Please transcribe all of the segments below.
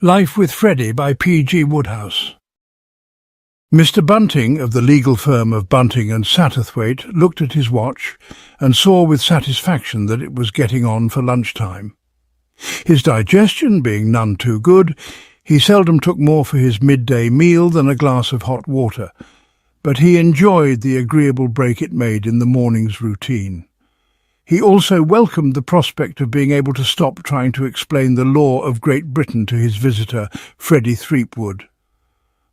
Life with Freddie by P.G. Wodehouse. Mr. Bunting, of the legal firm of Bunting and Satterthwaite, looked at his watch and saw with satisfaction that it was getting on for lunchtime. His digestion being none too good, he seldom took more for his midday meal than a glass of hot water, but he enjoyed the agreeable break it made in the morning's routine. He also welcomed the prospect of being able to stop trying to explain the law of Great Britain to his visitor, Freddie Threepwood.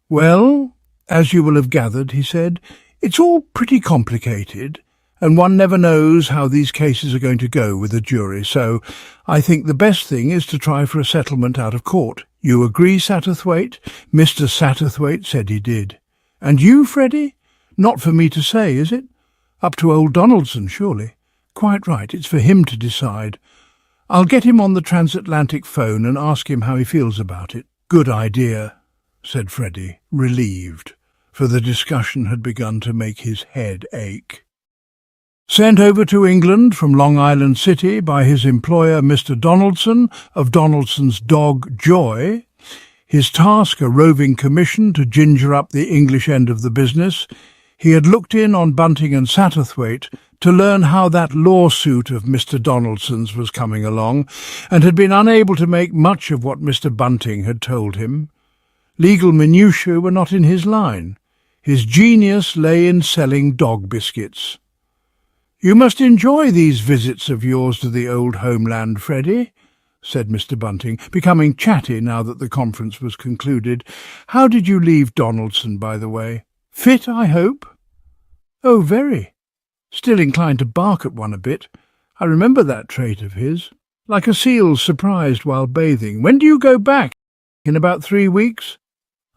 "Well, as you will have gathered," he said, "it's all pretty complicated, and one never knows how these cases are going to go with a jury, so I think the best thing is to try for a settlement out of court. You agree, Satterthwaite?" Mr. Satterthwaite said he did. "And you, Freddie? Not for me to say, is it? Up to old Donaldson, surely." "Quite right, it's for him to decide. I'll get him on the transatlantic phone and ask him how he feels about it." "Good idea," said Freddie, relieved, for the discussion had begun to make his head ache. Sent over to England from Long Island City by his employer Mr. Donaldson of Donaldson's dog Joy, his task a roving commission to ginger up the English end of the business, he had looked in on Bunting and Satterthwaite to learn how that lawsuit of Mr. Donaldson's was coming along, and had been unable to make much of what Mr. Bunting had told him. Legal minutiae were not in his line. His genius lay in selling dog biscuits. "You must enjoy these visits of yours to the old homeland, Freddie," said Mr. Bunting, becoming chatty now that the conference was concluded. "How did you leave Donaldson, by the way? Fit, I hope?" "Oh, very. Still inclined to bark at one a bit. I remember that trait of his. Like a seal surprised while bathing. When do you go back? In about 3 weeks?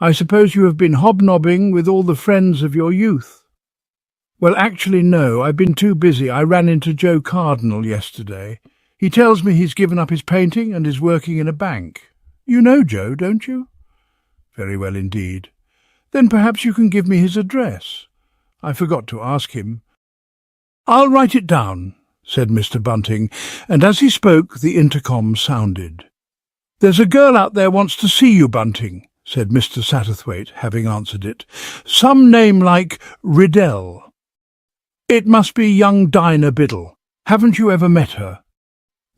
I suppose you have been hobnobbing with all the friends of your youth." "Well, actually, no. I've been too busy. I ran into Joe Cardinal yesterday. He tells me he's given up his painting and is working in a bank. You know Joe, don't you?" "Very well indeed." "Then perhaps you can give me his address. I forgot to ask him." "I'll write it down," said Mr. Bunting, and as he spoke the intercom sounded. "There's a girl out there wants to see you, Bunting," said Mr. Satterthwaite, having answered it. "Some name like Riddell. It must be young Dinah Biddle. Haven't you ever met her?"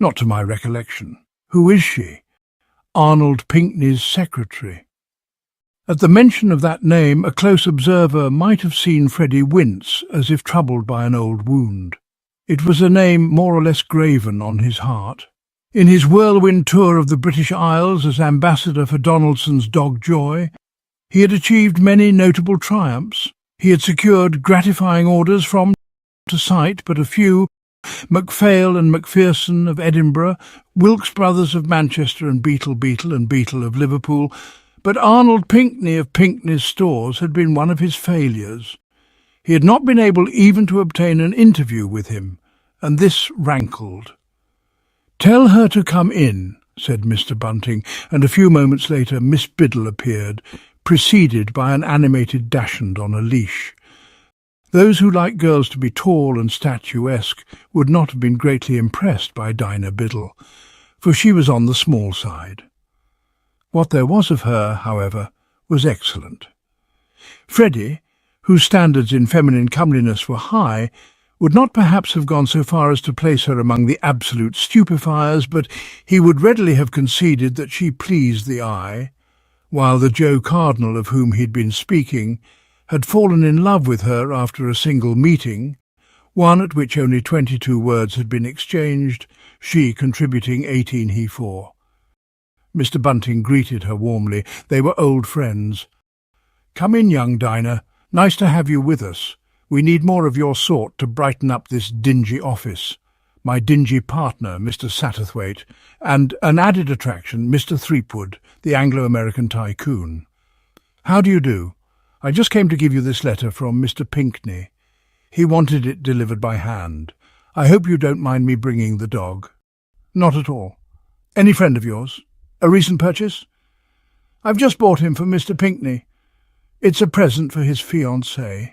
"Not to my recollection." "Who is she?" "Arnold Pinckney's secretary." At the mention of that name, a close observer might have seen Freddie wince, as if troubled by an old wound. It was a name more or less graven on his heart. In his whirlwind tour of the British Isles as ambassador for Donaldson's dog Joy, he had achieved many notable triumphs. He had secured gratifying orders from, to cite but a few, Macphail and Macpherson of Edinburgh, Wilkes brothers of Manchester, and Beetle and Beetle of Liverpool. But Arnold Pinckney of Pinckney's Stores had been one of his failures. He had not been able even to obtain an interview with him, and this rankled. "Tell her to come in," said Mr. Bunting, and a few moments later Miss Biddle appeared, preceded by an animated dachshund on a leash. Those who like girls to be tall and statuesque would not have been greatly impressed by Dinah Biddle, for she was on the small side. What there was of her, however, was excellent. Freddie, whose standards in feminine comeliness were high, would not perhaps have gone so far as to place her among the absolute stupefiers, but he would readily have conceded that she pleased the eye, while the Joe Cardinal of whom he had been speaking had fallen in love with her after a single meeting, one at which only 22 words had been exchanged, she contributing 18 he for. Mr. Bunting greeted her warmly. They were old friends. "Come in, young Dinah. Nice to have you with us. We need more of your sort to brighten up this dingy office. My dingy partner, Mr. Satterthwaite, and an added attraction, Mr. Threepwood, the Anglo-American tycoon. How do you do? I just came to give you this letter from Mr. Pinckney. He wanted it delivered by hand. I hope you don't mind me bringing the dog." "Not at all." "Any friend of yours? A recent purchase?" "I've just bought him for Mr. Pinckney. It's a present for his fiancée."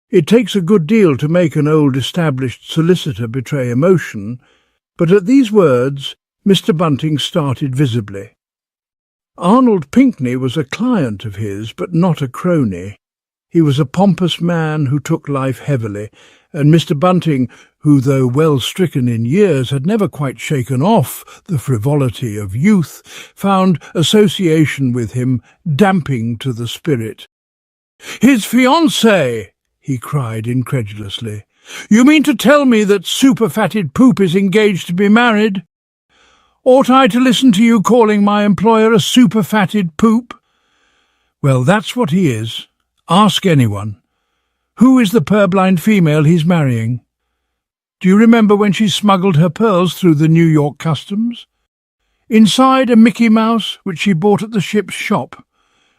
It takes a good deal to make an old established solicitor betray emotion, but at these words Mr. Bunting started visibly. Arnold Pinckney was a client of his, but not a crony. He was a pompous man who took life heavily, and Mr. Bunting, who, though well stricken in years, had never quite shaken off the frivolity of youth, found association with him damping to the spirit. "His fiancée!" he cried incredulously. "You mean to tell me that super-fatted Poop is engaged to be married? Ought I to listen to you calling my employer a super-fatted Poop?" "Well, that's what he is. Ask anyone. Who is the purblind female he's marrying? Do you remember when she smuggled her pearls through the New York customs? Inside a Mickey Mouse, which she bought at the ship's shop.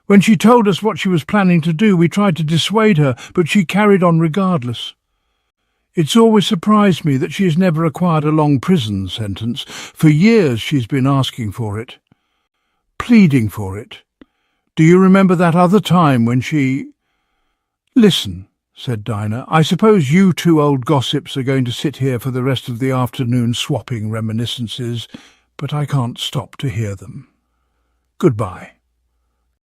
When she told us what she was planning to do, we tried to dissuade her, but she carried on regardless. It's always surprised me that she has never acquired a long prison sentence. For years she's been asking for it, pleading for it. Do you remember that other time when she—" "Listen," said Dinah, "I suppose you two old gossips are going to sit here for the rest of the afternoon swapping reminiscences, but I can't stop to hear them. Goodbye."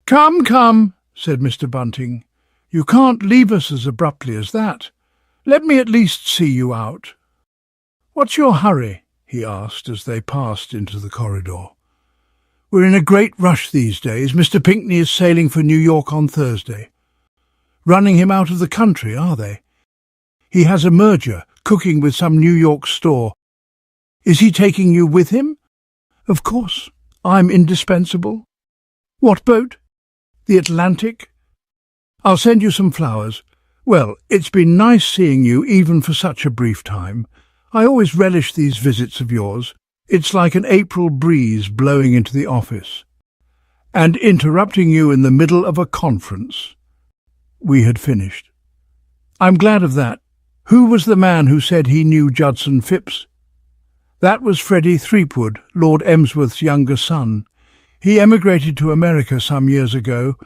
"Come, come," said Mr. Bunting. "You can't leave us as abruptly as that. Let me at least see you out." "What's your hurry?" he asked as they passed into the corridor. "We're in a great rush these days. Mr. Pinckney is sailing for New York on Thursday. Running him out of the country, are they? He has a merger, cooking with some New York store. Is he taking you with him?" "Of course. I'm indispensable." "What boat?" "The Atlantic." "I'll send you some flowers. Well, it's been nice seeing you even for such a brief time. I always relish these visits of yours. It's like an April breeze blowing into the office. And interrupting you in the middle of a conference." We had finished. "I'm glad of that. Who was the man who said he knew Judson Phipps?" "That was Freddie Threepwood, Lord Emsworth's younger son. He emigrated to America some years ago,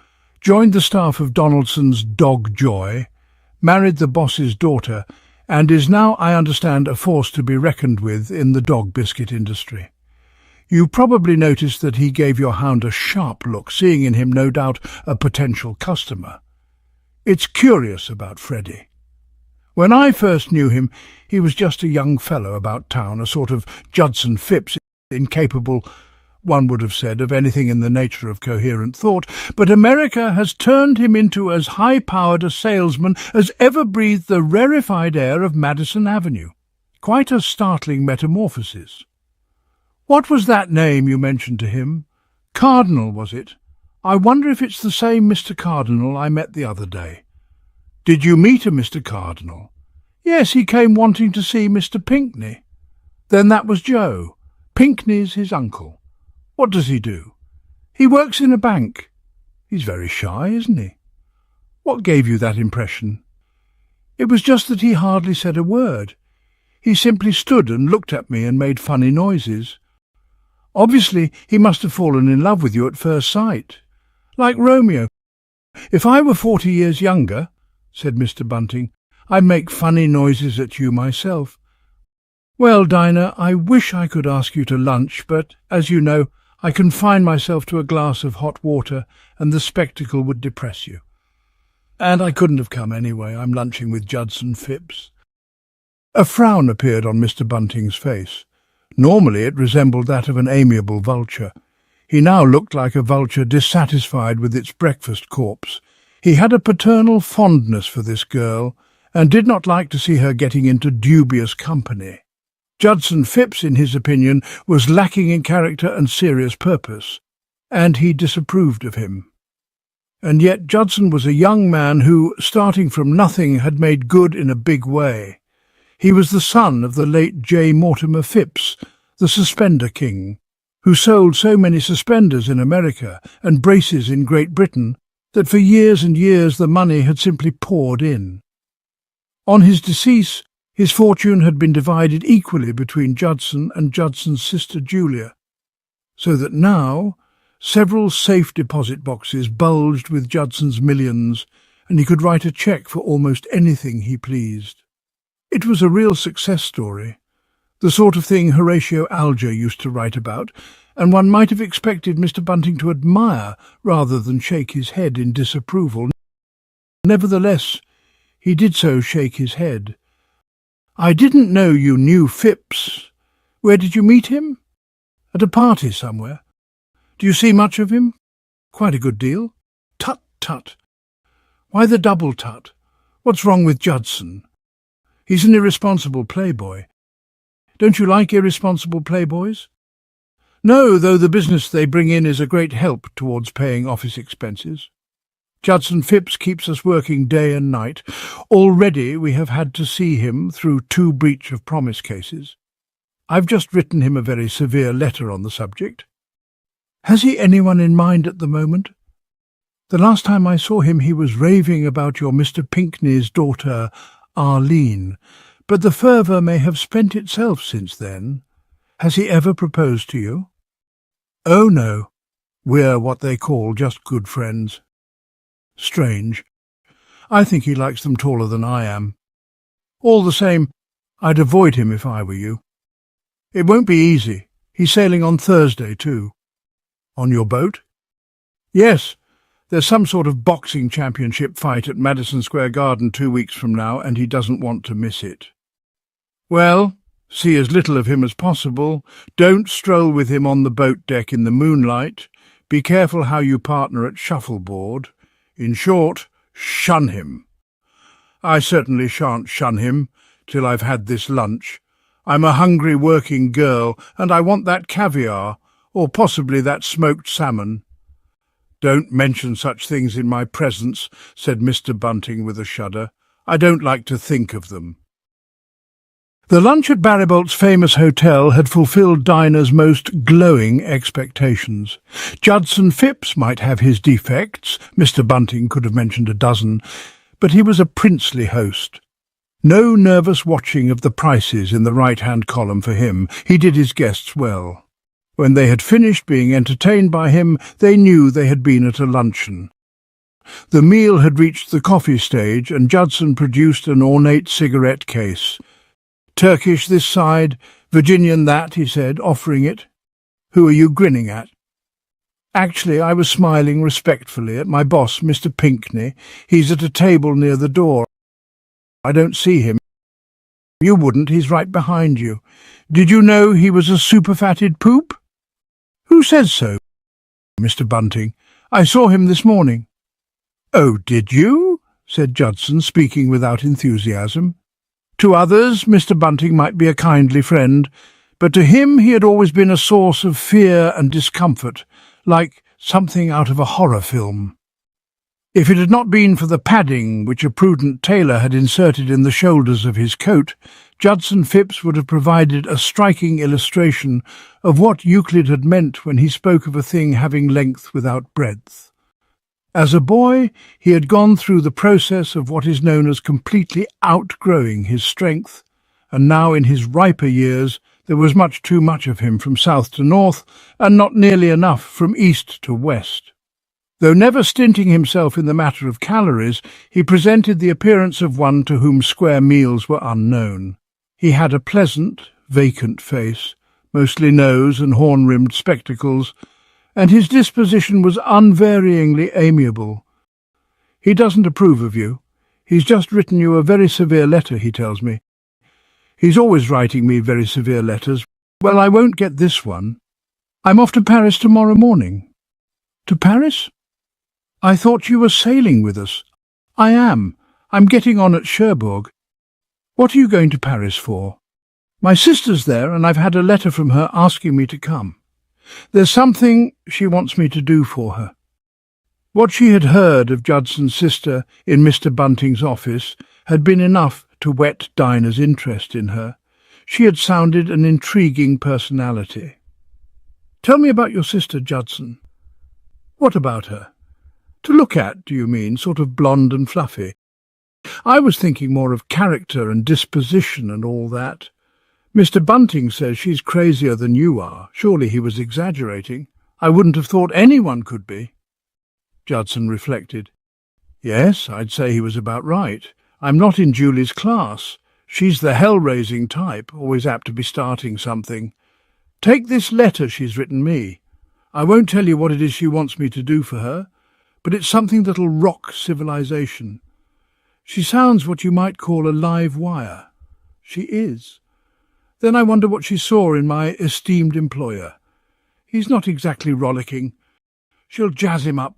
joined the staff of Donaldson's Dog Joy, married the boss's daughter, and is now, I understand, a force to be reckoned with in the dog biscuit industry. You probably noticed that he gave your hound a sharp look, seeing in him, no doubt, a potential customer. It's curious about Freddie. When I first knew him, he was just a young fellow about town, a sort of Judson Phipps, incapable, one would have said, of anything in the nature of coherent thought, but America has turned him into as high-powered a salesman as ever breathed the rarefied air of Madison Avenue. Quite a startling metamorphosis. What was that name you mentioned to him? Cardinal, was it? I wonder if it's the same Mr. Cardinal I met the other day." "Did you meet a Mr. Cardinal?" "Yes, he came wanting to see Mr. Pinckney." "Then that was Joe. Pinckney's his uncle. What does he do?" "He works in a bank." "He's very shy, isn't he?" "What gave you that impression?" "It was just that he hardly said a word. He simply stood and looked at me and made funny noises. Obviously, he must have fallen in love with you at first sight. Like Romeo. If I were 40 years younger," said Mr. Bunting, "I'd make funny noises at you myself. Well, Dinah, I wish I could ask you to lunch, but, as you know, I confine myself to a glass of hot water, and the spectacle would depress you. And I couldn't have come anyway. I'm lunching with Judson Phipps." A frown appeared on Mr. Bunting's face. Normally it resembled that of an amiable vulture. He now looked like a vulture dissatisfied with its breakfast corpse. He had a paternal fondness for this girl, and did not like to see her getting into dubious company. Judson Phipps, in his opinion, was lacking in character and serious purpose, and he disapproved of him. And yet Judson was a young man who, starting from nothing, had made good in a big way. He was the son of the late J. Mortimer Phipps, the Suspender King, who sold so many suspenders in America and braces in Great Britain that for years and years the money had simply poured in. On his decease, his fortune had been divided equally between Judson and Judson's sister Julia, so that now several safe deposit boxes bulged with Judson's millions, and he could write a cheque for almost anything he pleased. It was a real success story, the sort of thing Horatio Alger used to write about, and one might have expected Mr. Bunting to admire rather than shake his head in disapproval. Nevertheless, he did so shake his head. "I didn't know you knew Phipps. Where did you meet him?" "At a party somewhere." "Do you see much of him?" "Quite a good deal." "Tut, tut. Why the double tut? What's wrong with Judson?" "He's an irresponsible playboy." "Don't you like irresponsible playboys?" "No, though the business they bring in is a great help towards paying office expenses. Judson Phipps keeps us working day and night. Already we have had to see him through 2 breach of promise cases. I've just written him a very severe letter on the subject." "Has he anyone in mind at the moment?" "The last time I saw him he was raving about your Mr. Pinkney's daughter, Arlene, but the fervour may have spent itself since then. Has he ever proposed to you?" "Oh, no. We're what they call just good friends." "Strange. I think he likes them taller than I am. All the same, I'd avoid him if I were you. It won't be easy. He's sailing on Thursday, too." "On your boat?" "Yes. There's some sort of boxing championship fight at Madison Square Garden 2 weeks from now, and he doesn't want to miss it." "Well, see as little of him as possible. Don't stroll with him on the boat deck in the moonlight. Be careful how you partner at shuffleboard. In short, shun him." "I certainly shan't shun him till I've had this lunch. I'm a hungry working girl, and I want that caviar, or possibly that smoked salmon." "Don't mention such things in my presence," said Mr. Bunting with a shudder. "I don't like to think of them." The lunch at Barrybolt's famous hotel had fulfilled Dinah's most glowing expectations. Judson Phipps might have his defects, Mr. Bunting could have mentioned a dozen, but he was a princely host. No nervous watching of the prices in the right-hand column for him. He did his guests well. When they had finished being entertained by him, they knew they had been at a luncheon. The meal had reached the coffee stage, and Judson produced an ornate cigarette case. "Turkish this side, Virginian that," he said, offering it. "Who are you grinning at?" "Actually, I was smiling respectfully at my boss, Mr. Pinkney. He's at a table near the door. I don't see him." "You wouldn't, he's right behind you. Did you know he was a superfatted poop?" "Who says so, Mr. Bunting? I saw him this morning." "Oh, did you?" said Judson, speaking without enthusiasm. To others, Mr. Bunting might be a kindly friend, but to him he had always been a source of fear and discomfort, like something out of a horror film. If it had not been for the padding which a prudent tailor had inserted in the shoulders of his coat, Judson Phipps would have provided a striking illustration of what Euclid had meant when he spoke of a thing having length without breadth. As a boy, he had gone through the process of what is known as completely outgrowing his strength, and now in his riper years there was much too much of him from south to north, and not nearly enough from east to west. Though never stinting himself in the matter of calories, he presented the appearance of one to whom square meals were unknown. He had a pleasant, vacant face, mostly nose and horn-rimmed spectacles, and his disposition was unvaryingly amiable. "He doesn't approve of you. He's just written you a very severe letter, he tells me. He's always writing me very severe letters. Well, I won't get this one. I'm off to Paris tomorrow morning." "To Paris? I thought you were sailing with us." "I am. I'm getting on at Cherbourg." "What are you going to Paris for?" "My sister's there, and I've had a letter from her asking me to come. There's something she wants me to do for her." What she had heard of Judson's sister in Mr. Bunting's office had been enough to whet Dinah's interest in her. She had sounded an intriguing personality. "Tell me about your sister, Judson." "What about her?" "To look at, do you mean, sort of blonde and fluffy?" "I was thinking more of character and disposition and all that. Mr. Bunting says she's crazier than you are. Surely he was exaggerating. I wouldn't have thought anyone could be." Judson reflected. "Yes, I'd say he was about right. I'm not in Julie's class. She's the hell-raising type, always apt to be starting something. Take this letter she's written me. I won't tell you what it is she wants me to do for her, but it's something that'll rock civilization. She sounds what you might call a live wire. She is. Then I wonder what she saw in my esteemed employer. He's not exactly rollicking. She'll jazz him up.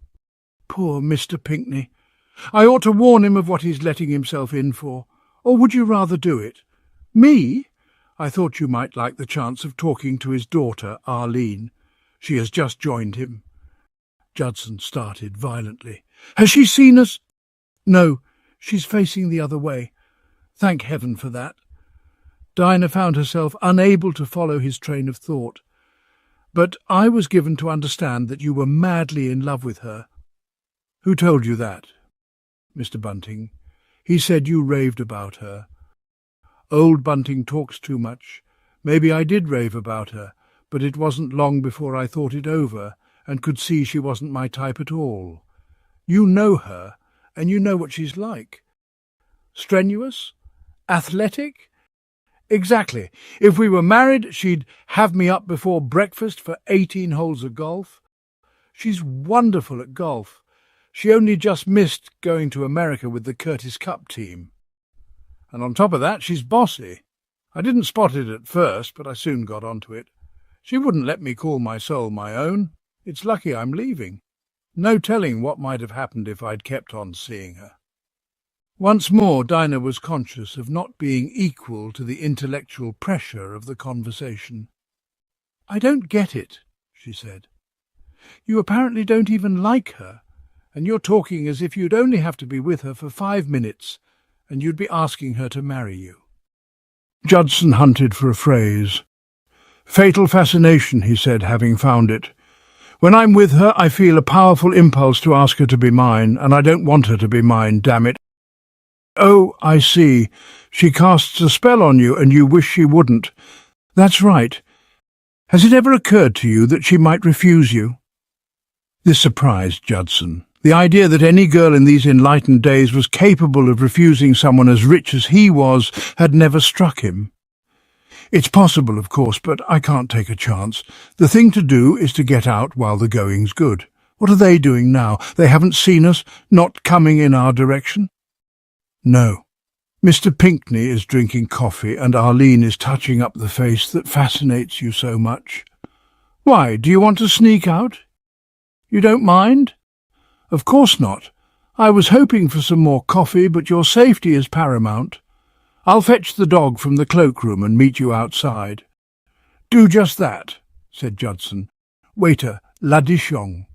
Poor Mr. Pinckney. I ought to warn him of what he's letting himself in for. Or would you rather do it? Me? I thought you might like the chance of talking to his daughter, Arlene. She has just joined him. Judson started violently. Has she seen us? No, she's facing the other way. Thank heaven for that. Dinah found herself unable to follow his train of thought. But I was given to understand that you were madly in love with her. Who told you that? Mr. Bunting. He said you raved about her. Old Bunting talks too much. Maybe I did rave about her, but it wasn't long before I thought it over and could see she wasn't my type at all. You know her, and you know what she's like. Strenuous? Athletic? Exactly. If we were married, she'd have me up before breakfast for 18 holes of golf. She's wonderful at golf. She only just missed going to America with the Curtis Cup team. And on top of that, she's bossy. I didn't spot it at first, but I soon got onto it. She wouldn't let me call my soul my own. It's lucky I'm leaving. No telling what might have happened if I'd kept on seeing her. Once more, Dinah was conscious of not being equal to the intellectual pressure of the conversation. I don't get it, she said. You apparently don't even like her, and you're talking as if you'd only have to be with her for 5 minutes, and you'd be asking her to marry you. Judson hunted for a phrase. Fatal fascination, he said, having found it. When I'm with her, I feel a powerful impulse to ask her to be mine, and I don't want her to be mine, damn it. Oh, I see. She casts a spell on you, and you wish she wouldn't. That's right. Has it ever occurred to you that she might refuse you? This surprised Judson. The idea that any girl in these enlightened days was capable of refusing someone as rich as he was had never struck him. It's possible, of course, but I can't take a chance. The thing to do is to get out while the going's good. What are they doing now? They haven't seen us, not coming in our direction? No. Mr. Pinckney is drinking coffee, and Arlene is touching up the face that fascinates you so much. Why, do you want to sneak out? You don't mind? Of course not. I was hoping for some more coffee, but your safety is paramount. I'll fetch the dog from the cloakroom and meet you outside. Do just that, said Judson. Waiter, l'addition.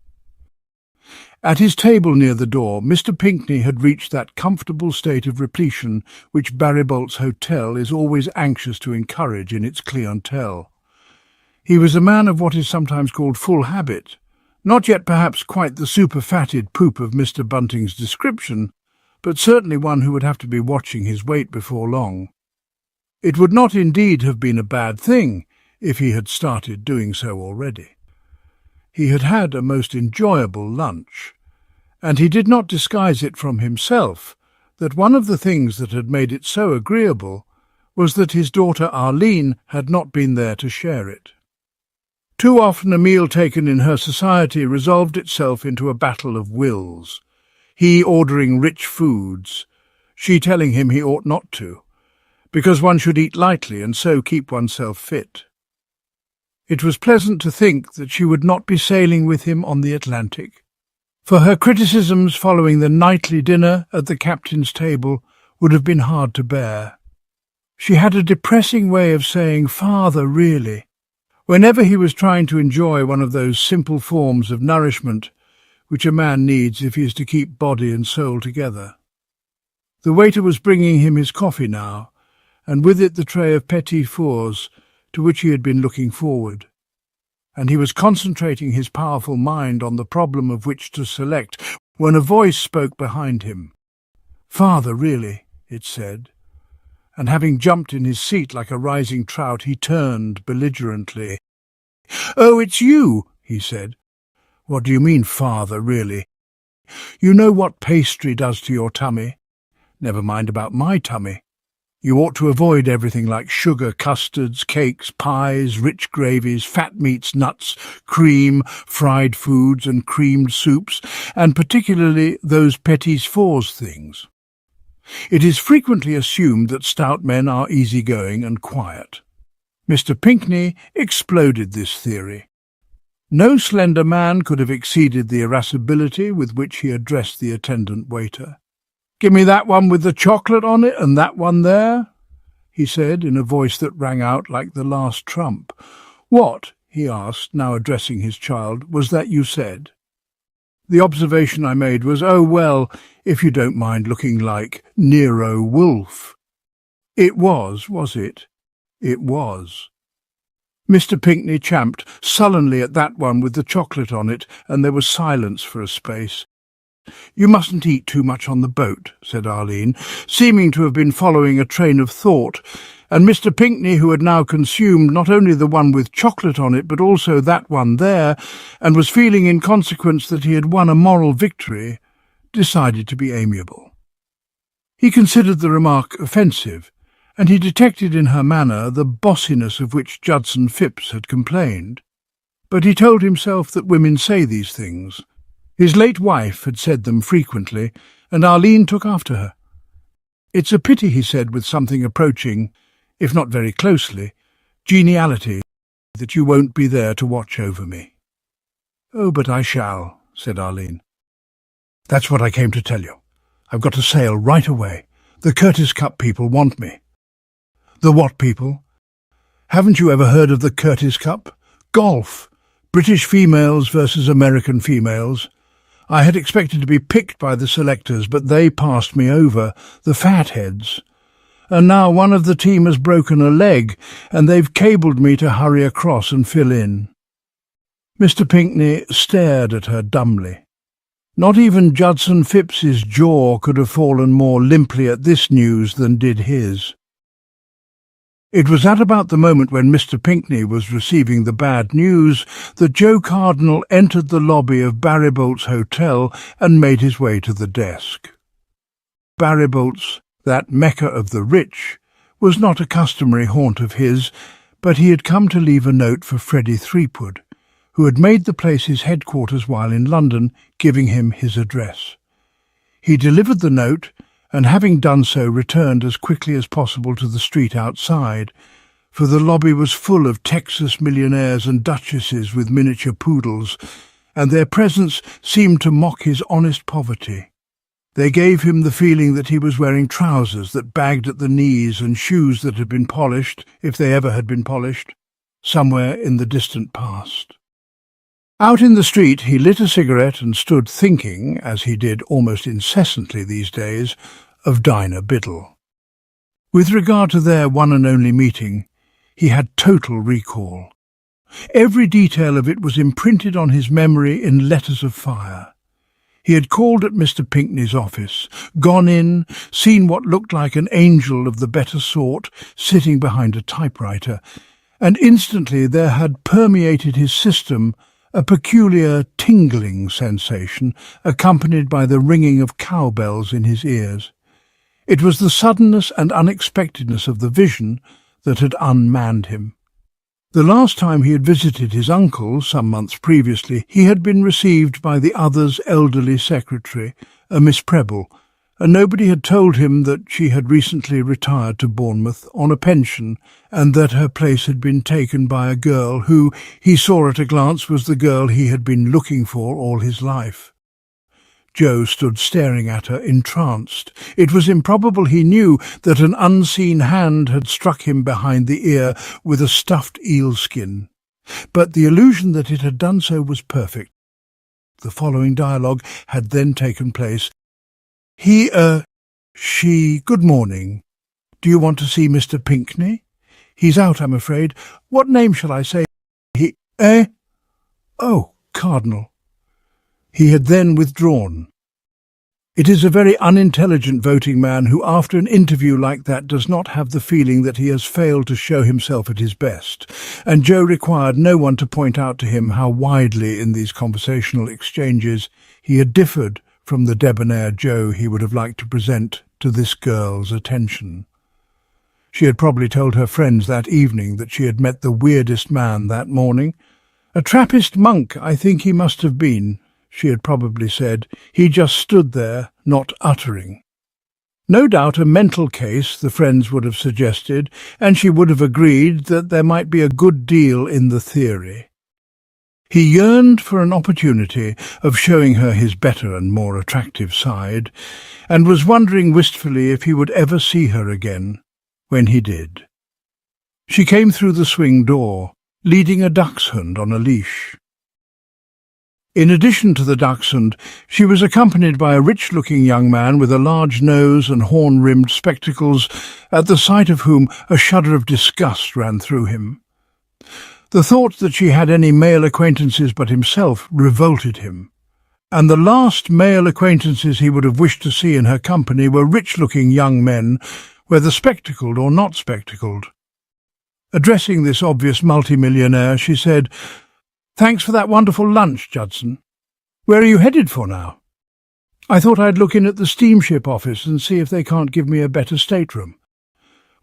At his table near the door, Mr. Pinckney had reached that comfortable state of repletion which Barrybolt's Hotel is always anxious to encourage in its clientele. He was a man of what is sometimes called full habit, not yet perhaps quite the super-fatted poop of Mr. Bunting's description, but certainly one who would have to be watching his weight before long. It would not indeed have been a bad thing if he had started doing so already. He had had a most enjoyable lunch, and he did not disguise it from himself that one of the things that had made it so agreeable was that his daughter Arlene had not been there to share it. Too often a meal taken in her society resolved itself into a battle of wills, he ordering rich foods, she telling him he ought not to, because one should eat lightly and so keep oneself fit. It was pleasant to think that she would not be sailing with him on the Atlantic, for her criticisms following the nightly dinner at the captain's table would have been hard to bear. She had a depressing way of saying, "Father, really," whenever he was trying to enjoy one of those simple forms of nourishment which a man needs if he is to keep body and soul together. The waiter was bringing him his coffee now, and with it the tray of petit fours to which he had been looking forward, and he was concentrating his powerful mind on the problem of which to select when a voice spoke behind him. "Father, really," it said, and having jumped in his seat like a rising trout, he turned belligerently. "Oh, it's you," he said. "What do you mean, father, really? You know what pastry does to your tummy. Never mind about my tummy. You ought to avoid everything like sugar, custards, cakes, pies, rich gravies, fat meats, nuts, cream, fried foods and creamed soups, and particularly those petits fours things. It is frequently assumed that stout men are easygoing and quiet. Mr. Pinckney exploded this theory. No slender man could have exceeded the irascibility with which he addressed the attendant waiter. "Give me that one with the chocolate on it and that one there," he said in a voice that rang out like the last trump. "What," he asked, now addressing his child, "was that you said?" The observation I made was, "Oh, well, if you don't mind looking like Nero Wolfe." "It was it?" "It was." Mr. Pinckney champed sullenly at that one with the chocolate on it, and there was silence for a space. "You mustn't eat too much on the boat," said Arline, seeming to have been following a train of thought, and Mr. Pinckney, who had now consumed not only the one with chocolate on it, but also that one there, and was feeling in consequence that he had won a moral victory, decided to be amiable. He considered the remark offensive, and he detected in her manner the bossiness of which Judson Phipps had complained. But he told himself that women say these things. His late wife had said them frequently, and Arline took after her. "It's a pity," he said with something approaching, if not very closely, geniality, "that you won't be there to watch over me." "Oh, but I shall," said Arline. "That's what I came to tell you. I've got to sail right away. The Curtis Cup people want me." "The what people?" "Haven't you ever heard of the Curtis Cup? Golf. British females versus American females. I had expected to be picked by the selectors, but they passed me over, the fatheads. And now one of the team has broken a leg, and they've cabled me to hurry across and fill in." Mr. Pinckney stared at her dumbly. Not even Judson Phipps's jaw could have fallen more limply at this news than did his. It was at about the moment when Mr. Pinckney was receiving the bad news that Joe Cardinal entered the lobby of Barrybolt's Hotel and made his way to the desk. Barrybolt's, that Mecca of the rich, was not a customary haunt of his, but he had come to leave a note for Freddie Threepwood, who had made the place his headquarters while in London, giving him his address. He delivered the note, and having done so returned as quickly as possible to the street outside, for the lobby was full of Texas millionaires and duchesses with miniature poodles, and their presence seemed to mock his honest poverty. They gave him the feeling that he was wearing trousers that bagged at the knees and shoes that had been polished, if they ever had been polished, somewhere in the distant past. Out in the street he lit a cigarette and stood thinking, as he did almost incessantly these days, of Dinah Biddle. With regard to their one and only meeting, he had total recall. Every detail of it was imprinted on his memory in letters of fire. He had called at Mr. Pinckney's office, gone in, seen what looked like an angel of the better sort sitting behind a typewriter, and instantly there had permeated his system a peculiar tingling sensation accompanied by the ringing of cowbells in his ears. It was the suddenness and unexpectedness of the vision that had unmanned him. The last time he had visited his uncle, some months previously, he had been received by the other's elderly secretary, a Miss Preble, and nobody had told him that she had recently retired to Bournemouth on a pension, and that her place had been taken by a girl who, he saw at a glance, was the girl he had been looking for all his life. Joe stood staring at her, entranced. It was improbable, he knew, that an unseen hand had struck him behind the ear with a stuffed eel-skin. But the illusion that it had done so was perfect. The following dialogue had then taken place. She, good morning. Do you want to see Mr. Pinckney? He's out, I'm afraid. What name shall I say? Oh, Cardinal. He had then withdrawn. It is a very unintelligent voting man who, after an interview like that, does not have the feeling that he has failed to show himself at his best, and Joe required no one to point out to him how widely in these conversational exchanges he had differed from the debonair Joe he would have liked to present to this girl's attention. She had probably told her friends that evening that she had met the weirdest man that morning. "A Trappist monk, I think he must have been," she had probably said. "He just stood there, not uttering." No doubt a mental case, the friends would have suggested, and she would have agreed that there might be a good deal in the theory. He yearned for an opportunity of showing her his better and more attractive side, and was wondering wistfully if he would ever see her again, when he did. She came through the swing door, leading a dachshund on a leash. In addition to the dachshund, she was accompanied by a rich-looking young man with a large nose and horn-rimmed spectacles, at the sight of whom a shudder of disgust ran through him. The thought that she had any male acquaintances but himself revolted him, and the last male acquaintances he would have wished to see in her company were rich-looking young men, whether spectacled or not spectacled. Addressing this obvious multimillionaire, she said, "Thanks for that wonderful lunch, Judson. Where are you headed for now?" "I thought I'd look in at the steamship office and see if they can't give me a better stateroom."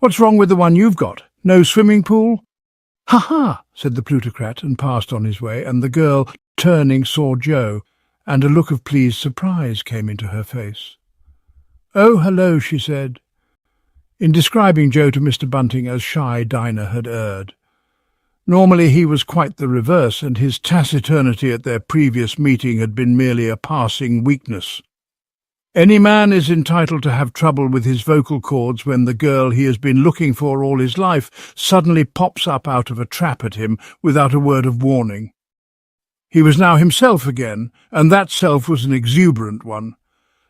"What's wrong with the one you've got? No swimming pool?" "Ha-ha," said the plutocrat, and passed on his way, and the girl, turning, saw Joe, and a look of pleased surprise came into her face. "Oh, hello," she said. In describing Joe to Mr. Bunting as shy, Dinah had erred. Normally he was quite the reverse, and his taciturnity at their previous meeting had been merely a passing weakness. Any man is entitled to have trouble with his vocal cords when the girl he has been looking for all his life suddenly pops up out of a trap at him without a word of warning. He was now himself again, and that self was an exuberant one.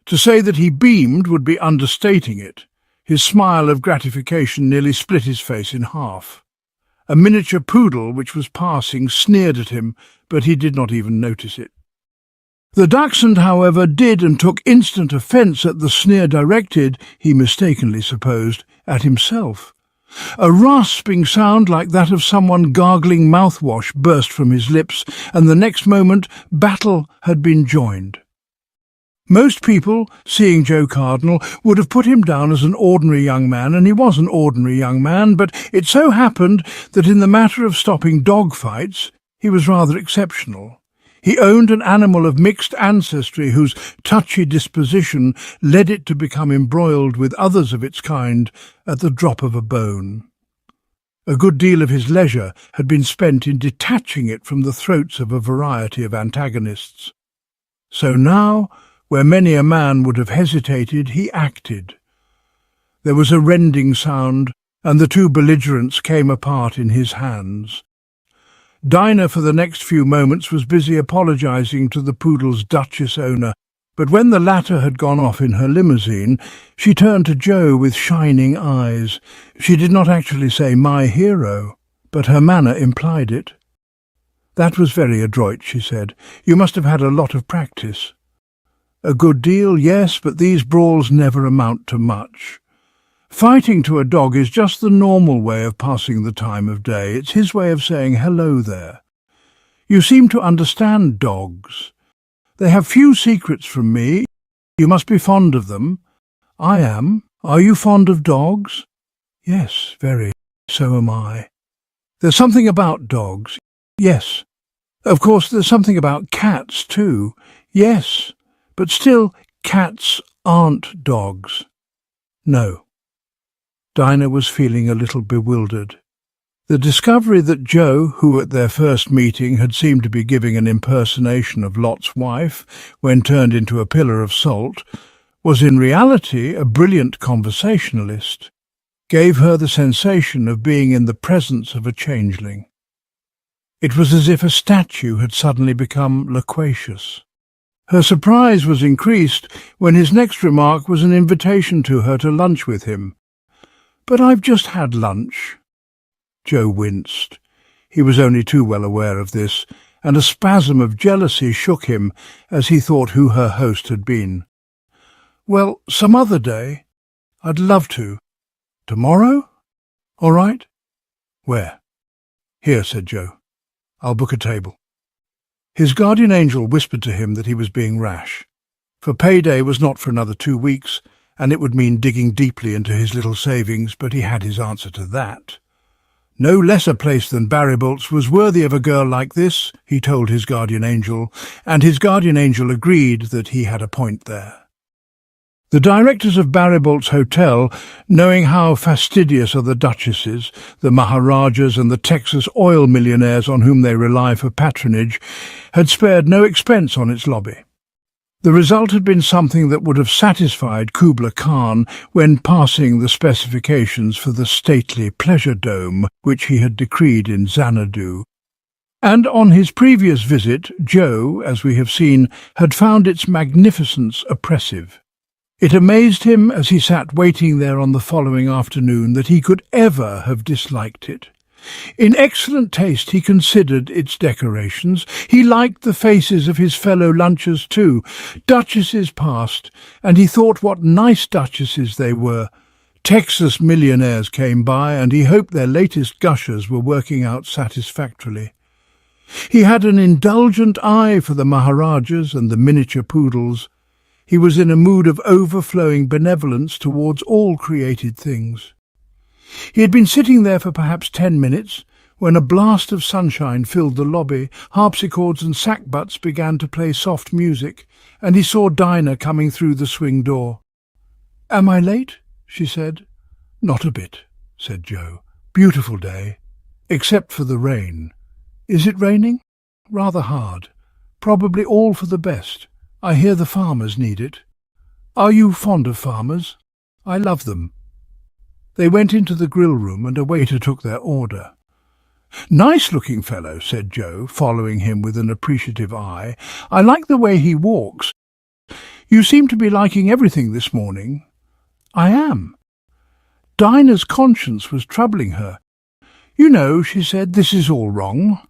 To say that he beamed would be understating it. His smile of gratification nearly split his face in half. A miniature poodle which was passing sneered at him, but he did not even notice it. The dachshund, however, did and took instant offence at the sneer directed, he mistakenly supposed, at himself. A rasping sound like that of someone gargling mouthwash burst from his lips, and the next moment battle had been joined. Most people, seeing Joe Cardinal, would have put him down as an ordinary young man, and he was an ordinary young man, but it so happened that in the matter of stopping dog fights he was rather exceptional. He owned an animal of mixed ancestry whose touchy disposition led it to become embroiled with others of its kind at the drop of a bone. A good deal of his leisure had been spent in detaching it from the throats of a variety of antagonists. So now, where many a man would have hesitated, he acted. There was a rending sound, and the two belligerents came apart in his hands. Dinah for the next few moments was busy apologizing to the poodle's Duchess owner, but when the latter had gone off in her limousine, she turned to Joe with shining eyes. She did not actually say, "My hero," but her manner implied it. "That was very adroit," she said. "You must have had a lot of practice." "A good deal, yes, but these brawls never amount to much. Fighting to a dog is just the normal way of passing the time of day. It's his way of saying hello there. You seem to understand dogs. They have few secrets from me. You must be fond of them." "I am. Are you fond of dogs?" "Yes, very. So am I." "There's something about dogs." "Yes." "Of course, there's something about cats, too." "Yes. But still, cats aren't dogs." "No." Dinah was feeling a little bewildered. The discovery that Joe, who at their first meeting had seemed to be giving an impersonation of Lot's wife when turned into a pillar of salt, was in reality a brilliant conversationalist, gave her the sensation of being in the presence of a changeling. It was as if a statue had suddenly become loquacious. Her surprise was increased when his next remark was an invitation to her to lunch with him. "But I've just had lunch." Joe winced. He was only too well aware of this, and a spasm of jealousy shook him as he thought who her host had been. "Well, some other day. I'd love to. Tomorrow? All right." "Where?" "Here," said Joe. "I'll book a table." His guardian angel whispered to him that he was being rash, for payday was not for another 2 weeks, and it would mean digging deeply into his little savings, but he had his answer to that. No less a place than Barrybolt's was worthy of a girl like this, he told his guardian angel, and his guardian angel agreed that he had a point there. The directors of Barrybolt's Hotel, knowing how fastidious are the duchesses, the Maharajas and the Texas oil millionaires on whom they rely for patronage, had spared no expense on its lobby. The result had been something that would have satisfied Kubla Khan when passing the specifications for the stately pleasure dome which he had decreed in Xanadu. And on his previous visit, Joe, as we have seen, had found its magnificence oppressive. It amazed him as he sat waiting there on the following afternoon that he could ever have disliked it. In excellent taste he considered its decorations. He liked the faces of his fellow lunchers too. Duchesses passed, and he thought what nice duchesses they were. Texas millionaires came by, and he hoped their latest gushers were working out satisfactorily. He had an indulgent eye for the Maharajas and the miniature poodles. He was in a mood of overflowing benevolence towards all created things. He had been sitting there for perhaps 10 minutes when a blast of sunshine filled the lobby, harpsichords and sackbuts began to play soft music, and he saw Dinah coming through the swing door. "Am I late?" she said. "Not a bit," said Joe. "Beautiful day, except for the rain." "Is it raining?" "Rather hard. Probably all for the best. I hear the farmers need it." "Are you fond of farmers?" "I love them." They went into the grill room and a waiter took their order. "Nice-looking fellow," said Joe, following him with an appreciative eye. "I like the way he walks. You seem to be liking everything this morning." "I am." Dinah's conscience was troubling her. "You know," she said, "this is all wrong."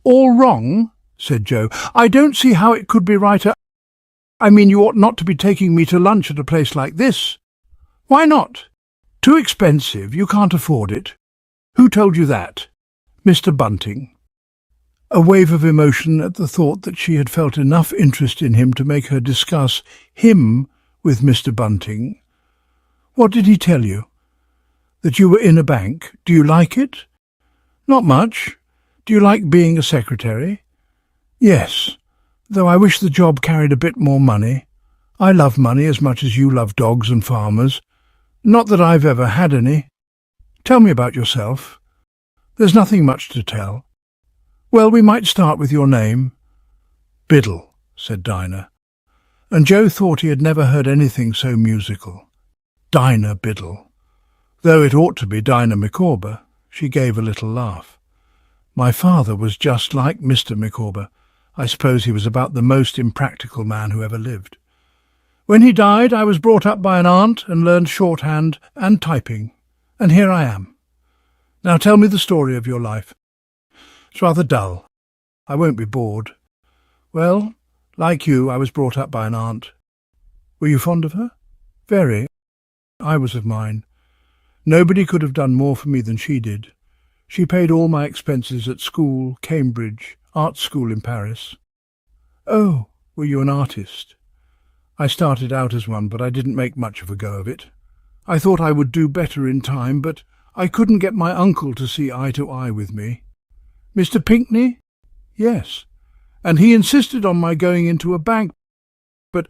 "All wrong?" said Joe. "I don't see how it could be right. I mean, you ought not to be taking me to lunch at a place like this." "Why not?" "Too expensive. You can't afford it." "Who told you that?" "Mr. Bunting." A wave of emotion at the thought that she had felt enough interest in him to make her discuss him with Mr. Bunting. "What did he tell you?" "That you were in a bank. Do you like it?" "Not much." "Do you like being a secretary?" "Yes, though I wish the job carried a bit more money. I love money as much as you love dogs and farmers. Not that I've ever had any." "Tell me about yourself." "There's nothing much to tell." "Well, we might start with your name." "Biddle," said Dinah, and Joe thought he had never heard anything so musical. Dinah Biddle. Though it ought to be Dinah Micawber. She gave a little laugh. "My father was just like Mr. Micawber. I suppose he was about the most impractical man who ever lived. When he died, I was brought up by an aunt and learned shorthand and typing, and here I am. Now tell me the story of your life." "It's rather dull. I won't be bored." "Well, like you, I was brought up by an aunt." "Were you fond of her?" "Very. I was of mine. Nobody could have done more for me than she did. She paid all my expenses at school, Cambridge, art school in Paris." "Oh, were you an artist?" "I started out as one, but I didn't make much of a go of it. I thought I would do better in time, but I couldn't get my uncle to see eye to eye with me." "Mr. Pinckney?" "Yes, and he insisted on my going into a bank, but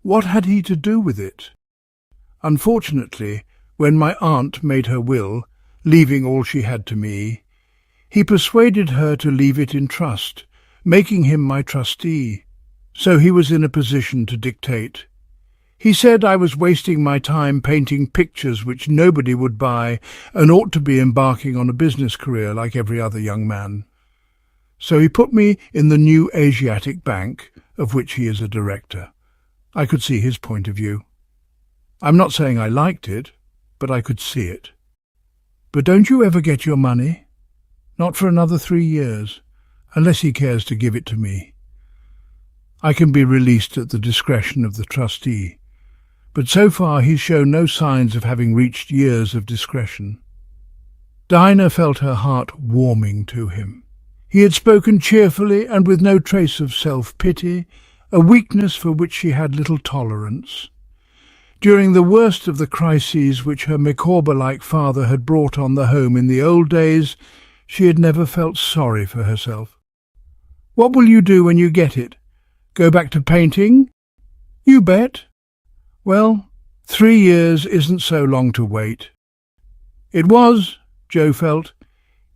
what had he to do with it? Unfortunately, when my aunt made her will, leaving all she had to me, he persuaded her to leave it in trust, making him my trustee. So he was in a position to dictate. He said I was wasting my time painting pictures which nobody would buy and ought to be embarking on a business career like every other young man. So he put me in the New Asiatic Bank, of which he is a director. I could see his point of view. I'm not saying I liked it, but I could see it." "But don't you ever get your money?" "Not for another 3 years, unless he cares to give it to me. I can be released at the discretion of the trustee, but so far he's shown no signs of having reached years of discretion." Dinah felt her heart warming to him. He had spoken cheerfully and with no trace of self-pity, a weakness for which she had little tolerance. During the worst of the crises which her Micawber-like father had brought on the home in the old days, she had never felt sorry for herself. "What will you do when you get it? Go back to painting?" "You bet." Well, 3 years isn't so long to wait. It was, Jo felt,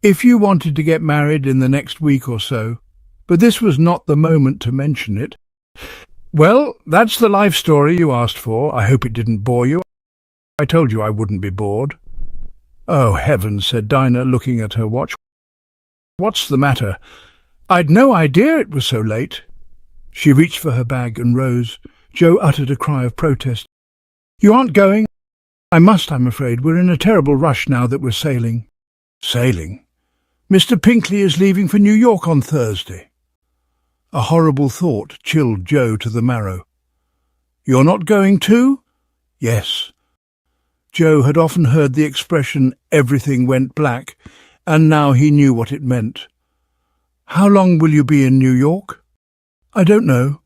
if you wanted to get married in the next week or so, but this was not the moment to mention it. "Well, that's the life story you asked for. I hope it didn't bore you. I told you I wouldn't be bored." "Oh, heavens," said Dinah, looking at her watch. "What's the matter? I'd no idea it was so late." She reached for her bag and rose. Jo uttered a cry of protest. "You aren't going?" "I must, I'm afraid. We're in a terrible rush now that we're sailing." "Sailing? Mr. Pinkley is leaving for New York on Thursday." A horrible thought chilled Jo to the marrow. "You're not going too?" "Yes." Jo had often heard the expression, "everything went black," and now he knew what it meant. "How long will you be in New York?" "I don't know.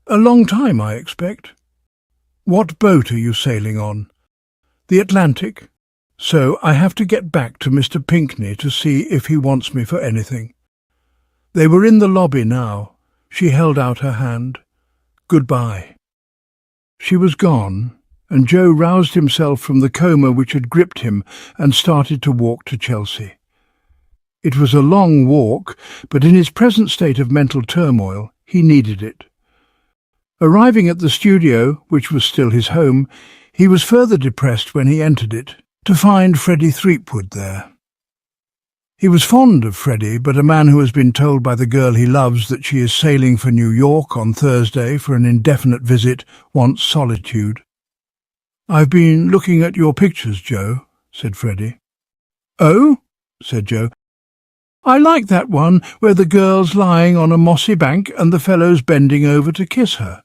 A long time, I expect." "What boat are you sailing on?" "The Atlantic. So I have to get back to Mr. Pinckney to see if he wants me for anything." They were in the lobby now. She held out her hand. "Goodbye." She was gone, and Jo roused himself from the coma which had gripped him and started to walk to Chelsea. It was a long walk, but in his present state of mental turmoil, he needed it. Arriving at the studio, which was still his home, he was further depressed when he entered it, to find Freddie Threepwood there. He was fond of Freddie, but a man who has been told by the girl he loves that she is sailing for New York on Thursday for an indefinite visit wants solitude. "I've been looking at your pictures, Jo," said Freddie. "Oh?" said Jo. "I like that one where the girl's lying on a mossy bank and the fellow's bending over to kiss her."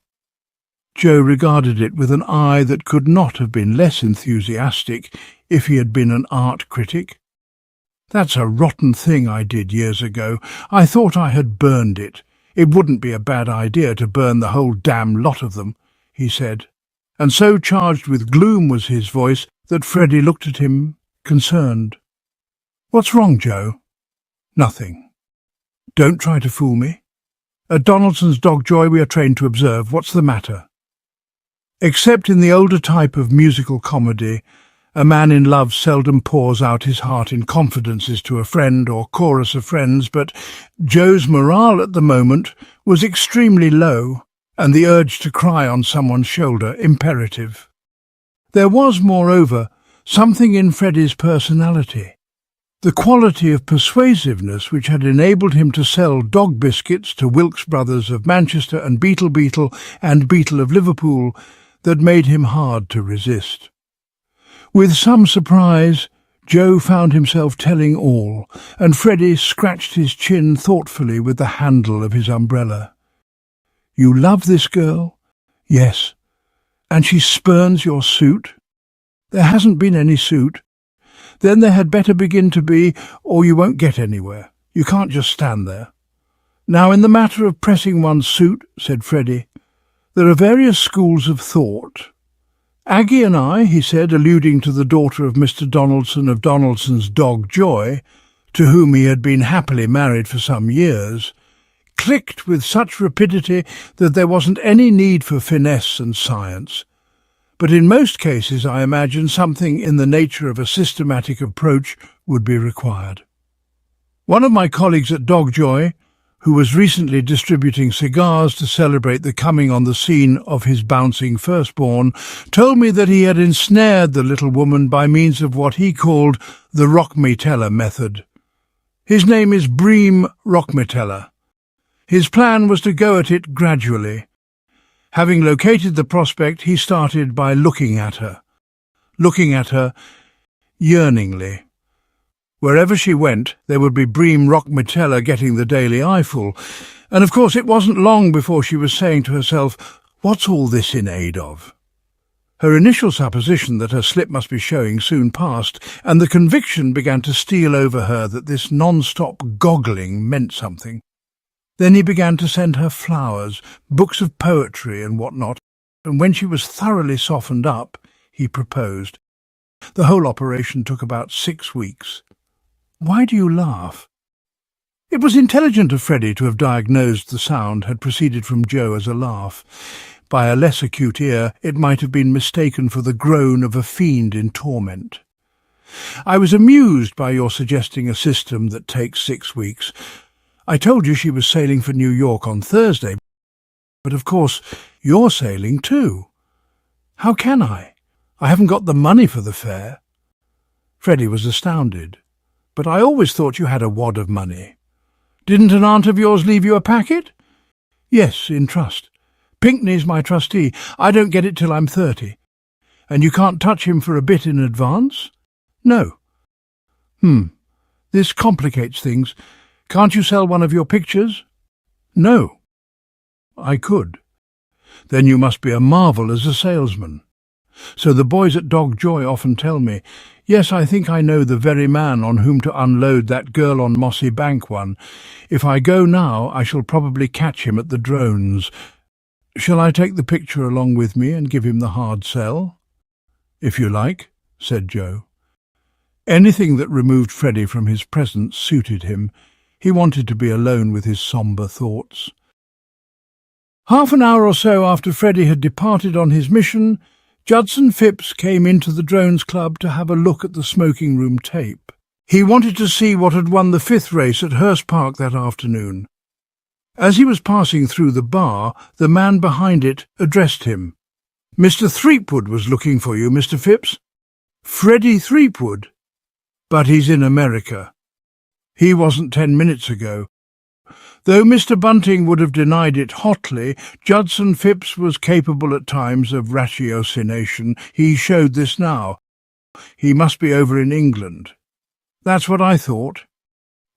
Jo regarded it with an eye that could not have been less enthusiastic if he had been an art critic. "That's a rotten thing I did years ago. I thought I had burned it. It wouldn't be a bad idea to burn the whole damn lot of them," he said, and so charged with gloom was his voice that Freddie looked at him, concerned. "What's wrong, Jo?" "Nothing." "Don't try to fool me. At Donaldson's Dog Joy we are trained to observe. What's the matter?" Except in the older type of musical comedy, a man in love seldom pours out his heart in confidences to a friend or chorus of friends, but Jo's morale at the moment was extremely low, and the urge to cry on someone's shoulder imperative. There was, moreover, something in Freddie's personality, the quality of persuasiveness which had enabled him to sell dog biscuits to Wilkes Brothers of Manchester and Beetle and Beetle of Liverpool, that made him hard to resist. With some surprise, Jo found himself telling all, and Freddie scratched his chin thoughtfully with the handle of his umbrella. "You love this girl?" "Yes." "And she spurns your suit?" "There hasn't been any suit." "Then there had better begin to be, or you won't get anywhere. You can't just stand there." "Now, in the matter of pressing one's suit," said Freddie, "there are various schools of thought. Aggie and I," he said, alluding to the daughter of Mr. Donaldson of Donaldson's Dog Joy, to whom he had been happily married for some years, clicked with such rapidity that there wasn't any need for finesse and science. But in most cases, I imagine, something in the nature of a systematic approach would be required. One of my colleagues at Dog Joy, who was recently distributing cigars to celebrate the coming on the scene of his bouncing firstborn, told me that he had ensnared the little woman by means of what he called the Rockmeteller method. His name is Bream Rockmeteller. His plan was to go at it gradually. Having located the prospect, he started by looking at her yearningly. Wherever she went, there would be Bream Rockmeteller getting the daily eyeful, and of course it wasn't long before she was saying to herself, "What's all this in aid of?" Her initial supposition that her slip must be showing soon passed, and the conviction began to steal over her that this non-stop goggling meant something. Then he began to send her flowers, books of poetry and what not, and when she was thoroughly softened up, he proposed. The whole operation took about 6 weeks. Why do you laugh? It was intelligent of Freddie to have diagnosed the sound had proceeded from Joe as a laugh. By a less acute ear, it might have been mistaken for the groan of a fiend in torment. I was amused by your suggesting a system that takes 6 weeks. I told you she was sailing for New York on Thursday, but of course you're sailing too. How can I? I haven't got the money for the fare. Freddie was astounded. But I always thought you had a wad of money. Didn't an aunt of yours leave you a packet? Yes, in trust. Pinkney's my trustee. I don't get it till I'm 30. And you can't touch him for a bit in advance? No. This complicates things. Can't you sell one of your pictures? No. I could. Then you must be a marvel as a salesman. So the boys at Dog Joy often tell me, yes, I think I know the very man on whom to unload that girl on Mossy Bank one. If I go now, I shall probably catch him at the drones. Shall I take the picture along with me and give him the hard sell? If you like, said Joe. Anything that removed Freddie from his presence suited him. He wanted to be alone with his sombre thoughts. Half an hour or so after Freddie had departed on his mission, Judson Phipps came into the Drones Club to have a look at the smoking room tape. He wanted to see what had won the 5th race at Hurst Park that afternoon. As he was passing through the bar, the man behind it addressed him. Mr. Threepwood was looking for you, Mr. Phipps. Freddie Threepwood? But he's in America. He wasn't 10 minutes ago. Though Mr. Bunting would have denied it hotly, Judson Phipps was capable at times of ratiocination. He showed this now. He must be over in England. That's what I thought.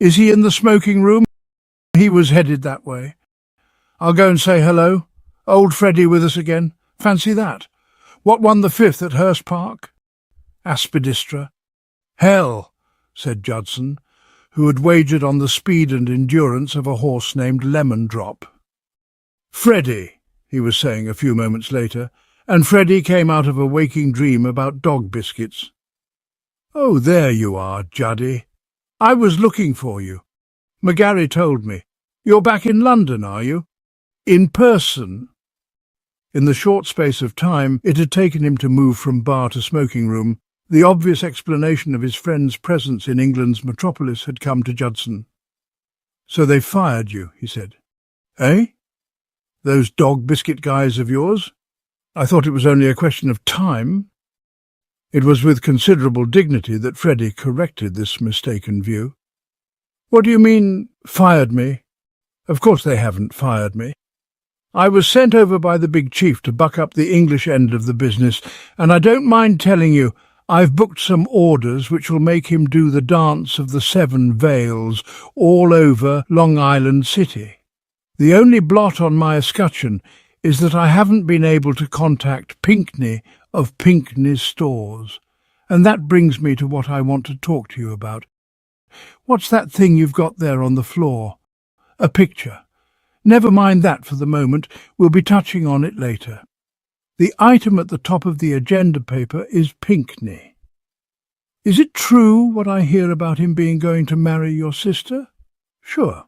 Is he in the smoking room? He was headed that way. I'll go and say hello. Old Freddie with us again. Fancy that. What won the 5th at Hurst Park? Aspidistra. Hell, said Judson, who had wagered on the speed and endurance of a horse named Lemon Drop. Freddie, he was saying a few moments later, and Freddie came out of a waking dream about dog biscuits. Oh, there you are, Juddy. I was looking for you. McGarry told me. You're back in London, are you? In person. In the short space of time it had taken him to move from bar to smoking room, the obvious explanation of his friend's presence in England's metropolis had come to Judson. So they fired you, he said. Eh? Those dog biscuit guys of yours? I thought it was only a question of time. It was with considerable dignity that Freddie corrected this mistaken view. What do you mean, fired me? Of course they haven't fired me. I was sent over by the big chief to buck up the English end of the business, and I don't mind telling you, I've booked some orders which will make him do the dance of the 7 Veils all over Long Island City. The only blot on my escutcheon is that I haven't been able to contact Pinkney of Pinkney's Stores, and that brings me to what I want to talk to you about. What's that thing you've got there on the floor? A picture. Never mind that for the moment, we'll be touching on it later. The item at the top of the agenda paper is Pinkney. Is it true what I hear about him being going to marry your sister? Sure.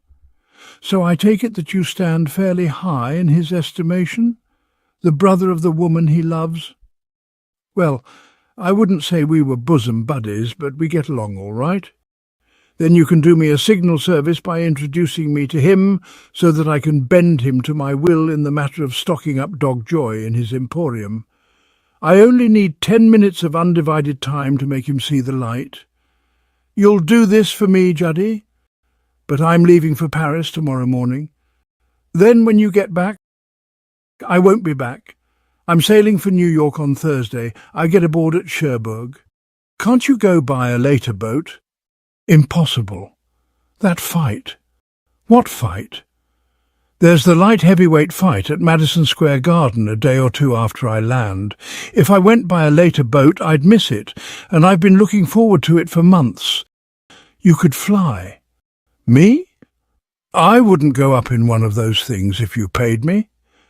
So I take it that you stand fairly high in his estimation? The brother of the woman he loves? Well, I wouldn't say we were bosom buddies, but we get along all right. Then you can do me a signal service by introducing me to him so that I can bend him to my will in the matter of stocking up Dog Joy in his emporium. I only need 10 minutes of undivided time to make him see the light. You'll do this for me, Juddy? But I'm leaving for Paris tomorrow morning. Then when you get back? I won't be back. I'm sailing for New York on Thursday. I get aboard at Cherbourg. Can't you go by a later boat? Impossible. That fight. What fight? There's the light heavyweight fight at Madison Square Garden a day or two after I land. If I went by a later boat, I'd miss it, and I've been looking forward to it for months. You could fly. Me? I wouldn't go up in one of those things if you paid me.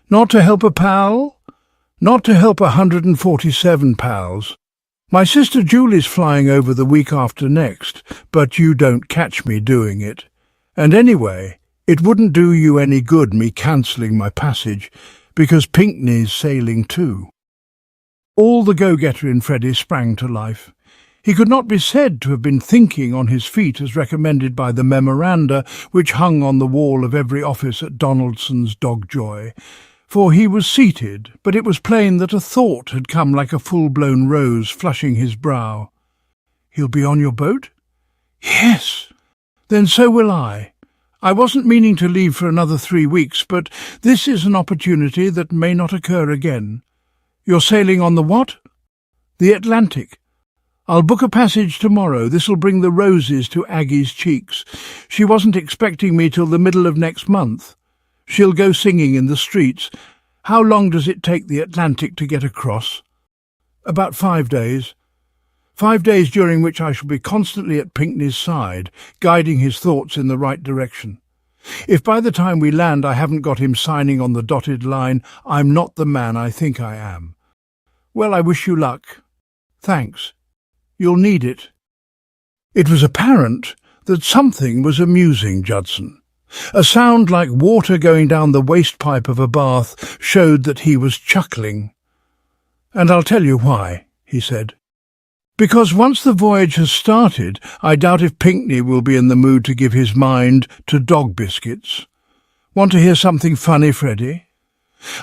Not to help a pal? Not to help 147 pals. My sister Julie's flying over the week after next, but you don't catch me doing it. And anyway, it wouldn't do you any good me cancelling my passage, because Pinkney's sailing too." All the go-getter in Freddie sprang to life. He could not be said to have been thinking on his feet as recommended by the memoranda which hung on the wall of every office at Donaldson's Dogjoy, for he was seated, but it was plain that a thought had come like a full-blown rose flushing his brow. "He'll be on your boat?" "Yes." "Then so will I. I wasn't meaning to leave for another 3 weeks, but this is an opportunity that may not occur again. You're sailing on the what?" "The Atlantic. I'll book a passage tomorrow. This'll bring the roses to Aggie's cheeks. She wasn't expecting me till the middle of next month. She'll go singing in the streets. How long does it take the Atlantic to get across?" "About 5 days. 5 days during which I shall be constantly at Pinkney's side, guiding his thoughts in the right direction. If by the time we land I haven't got him signing on the dotted line, I'm not the man I think I am. Well, I wish you luck. Thanks. You'll need it." It was apparent that something was amusing Judson. A sound like water going down the waste pipe of a bath showed that he was chuckling. "And I'll tell you why," he said. "Because once the voyage has started, I doubt if Pinkney will be in the mood to give his mind to dog biscuits. Want to hear something funny, Freddie?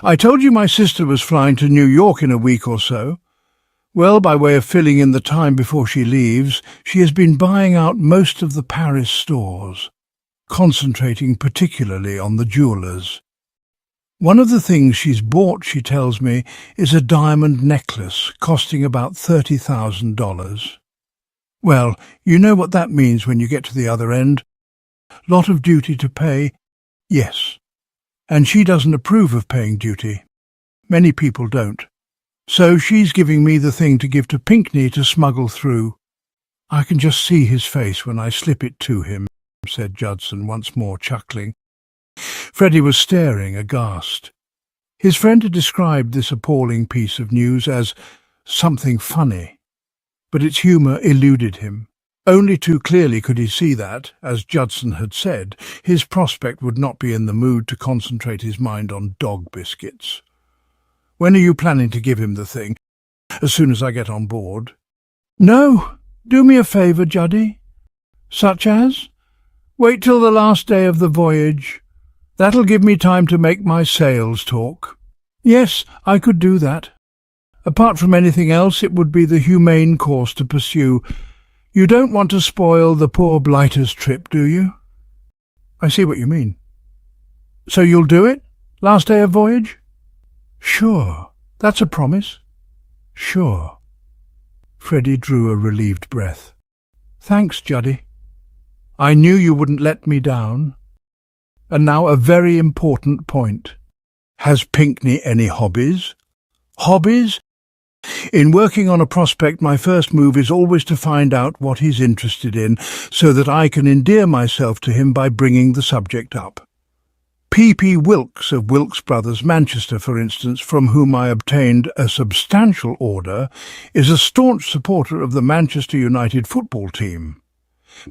I told you my sister was flying to New York in a week or so. Well, by way of filling in the time before she leaves, she has been buying out most of the Paris stores, concentrating particularly on the jewellers. One of the things she's bought, she tells me, is a diamond necklace costing about $30,000. Well, you know what that means when you get to the other end. Lot of duty to pay, yes. And she doesn't approve of paying duty. Many people don't. So she's giving me the thing to give to Pinkney to smuggle through. I can just see his face when I slip it to him," said Judson, once more chuckling. Freddie was staring, aghast. His friend had described this appalling piece of news as something funny, but its humour eluded him. Only too clearly could he see that, as Judson had said, his prospect would not be in the mood to concentrate his mind on dog biscuits. "When are you planning to give him the thing?" "As soon as I get on board." "No, do me a favour, Juddy." "Such as?" "Wait till the last day of the voyage. That'll give me time to make my sails talk." "Yes, I could do that. Apart from anything else, it would be the humane course to pursue. You don't want to spoil the poor blighter's trip, do you?" "I see what you mean." "So you'll do it? Last day of voyage?" "Sure. That's a promise." "Sure." Freddie drew a relieved breath. "Thanks, Juddy. I knew you wouldn't let me down. And now a very important point. Has Pinkney any hobbies?" "Hobbies? In working on a prospect, my first move is always to find out what he's interested in, so that I can endear myself to him by bringing the subject up. P.P. Wilkes of Wilkes Brothers, Manchester, for instance, from whom I obtained a substantial order, is a staunch supporter of the Manchester United football team.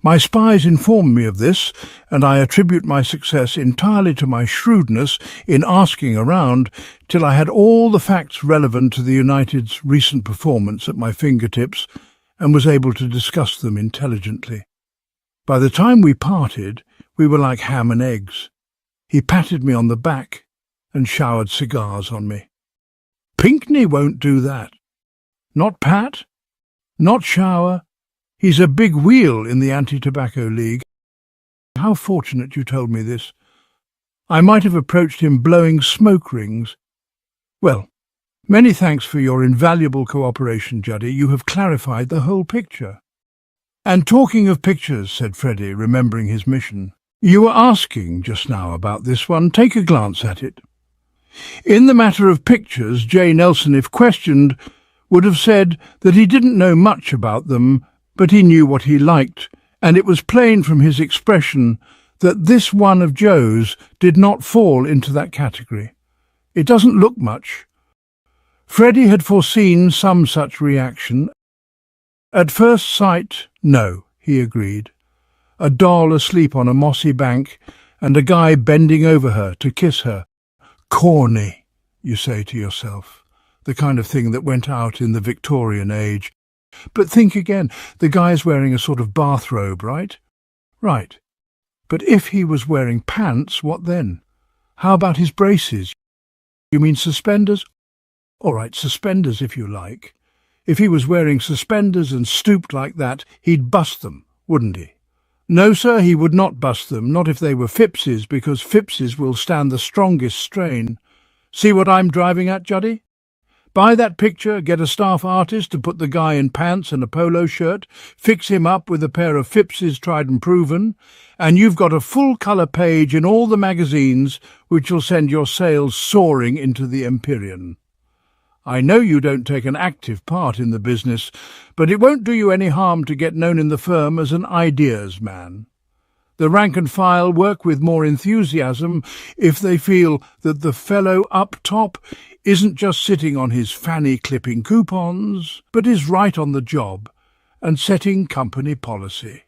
My spies informed me of this, and I attribute my success entirely to my shrewdness in asking around till I had all the facts relevant to the United's recent performance at my fingertips and was able to discuss them intelligently. By the time we parted, we were like ham and eggs. He patted me on the back and showered cigars on me. Pinkney won't do that. Not pat, not shower. He's a big wheel in the Anti-Tobacco League. How fortunate you told me this. I might have approached him blowing smoke rings. Well, many thanks for your invaluable cooperation, Juddy. You have clarified the whole picture. And talking of pictures, said Freddie, remembering his mission, you were asking just now about this one. Take a glance at it. In the matter of pictures, J. Nelson, if questioned, would have said that he didn't know much about them, but he knew what he liked, and it was plain from his expression that this one of Joe's did not fall into that category. It doesn't look much. Freddie had foreseen some such reaction. At first sight, no, he agreed. A doll asleep on a mossy bank and a guy bending over her to kiss her. Corny, you say to yourself. The kind of thing that went out in the Victorian age. But think again, the guy's wearing a sort of bathrobe, right? Right. But if he was wearing pants, what then? How about his braces? You mean suspenders? All right, suspenders if you like. If he was wearing suspenders and stooped like that, he'd bust them, wouldn't he? No, sir, he would not bust them, not if they were Phipps's, because Phipps's will stand the strongest strain. See what I'm driving at, Juddy? Buy that picture, get a staff artist to put the guy in pants and a polo shirt, fix him up with a pair of Phipps's tried and proven, and you've got a full-colour page in all the magazines which will send your sales soaring into the Empyrean. I know you don't take an active part in the business, but it won't do you any harm to get known in the firm as an ideas man. The rank and file work with more enthusiasm if they feel that the fellow up top isn't just sitting on his fanny clipping coupons, but is right on the job and setting company policy.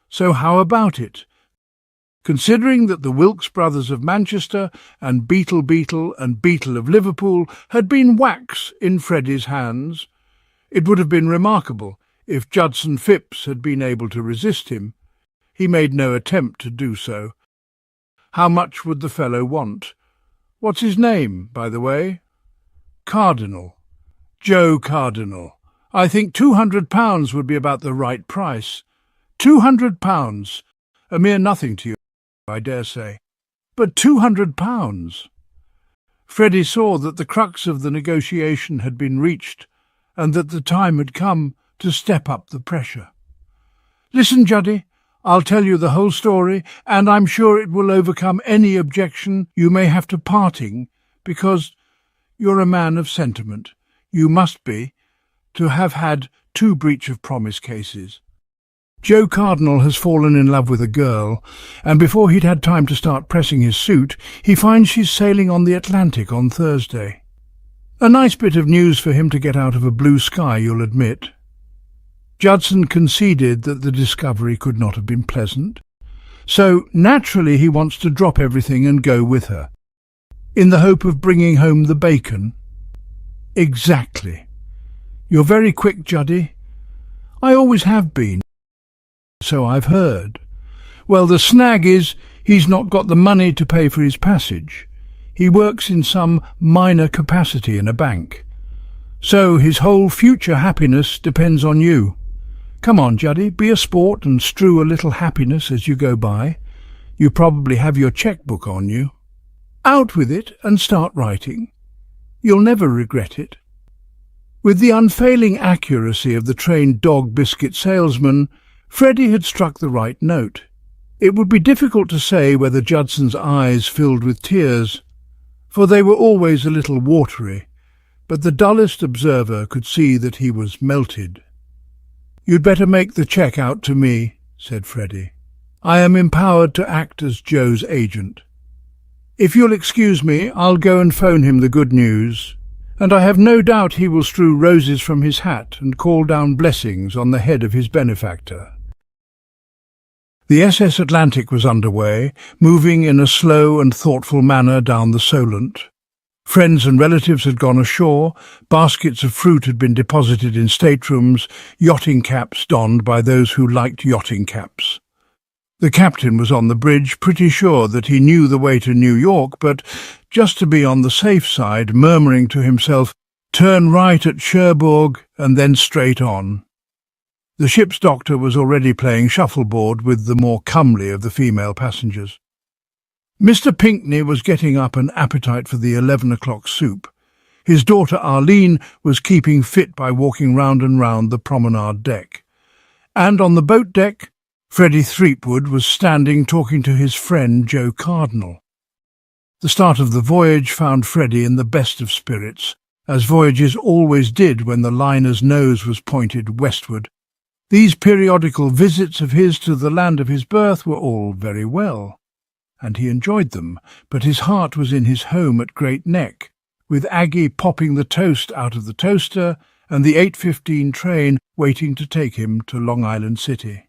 So how about it? Considering that the Wilkes brothers of Manchester and Beetle and Beetle of Liverpool had been wax in Freddie's hands, it would have been remarkable if Judson Phipps had been able to resist him. He made no attempt to do so. How much would the fellow want? What's his name, by the way? Cardinal. Joe Cardinal. I think £200 would be about the right price. £200. A mere nothing to you, I dare say. But £200. Freddie saw that the crux of the negotiation had been reached, and that the time had come to step up the pressure. Listen, Juddy, I'll tell you the whole story, and I'm sure it will overcome any objection you may have to parting, because you're a man of sentiment. You must be, to have had 2 breach of promise cases. Joe Cardinal has fallen in love with a girl, and before he'd had time to start pressing his suit, he finds she's sailing on the Atlantic on Thursday. A nice bit of news for him to get out of a blue sky, you'll admit. Judson conceded that the discovery could not have been pleasant, so naturally he wants to drop everything and go with her, in the hope of bringing home the bacon. Exactly. You're very quick, Juddy. I always have been. So I've heard. Well, the snag is he's not got the money to pay for his passage. He works in some minor capacity in a bank. So his whole future happiness depends on you. Come on, Juddy, be a sport and strew a little happiness as you go by. You probably have your cheque-book on you. Out with it and start writing. You'll never regret it. With the unfailing accuracy of the trained dog biscuit salesman, Freddie had struck the right note. It would be difficult to say whether Judson's eyes filled with tears, for they were always a little watery, but the dullest observer could see that he was melted. "You'd better make the cheque out to me," said Freddie. "I am empowered to act as Joe's agent. If you'll excuse me, I'll go and phone him the good news, and I have no doubt he will strew roses from his hat and call down blessings on the head of his benefactor." The SS Atlantic was underway, moving in a slow and thoughtful manner down the Solent. Friends and relatives had gone ashore, baskets of fruit had been deposited in staterooms, yachting caps donned by those who liked yachting caps. The captain was on the bridge, pretty sure that he knew the way to New York, but just to be on the safe side, murmuring to himself, "Turn right at Cherbourg and then straight on." The ship's doctor was already playing shuffleboard with the more comely of the female passengers. Mr. Pinkney was getting up an appetite for the 11 o'clock soup. His daughter Arlene was keeping fit by walking round and round the promenade deck. And on the boat deck, Freddie Threepwood was standing talking to his friend Joe Cardinal. The start of the voyage found Freddie in the best of spirits, as voyages always did when the liner's nose was pointed westward. These periodical visits of his to the land of his birth were all very well, and he enjoyed them, but his heart was in his home at Great Neck, with Aggie popping the toast out of the toaster and the 8:15 train waiting to take him to Long Island City.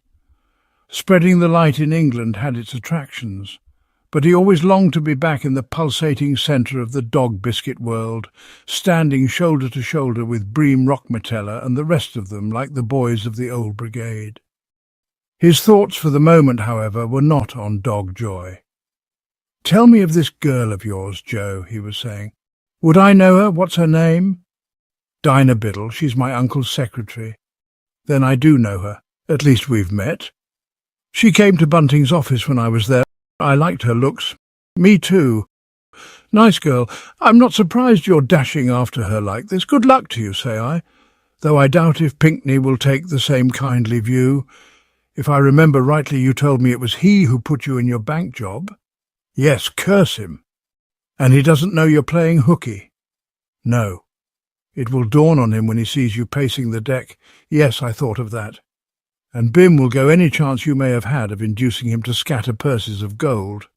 Spreading the light in England had its attractions, but he always longed to be back in the pulsating centre of the dog biscuit world, standing shoulder to shoulder with Bream Rockmetella and the rest of them like the boys of the old brigade. His thoughts for the moment, however, were not on dog joy. "Tell me of this girl of yours, Joe," he was saying. "Would I know her? What's her name?" "Dinah Biddle. She's my uncle's secretary." "Then I do know her. At least we've met. She came to Bunting's office when I was there. I liked her looks." "Me too. Nice girl. I'm not surprised you're dashing after her like this. Good luck to you, say I, though I doubt if Pinckney will take the same kindly view. If I remember rightly, you told me it was he who put you in your bank job." "Yes, curse him. And he doesn't know you're playing hooky?" "No. It will dawn on him when he sees you pacing the deck. Yes, I thought of that. And Bim will go any chance you may have had of inducing him to scatter purses of gold."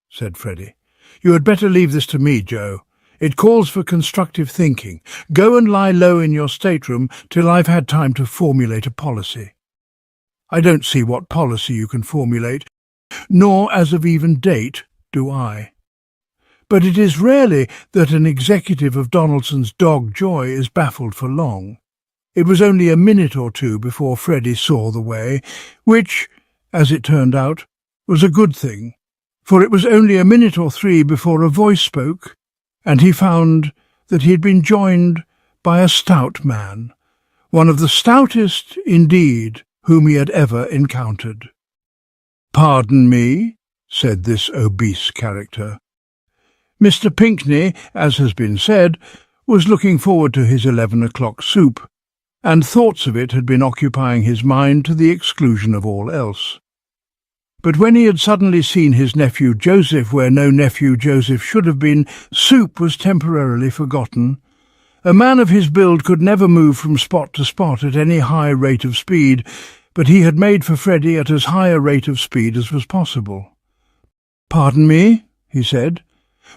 Said Freddie. "You had better leave this to me, Joe. It calls for constructive thinking. Go and lie low in your stateroom till I've had time to formulate a policy." "I don't see what policy you can formulate, nor as of even date do I. But it is rarely that an executive of Donaldson's dog joy is baffled for long. It was only a minute or two before Freddie saw the way, which, as it turned out, was a good thing, for it was only a minute or three before a voice spoke, and he found that he had been joined by a stout man, one of the stoutest, indeed, whom he had ever encountered. "Pardon me," said this obese character. Mr. Pinckney, as has been said, was looking forward to his 11 o'clock soup, and thoughts of it had been occupying his mind to the exclusion of all else. But when he had suddenly seen his nephew Joseph where no nephew Joseph should have been, soup was temporarily forgotten. A man of his build could never move from spot to spot at any high rate of speed, but he had made for Freddie at as high a rate of speed as was possible. "Pardon me," he said.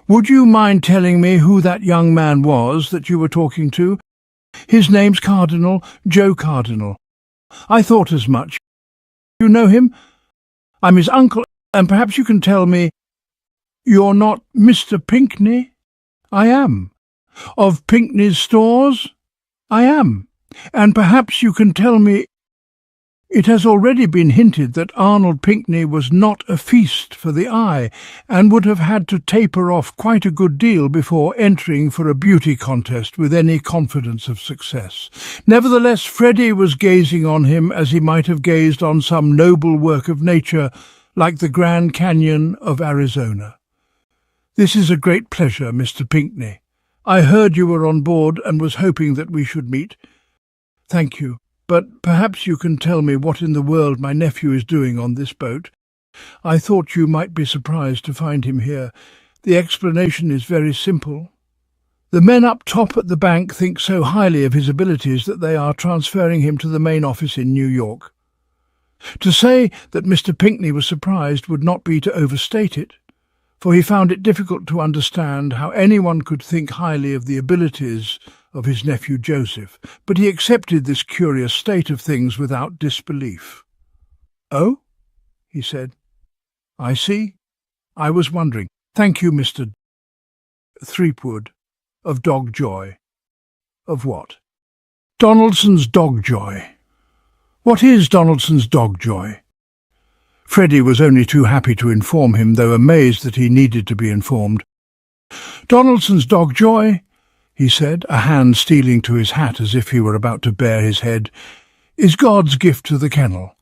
"Would you mind telling me who that young man was that you were talking to? His name's Cardinal, Joe Cardinal. I thought as much. You know him? I'm his uncle, and perhaps you can tell me—" "You're not Mr. Pinckney?" "I am." "Of Pinckney's Stores?" "I am. And perhaps you can tell me—" It has already been hinted that Arnold Pinckney was not a feast for the eye, and would have had to taper off quite a good deal before entering for a beauty contest with any confidence of success. Nevertheless, Freddie was gazing on him as he might have gazed on some noble work of nature, like the Grand Canyon of Arizona. "This is a great pleasure, Mr. Pinckney. I heard you were on board and was hoping that we should meet. Thank you. But perhaps you can tell me what in the world my nephew is doing on this boat. I thought you might be surprised to find him here. The explanation is very simple. The men up top at the bank think so highly of his abilities that they are transferring him to the main office in New York. To say that Mr. Pinckney was surprised would not be to overstate it, for he found it difficult to understand how anyone could think highly of the abilities of his nephew Joseph, but he accepted this curious state of things without disbelief. "Oh?" he said. "I see. I was wondering. Thank you, Mr. Threepwood, of Dog Joy." "Of what?" "Donaldson's Dog Joy." "What is Donaldson's Dog Joy?" Freddie was only too happy to inform him, though amazed that he needed to be informed. "Donaldson's Dog Joy," he said, a hand stealing to his hat as if he were about to bare his head, "is God's gift to the kennel,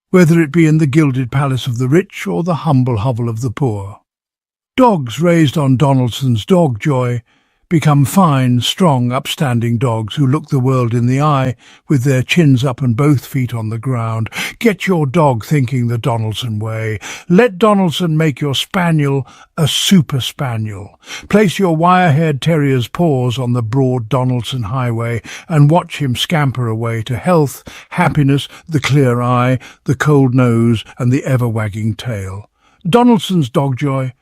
whether it be in the gilded palace of the rich or the humble hovel of the poor. Dogs raised on Donaldson's Dog Joy become fine, strong, upstanding dogs who look the world in the eye with their chins up and both feet on the ground. Get your dog thinking the Donaldson way. Let Donaldson make your spaniel a super spaniel. Place your wire-haired terrier's paws on the broad Donaldson highway and watch him scamper away to health, happiness, the clear eye, the cold nose and the ever-wagging tail. Donaldson's Dog Joy.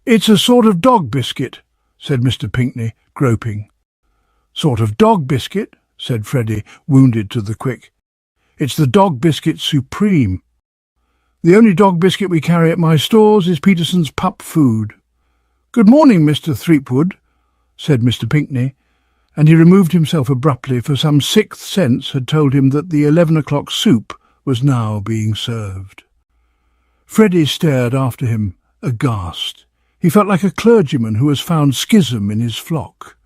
It's a sort of dog biscuit, said Mr. Pinkney, groping. "Sort of dog biscuit," said Freddie, wounded to the quick. "It's the dog biscuit supreme. The only dog biscuit we carry at my stores is Peterson's pup food." "Good morning, Mr. Threepwood," said Mr. Pinkney, and he removed himself abruptly, for some sixth sense had told him that the 11 o'clock soup was now being served. Freddie stared after him, aghast. He felt like a clergyman who has found schism in his flock.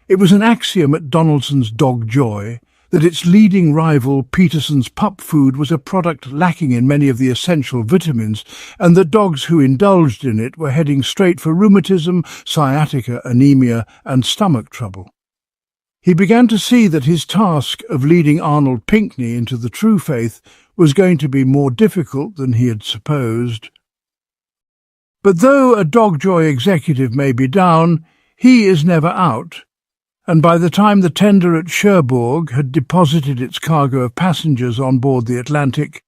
It was an axiom at Donaldson's Dog Joy that its leading rival, Peterson's pup food, was a product lacking in many of the essential vitamins, and that dogs who indulged in it were heading straight for rheumatism, sciatica, anemia, and stomach trouble. He began to see that his task of leading Arnold Pinkney into the true faith was going to be more difficult than he had supposed. But though a Dog Joy executive may be down, he is never out, and by the time the tender at Cherbourg had deposited its cargo of passengers on board the Atlantic,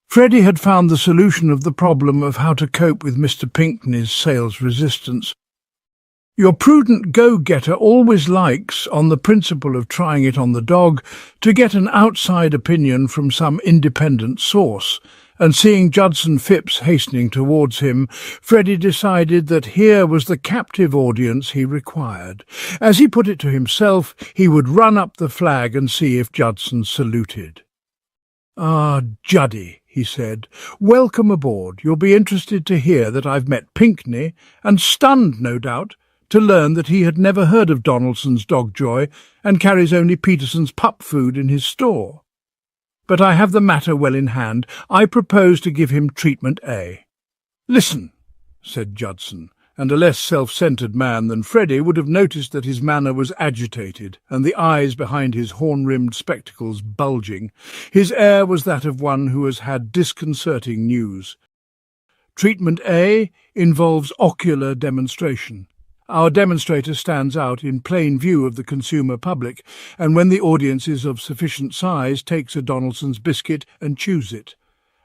Freddie had found the solution of the problem of how to cope with Mr. Pinkney's sales resistance. Your prudent go-getter always likes, on the principle of trying it on the dog, to get an outside opinion from some independent source, and seeing Judson Phipps hastening towards him, Freddie decided that here was the captive audience he required. As he put it to himself, he would run up the flag and see if Judson saluted. "Ah, Juddy," he said, "welcome aboard. You'll be interested to hear that I've met Pinkney, and stunned, no doubt, to learn that he had never heard of Donaldson's Dog Joy and carries only Peterson's pup food in his store. But I have the matter well in hand. I propose to give him treatment A." "Listen," said Judson, and a less self-centred man than Freddie would have noticed that his manner was agitated, and the eyes behind his horn-rimmed spectacles bulging. His air was that of one who has had disconcerting news. "Treatment A involves ocular demonstration. Our demonstrator stands out in plain view of the consumer public, and when the audience is of sufficient size, takes a Donaldson's biscuit and chews it.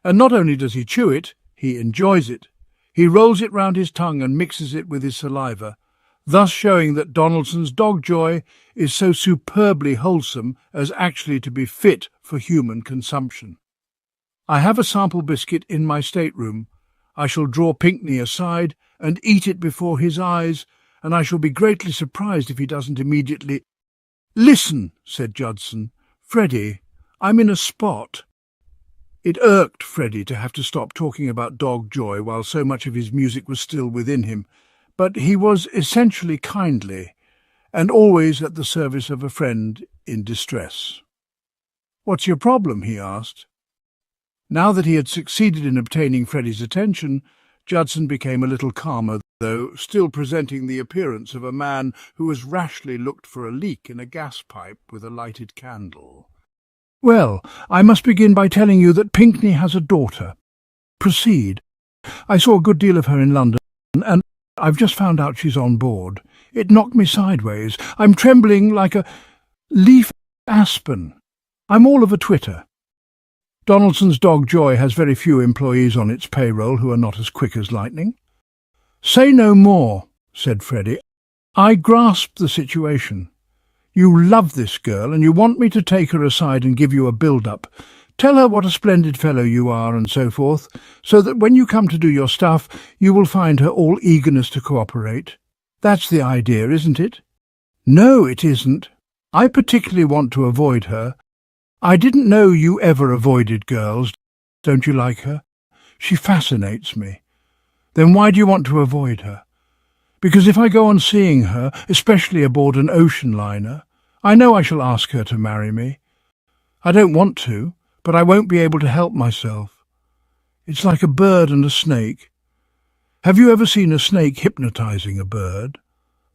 And not only does he chew it, he enjoys it. He rolls it round his tongue and mixes it with his saliva, thus showing that Donaldson's Dog Joy is so superbly wholesome as actually to be fit for human consumption. I have a sample biscuit in my stateroom. I shall draw Pinkney aside and eat it before his eyes, and I shall be greatly surprised if he doesn't immediately—" "Listen," said Judson. "Freddie, I'm in a spot." It irked Freddie to have to stop talking about Dog Joy while so much of his music was still within him, but he was essentially kindly, and always at the service of a friend in distress. "What's your problem?" he asked. Now that he had succeeded in obtaining Freddie's attention, Judson became a little calmer, though still presenting the appearance of a man who has rashly looked for a leak in a gas pipe with a lighted candle. "Well, I must begin by telling you that Pinkney has a daughter. Proceed. I saw a good deal of her in London, and I've just found out she's on board. It knocked me sideways. I'm trembling like a leaf aspen. I'm all of a twitter. Donaldson's Dog Joy has very few employees on its payroll who are not as quick as lightning." "Say no more," said Freddie. "I grasp the situation. You love this girl, and you want me to take her aside and give you a build-up. Tell her what a splendid fellow you are and so forth, so that when you come to do your stuff, you will find her all eagerness to cooperate. That's the idea, isn't it?" "No, it isn't. I particularly want to avoid her. I didn't know you ever avoided girls. Don't you like her? She fascinates me." "Then why do you want to avoid her?" "Because if I go on seeing her, especially aboard an ocean liner, I know I shall ask her to marry me. I don't want to, but I won't be able to help myself. It's like a bird and a snake. Have you ever seen a snake hypnotizing a bird?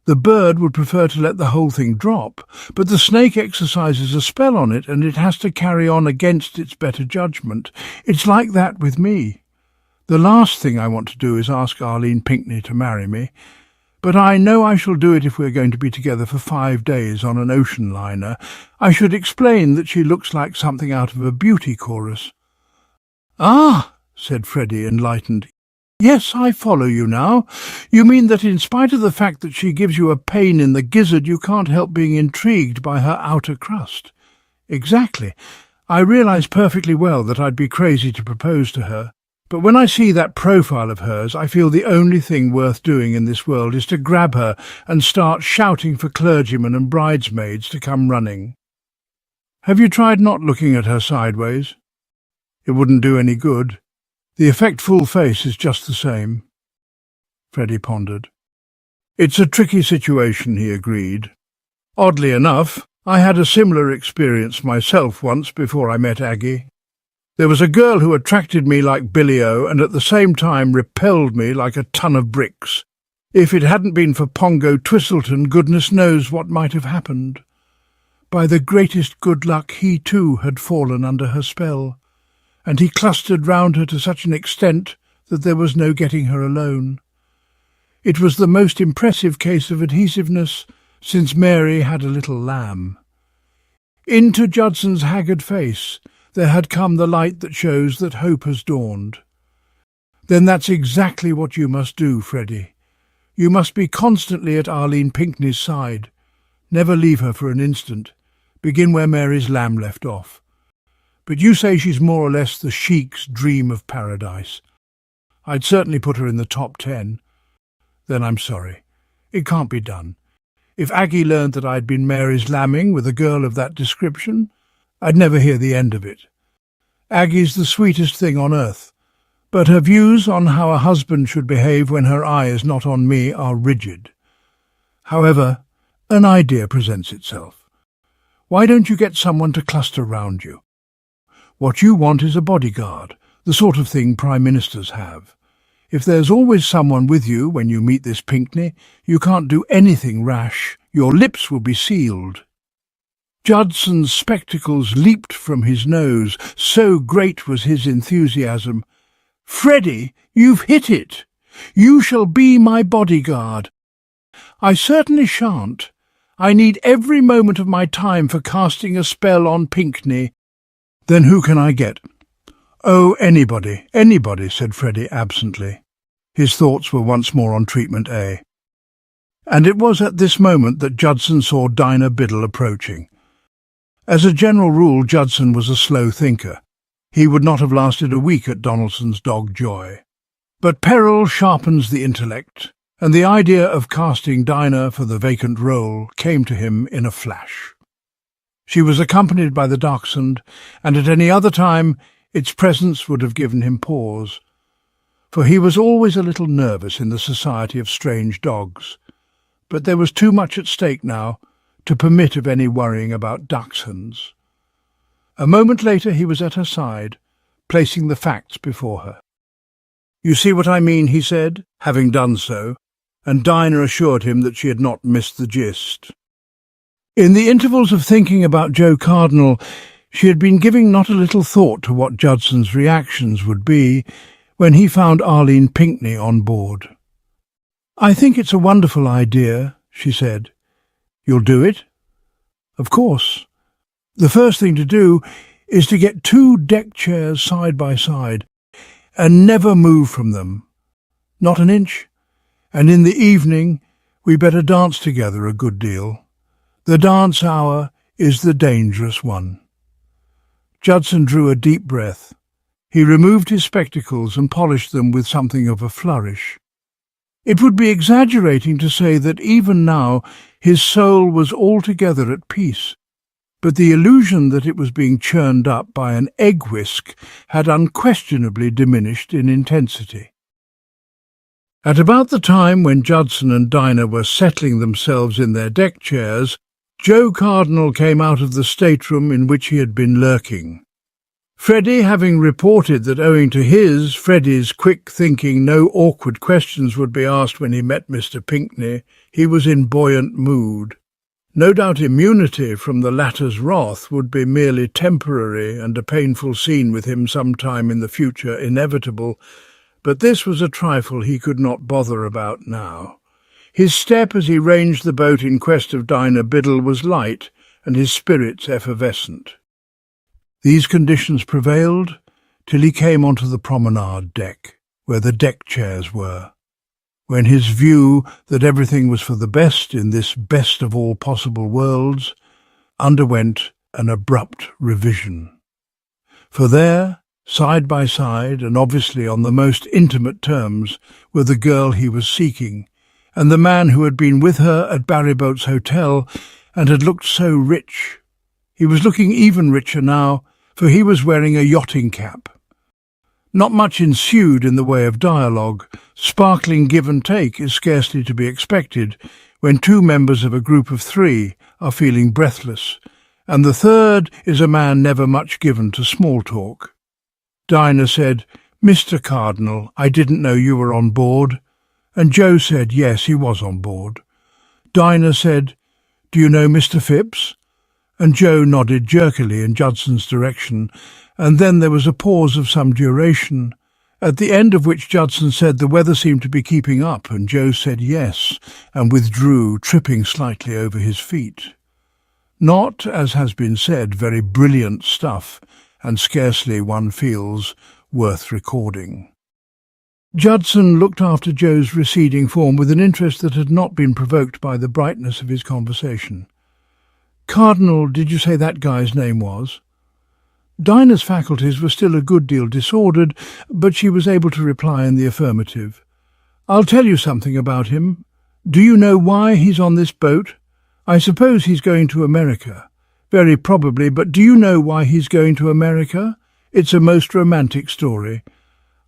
The bird would prefer to let the whole thing drop, but the snake exercises a spell on it, and it has to carry on against its better judgment. It's like that with me. The last thing I want to do is ask Arlene Pinkney to marry me, but I know I shall do it if we're going to be together for 5 days on an ocean liner. I should explain that she looks like something out of a beauty chorus." "Ah," said Freddie, enlightened. Yes, I follow you now. You mean that in spite of the fact that she gives you a pain in the gizzard, you can't help being intrigued by her outer crust? Exactly. I realise perfectly well that I'd be crazy to propose to her. But when I see that profile of hers, I feel the only thing worth doing in this world is to grab her and start shouting for clergymen and bridesmaids to come running. Have you tried not looking at her sideways? It wouldn't do any good. The effect full face is just the same. Freddie pondered. It's a tricky situation, he agreed. Oddly enough, I had a similar experience myself once before I met Aggie. There was a girl who attracted me like Billy-O and at the same time repelled me like a ton of bricks. If it hadn't been for Pongo Twistleton, goodness knows what might have happened. By the greatest good luck, he too had fallen under her spell, and he clustered round her to such an extent that there was no getting her alone. It was the most impressive case of adhesiveness since Mary had a little lamb. Into Judson's haggard face there had come the light that shows that hope has dawned. Then that's exactly what you must do, Freddie. You must be constantly at Arlene Pinckney's side. Never leave her for an instant. Begin where Mary's lamb left off. But you say she's more or less the sheik's dream of paradise. I'd certainly put her in the top 10. Then I'm sorry. It can't be done. If Aggie learned that I'd been Mary's lambing with a girl of that description, I'd never hear the end of it. Aggie's the sweetest thing on earth, but her views on how a husband should behave when her eye is not on me are rigid. However, an idea presents itself. Why don't you get someone to cluster round you? What you want is a bodyguard, the sort of thing Prime Ministers have. If there's always someone with you when you meet this Pinckney, you can't do anything rash. Your lips will be sealed. Judson's spectacles leaped from his nose, so great was his enthusiasm. Freddie, you've hit it. You shall be my bodyguard. I certainly shan't. I need every moment of my time for casting a spell on Pinckney. Then who can I get? Oh, anybody, said Freddie absently. His thoughts were once more on Treatment A. And it was at this moment that Judson saw Dinah Biddle approaching. As a general rule, Judson was a slow thinker. He would not have lasted a week at Donaldson's Dog Joy. But peril sharpens the intellect, and the idea of casting Dinah for the vacant role came to him in a flash. She was accompanied by the dachshund, and at any other time its presence would have given him pause, for he was always a little nervous in the society of strange dogs. But there was too much at stake now to permit of any worrying about dachshunds. A moment later he was at her side, placing the facts before her. "You see what I mean," he said, having done so, and Dinah assured him that she had not missed the gist. In the intervals of thinking about Joe Cardinal, she had been giving not a little thought to what Judson's reactions would be when he found Arlene Pinckney on board. "I think it's a wonderful idea," she said. "You'll do it?" "Of course. The first thing to do is to get 2 deck chairs side by side, and never move from them. Not an inch. And in the evening we better dance together a good deal. The dance hour is the dangerous one." Judson drew a deep breath. He removed his spectacles and polished them with something of a flourish. It would be exaggerating to say that even now his soul was altogether at peace, but the illusion that it was being churned up by an egg whisk had unquestionably diminished in intensity. At about the time when Judson and Dinah were settling themselves in their deck chairs, Joe Cardinal came out of the stateroom in which he had been lurking. Freddie, having reported that owing to Freddie's quick thinking, no awkward questions would be asked when he met Mr. Pinckney, he was in buoyant mood. No doubt immunity from the latter's wrath would be merely temporary and a painful scene with him sometime in the future inevitable, but this was a trifle he could not bother about now. His step as he ranged the boat in quest of Dinah Biddle was light, and his spirits effervescent. These conditions prevailed till he came onto the promenade deck. where the deck chairs were, when his view that everything was for the best in this best of all possible worlds underwent an abrupt revision. For there, side by side, and obviously on the most intimate terms, were the girl he was seeking, and the man who had been with her at Barryboat's hotel and had looked so rich. He was looking even richer now, for he was wearing a yachting cap. Not much ensued in the way of dialogue. Sparkling give and take is scarcely to be expected when two members of a group of three are feeling breathless, and the third is a man never much given to small talk. Dinah said, "Mr. Cardinal, I didn't know you were on board." And Joe said, yes, he was on board. Dinah said, "Do you know Mr. Phipps?" And Joe nodded jerkily in Judson's direction, and then there was a pause of some duration, at the end of which Judson said the weather seemed to be keeping up, and Joe said yes, and withdrew, tripping slightly over his feet. Not, as has been said, very brilliant stuff, and scarcely, one feels, worth recording. Judson looked after Joe's receding form with an interest that had not been provoked by the brightness of his conversation. "Cardinal, did you say that guy's name was?" Dinah's faculties were still a good deal disordered, but she was able to reply in the affirmative. "I'll tell you something about him. Do you know why he's on this boat? I suppose he's going to America. Very probably, but do you know why he's going to America? It's a most romantic story.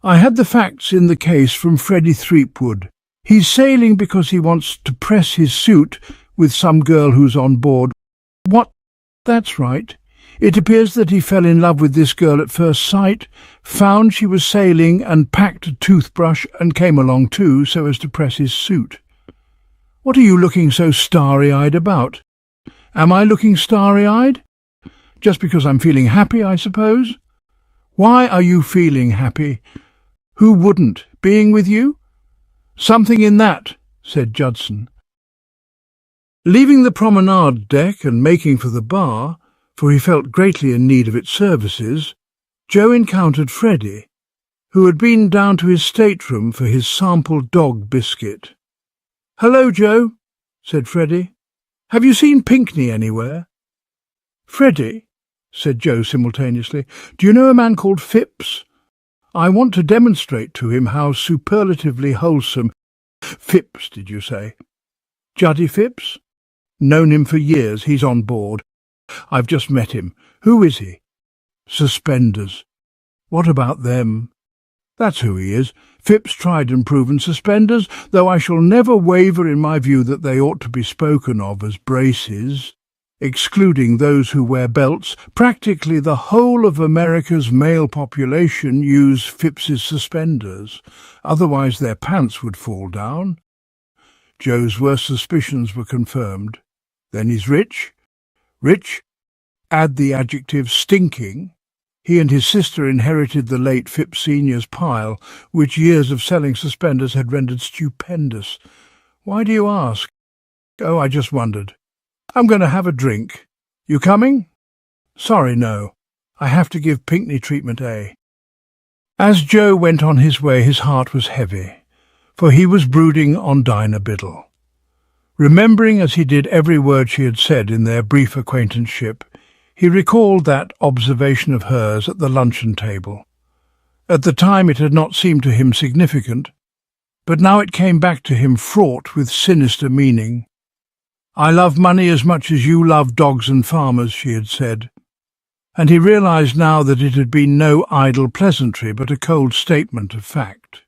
I had the facts in the case from Freddie Threepwood. He's sailing because he wants to press his suit with some girl who's on board." "What?" "That's right. It appears that he fell in love with this girl at first sight, found she was sailing and packed a toothbrush and came along too so as to press his suit." "What are you looking so starry-eyed about?" "Am I looking starry-eyed? Just because I'm feeling happy, I suppose." "Why are you feeling happy? Who wouldn't, being with you?" "Something in that," said Judson. Leaving the promenade deck and making for the bar, for he felt greatly in need of its services, Joe encountered Freddie, who had been down to his stateroom for his sample dog biscuit. "Hello, Joe," said Freddie. "Have you seen Pinkney anywhere?" "Freddie," said Joe simultaneously, "do you know a man called Phipps? I want to demonstrate to him how superlatively wholesome—" "Phipps, did you say?" "Juddy Phipps? Known him for years. He's on board. I've just met him. Who is he?" "Suspenders." "What about them?" "That's who he is. Phipps tried and proven suspenders, though I shall never waver in my view that they ought to be spoken of as braces. Excluding those who wear belts, practically the whole of America's male population use Phipps's suspenders. Otherwise their pants would fall down." Joe's worst suspicions were confirmed. "Then he's rich?" "Rich? Add the adjective stinking." He and his sister inherited the late Phipps Sr.'s pile, which years of selling suspenders had rendered stupendous. "Why do you ask?" "Oh, I just wondered. I'm going to have a drink. You coming?" "Sorry, no. I have to give Pinkney treatment A." As Joe went on his way, his heart was heavy, for he was brooding on Dinah Biddle. Remembering as he did every word she had said in their brief acquaintanceship, he recalled that observation of hers at the luncheon table. At the time it had not seemed to him significant, but now it came back to him fraught with sinister meaning. "I love money as much as you love dogs and farmers," she had said, and he realized now that it had been no idle pleasantry but a cold statement of fact.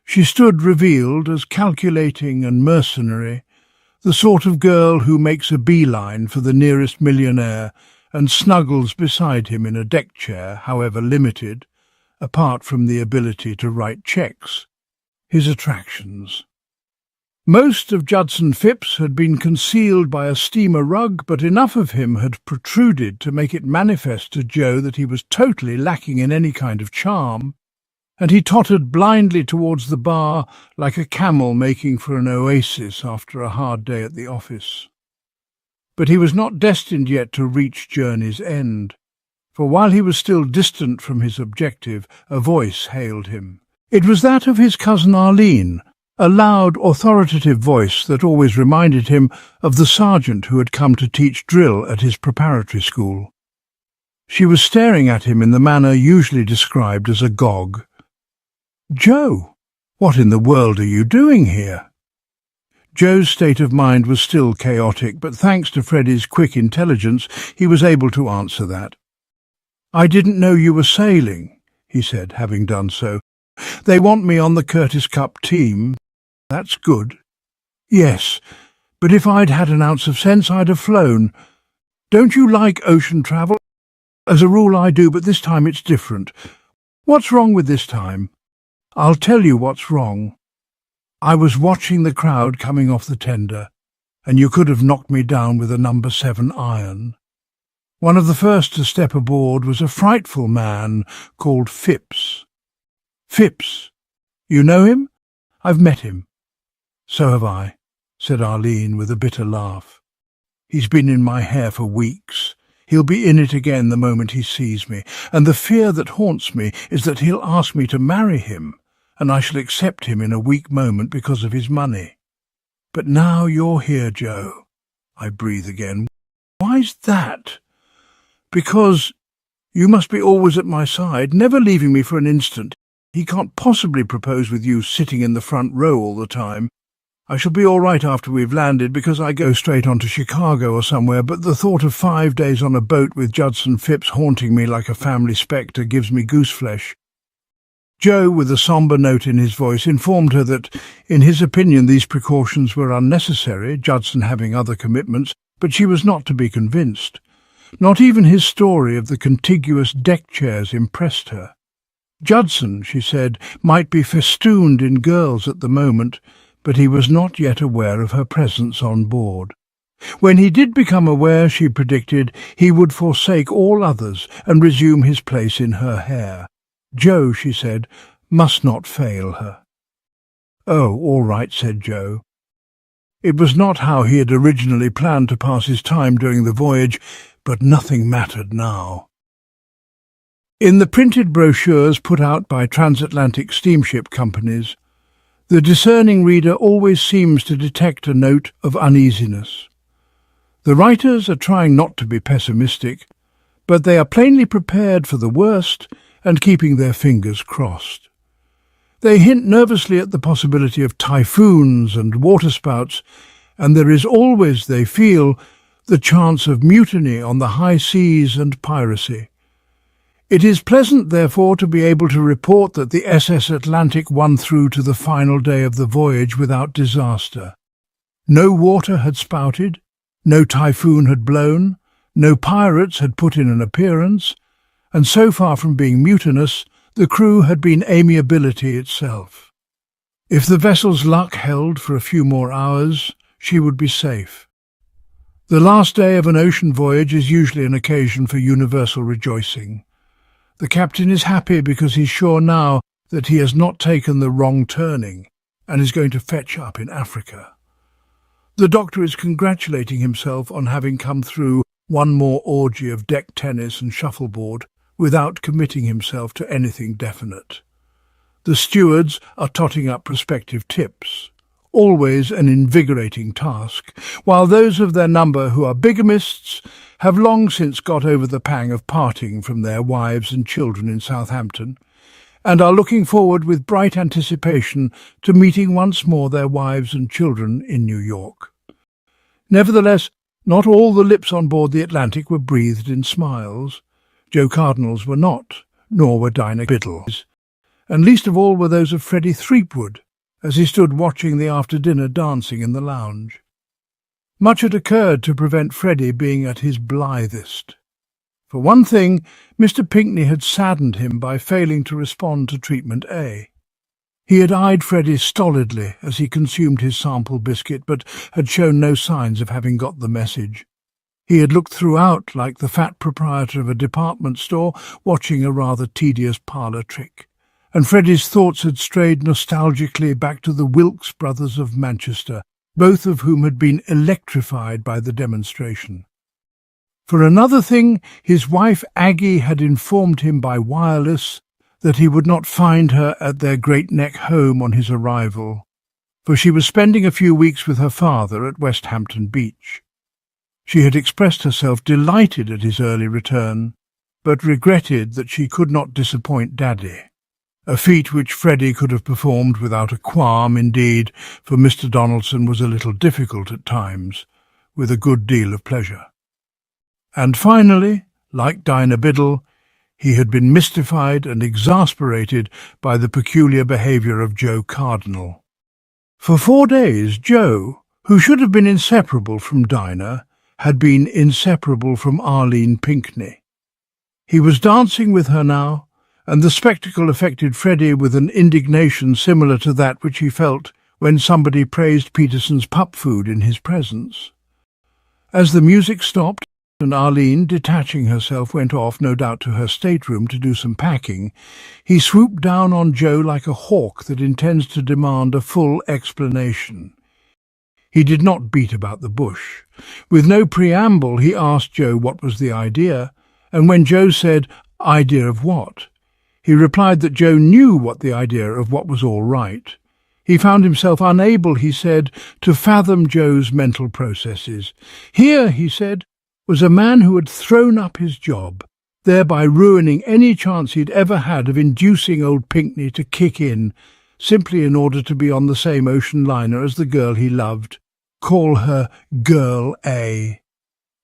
She stood revealed as calculating and mercenary, the sort of girl who makes a beeline for the nearest millionaire and snuggles beside him in a deck chair, however limited, apart from the ability to write cheques. His attractions. Most of Judson Phipps had been concealed by a steamer rug, but enough of him had protruded to make it manifest to Joe that he was totally lacking in any kind of charm, and he tottered blindly towards the bar like a camel making for an oasis after a hard day at the office. But he was not destined yet to reach journey's end, for while he was still distant from his objective, a voice hailed him. It was that of his cousin Arlene, a loud, authoritative voice that always reminded him of the sergeant who had come to teach drill at his preparatory school. She was staring at him in the manner usually described as agog. "Joe, what in the world are you doing here?" Joe's state of mind was still chaotic, but thanks to Freddie's quick intelligence, he was able to answer that. "I didn't know you were sailing," he said, having done so. "They want me on the Curtis Cup team." "That's good." "Yes, but if I'd had an ounce of sense, I'd have flown. Don't you like ocean travel?" "As a rule I do, but this time it's different." "What's wrong with this time?" "I'll tell you what's wrong. I was watching the crowd coming off the tender, and you could have knocked me down with a number 7 iron. One of the first to step aboard was a frightful man called Phipps." "Phipps? You know him?" "I've met him." "So have I," said Arlene with a bitter laugh. "He's been in my hair for weeks. He'll be in it again the moment he sees me, and the fear that haunts me is that he'll ask me to marry him, and I shall accept him in a weak moment because of his money. But now you're here, Joe." I breathe again. "Why's that?" "Because you must be always at my side, never leaving me for an instant. He can't possibly propose with you sitting in the front row all the time. I shall be all right after we've landed, because I go straight on to Chicago or somewhere, but the thought of 5 days on a boat with Judson Phipps haunting me like a family spectre gives me gooseflesh." Joe, with a sombre note in his voice, informed her that, in his opinion, these precautions were unnecessary, Judson having other commitments, but she was not to be convinced. Not even his story of the contiguous deck chairs impressed her. Judson, she said, might be festooned in girls at the moment, but he was not yet aware of her presence on board. When he did become aware, she predicted, he would forsake all others and resume his place in her hair. Joe, she said, must not fail her. "Oh, all right," said Joe. It was not how he had originally planned to pass his time during the voyage, but nothing mattered now. In the printed brochures put out by transatlantic steamship companies, the discerning reader always seems to detect a note of uneasiness. The writers are trying not to be pessimistic, but they are plainly prepared for the worst and keeping their fingers crossed. They hint nervously at the possibility of typhoons and waterspouts, and there is always, they feel, the chance of mutiny on the high seas and piracy. It is pleasant, therefore, to be able to report that the SS Atlantic won through to the final day of the voyage without disaster. No water had spouted, no typhoon had blown, no pirates had put in an appearance, and so far from being mutinous, the crew had been amiability itself. If the vessel's luck held for a few more hours, she would be safe. The last day of an ocean voyage is usually an occasion for universal rejoicing. The captain is happy because he's sure now that he has not taken the wrong turning and is going to fetch up in Africa. The doctor is congratulating himself on having come through one more orgy of deck tennis and shuffleboard without committing himself to anything definite. The stewards are totting up prospective tips, always an invigorating task, while those of their number who are bigamists have long since got over the pang of parting from their wives and children in Southampton, and are looking forward with bright anticipation to meeting once more their wives and children in New York. Nevertheless, not all the lips on board the Atlantic were breathed in smiles. Joe Cardinal's were not, nor were Dinah Biddle's, and least of all were those of Freddie Threepwood, as he stood watching the after-dinner dancing in the lounge. Much had occurred to prevent Freddie being at his blithest. For one thing, Mr. Pinckney had saddened him by failing to respond to treatment A. He had eyed Freddie stolidly as he consumed his sample biscuit, but had shown no signs of having got the message. He had looked throughout like the fat proprietor of a department store watching a rather tedious parlour trick, and Freddie's thoughts had strayed nostalgically back to the Wilkes brothers of Manchester, both of whom had been electrified by the demonstration. For another thing, his wife Aggie had informed him by wireless that he would not find her at their Great Neck home on his arrival, for she was spending a few weeks with her father at Westhampton Beach. She had expressed herself delighted at his early return, but regretted that she could not disappoint Daddy, a feat which Freddie could have performed without a qualm indeed, for Mr. Donaldson was a little difficult at times, with a good deal of pleasure. And finally, like Dinah Biddle, he had been mystified and exasperated by the peculiar behaviour of Joe Cardinal. For 4 days, Joe, who should have been inseparable from Dinah, had been inseparable from Arlene Pinckney. He was dancing with her now, and the spectacle affected Freddie with an indignation similar to that which he felt when somebody praised Peterson's pup food in his presence. As the music stopped, and Arlene, detaching herself, went off, no doubt to her stateroom to do some packing, he swooped down on Joe like a hawk that intends to demand a full explanation. He did not beat about the bush. With no preamble, he asked Joe what was the idea, and when Joe said, "Idea of what?" he replied that Joe knew what the idea of what was all right. He found himself unable, he said, to fathom Joe's mental processes. Here, he said, was a man who had thrown up his job, thereby ruining any chance he'd ever had of inducing old Pinckney to kick in, simply in order to be on the same ocean liner as the girl he loved, call her Girl A.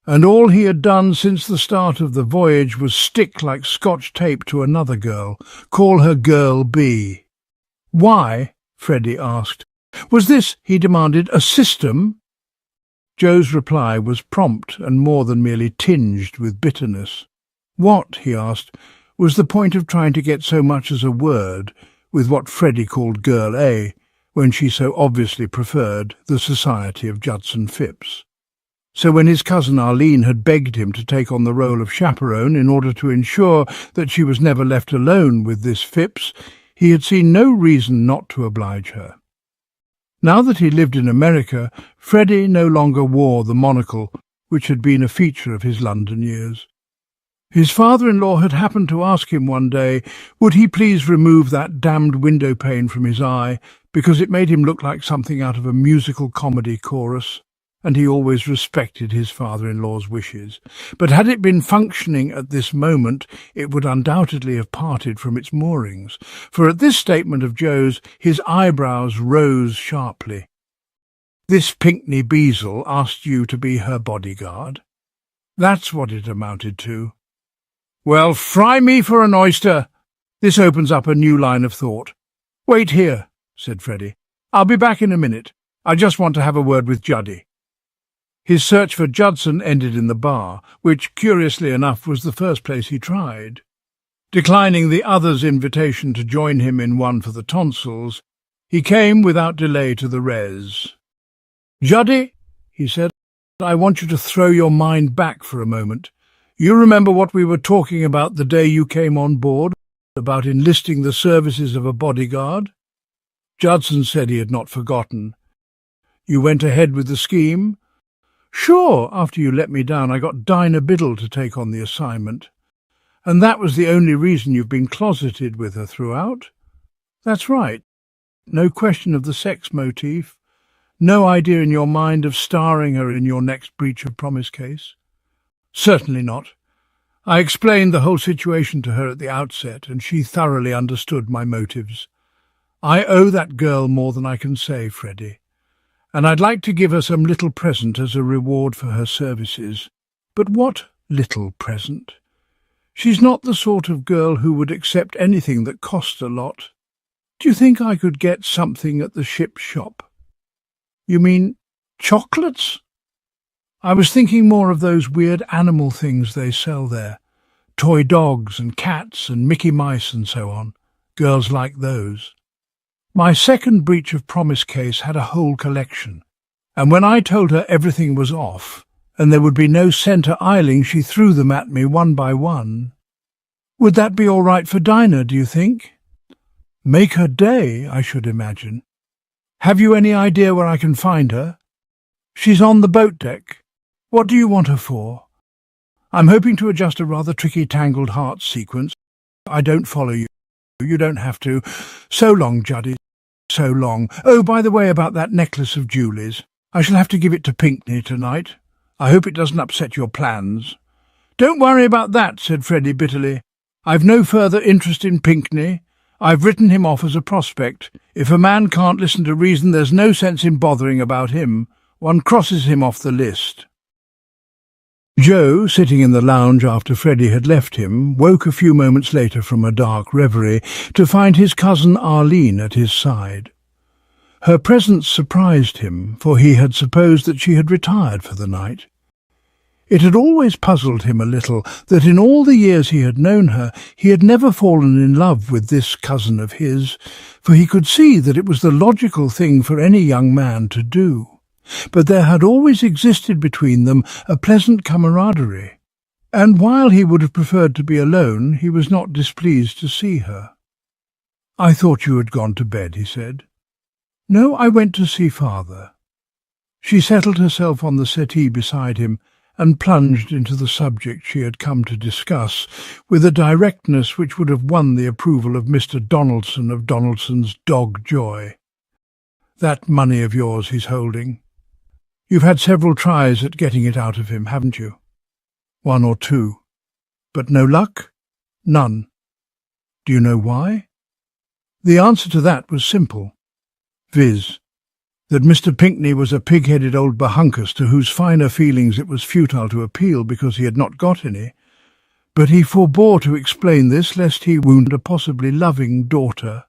And all he had done since the start of the voyage was stick like Scotch tape to another girl, call her Girl B. Why? Freddie asked. Was this, he demanded, a system? Joe's reply was prompt and more than merely tinged with bitterness. What, he asked, was the point of trying to get so much as a word with what Freddie called Girl A, when she so obviously preferred the society of Judson Phipps? So when his cousin Arlene had begged him to take on the role of chaperone in order to ensure that she was never left alone with this Phipps, he had seen no reason not to oblige her. Now that he lived in America, Freddie no longer wore the monocle which had been a feature of his London years. His father-in-law had happened to ask him one day, would he please remove that damned window-pane from his eye, because it made him look like something out of a musical comedy chorus, and he always respected his father-in-law's wishes. But had it been functioning at this moment, it would undoubtedly have parted from its moorings, for at this statement of Joe's his eyebrows rose sharply. This Pinckney Beazle asked you to be her bodyguard? That's what it amounted to. Well, fry me for an oyster. This opens up a new line of thought. Wait here, said Freddie. I'll be back in a minute. I just want to have a word with Juddy. His search for Judson ended in the bar, which, curiously enough, was the first place he tried. Declining the other's invitation to join him in one for the tonsils, he came without delay to the res. "Juddy," he said, "I want you to throw your mind back for a moment. You remember what we were talking about the day you came on board, about enlisting the services of a bodyguard?" Judson said he had not forgotten. "You went ahead with the scheme?" "Sure, after you let me down I got Dinah Biddle to take on the assignment." "And that was the only reason you've been closeted with her throughout?" "That's right. No question of the sex motif. No idea in your mind of starring her in your next breach of promise case?" "Certainly not. I explained the whole situation to her at the outset, and she thoroughly understood my motives. I owe that girl more than I can say, Freddie, and I'd like to give her some little present as a reward for her services. But what little present? She's not the sort of girl who would accept anything that cost a lot. Do you think I could get something at the ship's shop?" "You mean chocolates?" "I was thinking more of those weird animal things they sell there. Toy dogs and cats and Mickey Mice and so on. Girls like those. My second breach of promise case had a whole collection, and when I told her everything was off and there would be no centre isling, she threw them at me one by one. Would that be all right for Dinah, do you think?" "Make her day, I should imagine. Have you any idea where I can find her?" "She's on the boat deck. What do you want her for?" "I'm hoping to adjust a rather tricky Tangled Hearts sequence. I don't follow you." You don't have to. So long, Juddy. So long. Oh, by the way, about that necklace of Julie's. I shall have to give it to Pinkney tonight. I hope it doesn't upset your plans. Don't worry about that, said Freddie bitterly. I've no further interest in Pinkney. I've written him off as a prospect. If a man can't listen to reason, there's no sense in bothering about him. One crosses him off the list. Joe, sitting in the lounge after Freddie had left him, woke a few moments later from a dark reverie to find his cousin Arlene at his side. Her presence surprised him, for he had supposed that she had retired for the night. It had always puzzled him a little that in all the years he had known her he had never fallen in love with this cousin of his, for he could see that it was the logical thing for any young man to do. But there had always existed between them a pleasant camaraderie, and while he would have preferred to be alone, he was not displeased to see her. "I thought you had gone to bed," he said. "No, I went to see father." She settled herself on the settee beside him and plunged into the subject she had come to discuss with a directness which would have won the approval of Mr. Donaldson of Donaldson's Dog Joy. "That money of yours he's holding. You've had several tries at getting it out of him, haven't you?" "1 or 2. But no luck?" "None." "Do you know why?" The answer to that was simple, viz., that Mr. Pinkney was a pig-headed old bahunkus to whose finer feelings it was futile to appeal because he had not got any, but he forbore to explain this lest he wound a possibly loving daughter.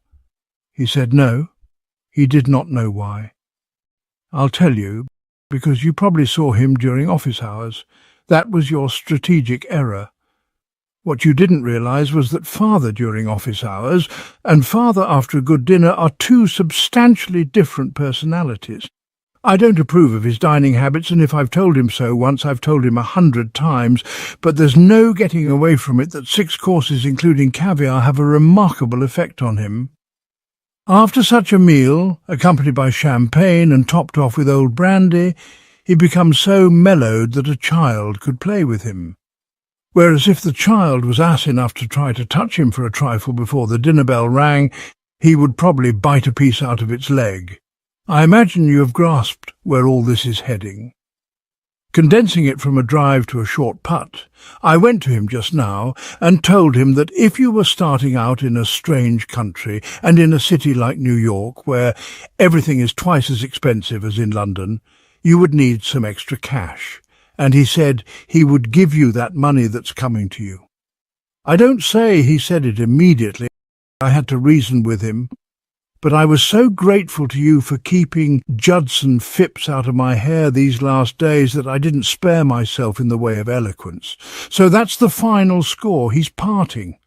He said no, he did not know why. "I'll tell you, because you probably saw him during office hours. That was your strategic error. What you didn't realize was that father during office hours and father after a good dinner are two substantially different personalities. I don't approve of his dining habits, and if I've told him so once, I've told him 100 times, but there's no getting away from it that 6 courses including caviar have a remarkable effect on him. After such a meal, accompanied by champagne and topped off with old brandy, he becomes so mellowed that a child could play with him. Whereas if the child was ass enough to try to touch him for a trifle before the dinner bell rang, he would probably bite a piece out of its leg. I imagine you have grasped where all this is heading. Condensing it from a drive to a short putt, I went to him just now and told him that if you were starting out in a strange country and in a city like New York, where everything is twice as expensive as in London, you would need some extra cash. And he said he would give you that money that's coming to you. I don't say he said it immediately. I had to reason with him. But I was so grateful to you for keeping Judson Phipps out of my hair these last days that I didn't spare myself in the way of eloquence. So that's the final score. He's parting.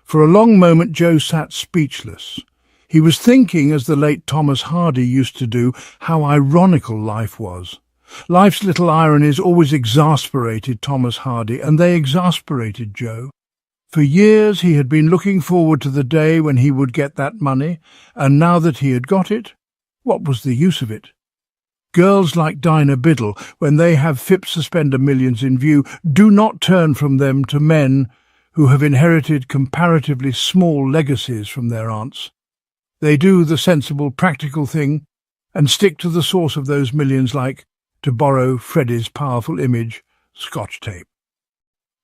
For a long moment Joe sat speechless. He was thinking, as the late Thomas Hardy used to do, how ironical life was. Life's little ironies always exasperated Thomas Hardy, and they exasperated Joe. For years he had been looking forward to the day when he would get that money, and now that he had got it, what was the use of it? Girls like Dinah Biddle, when they have Phipps suspender millions in view, do not turn from them to men who have inherited comparatively small legacies from their aunts. They do the sensible, practical thing and stick to the source of those millions like, to borrow Freddie's powerful image, Scotch tape.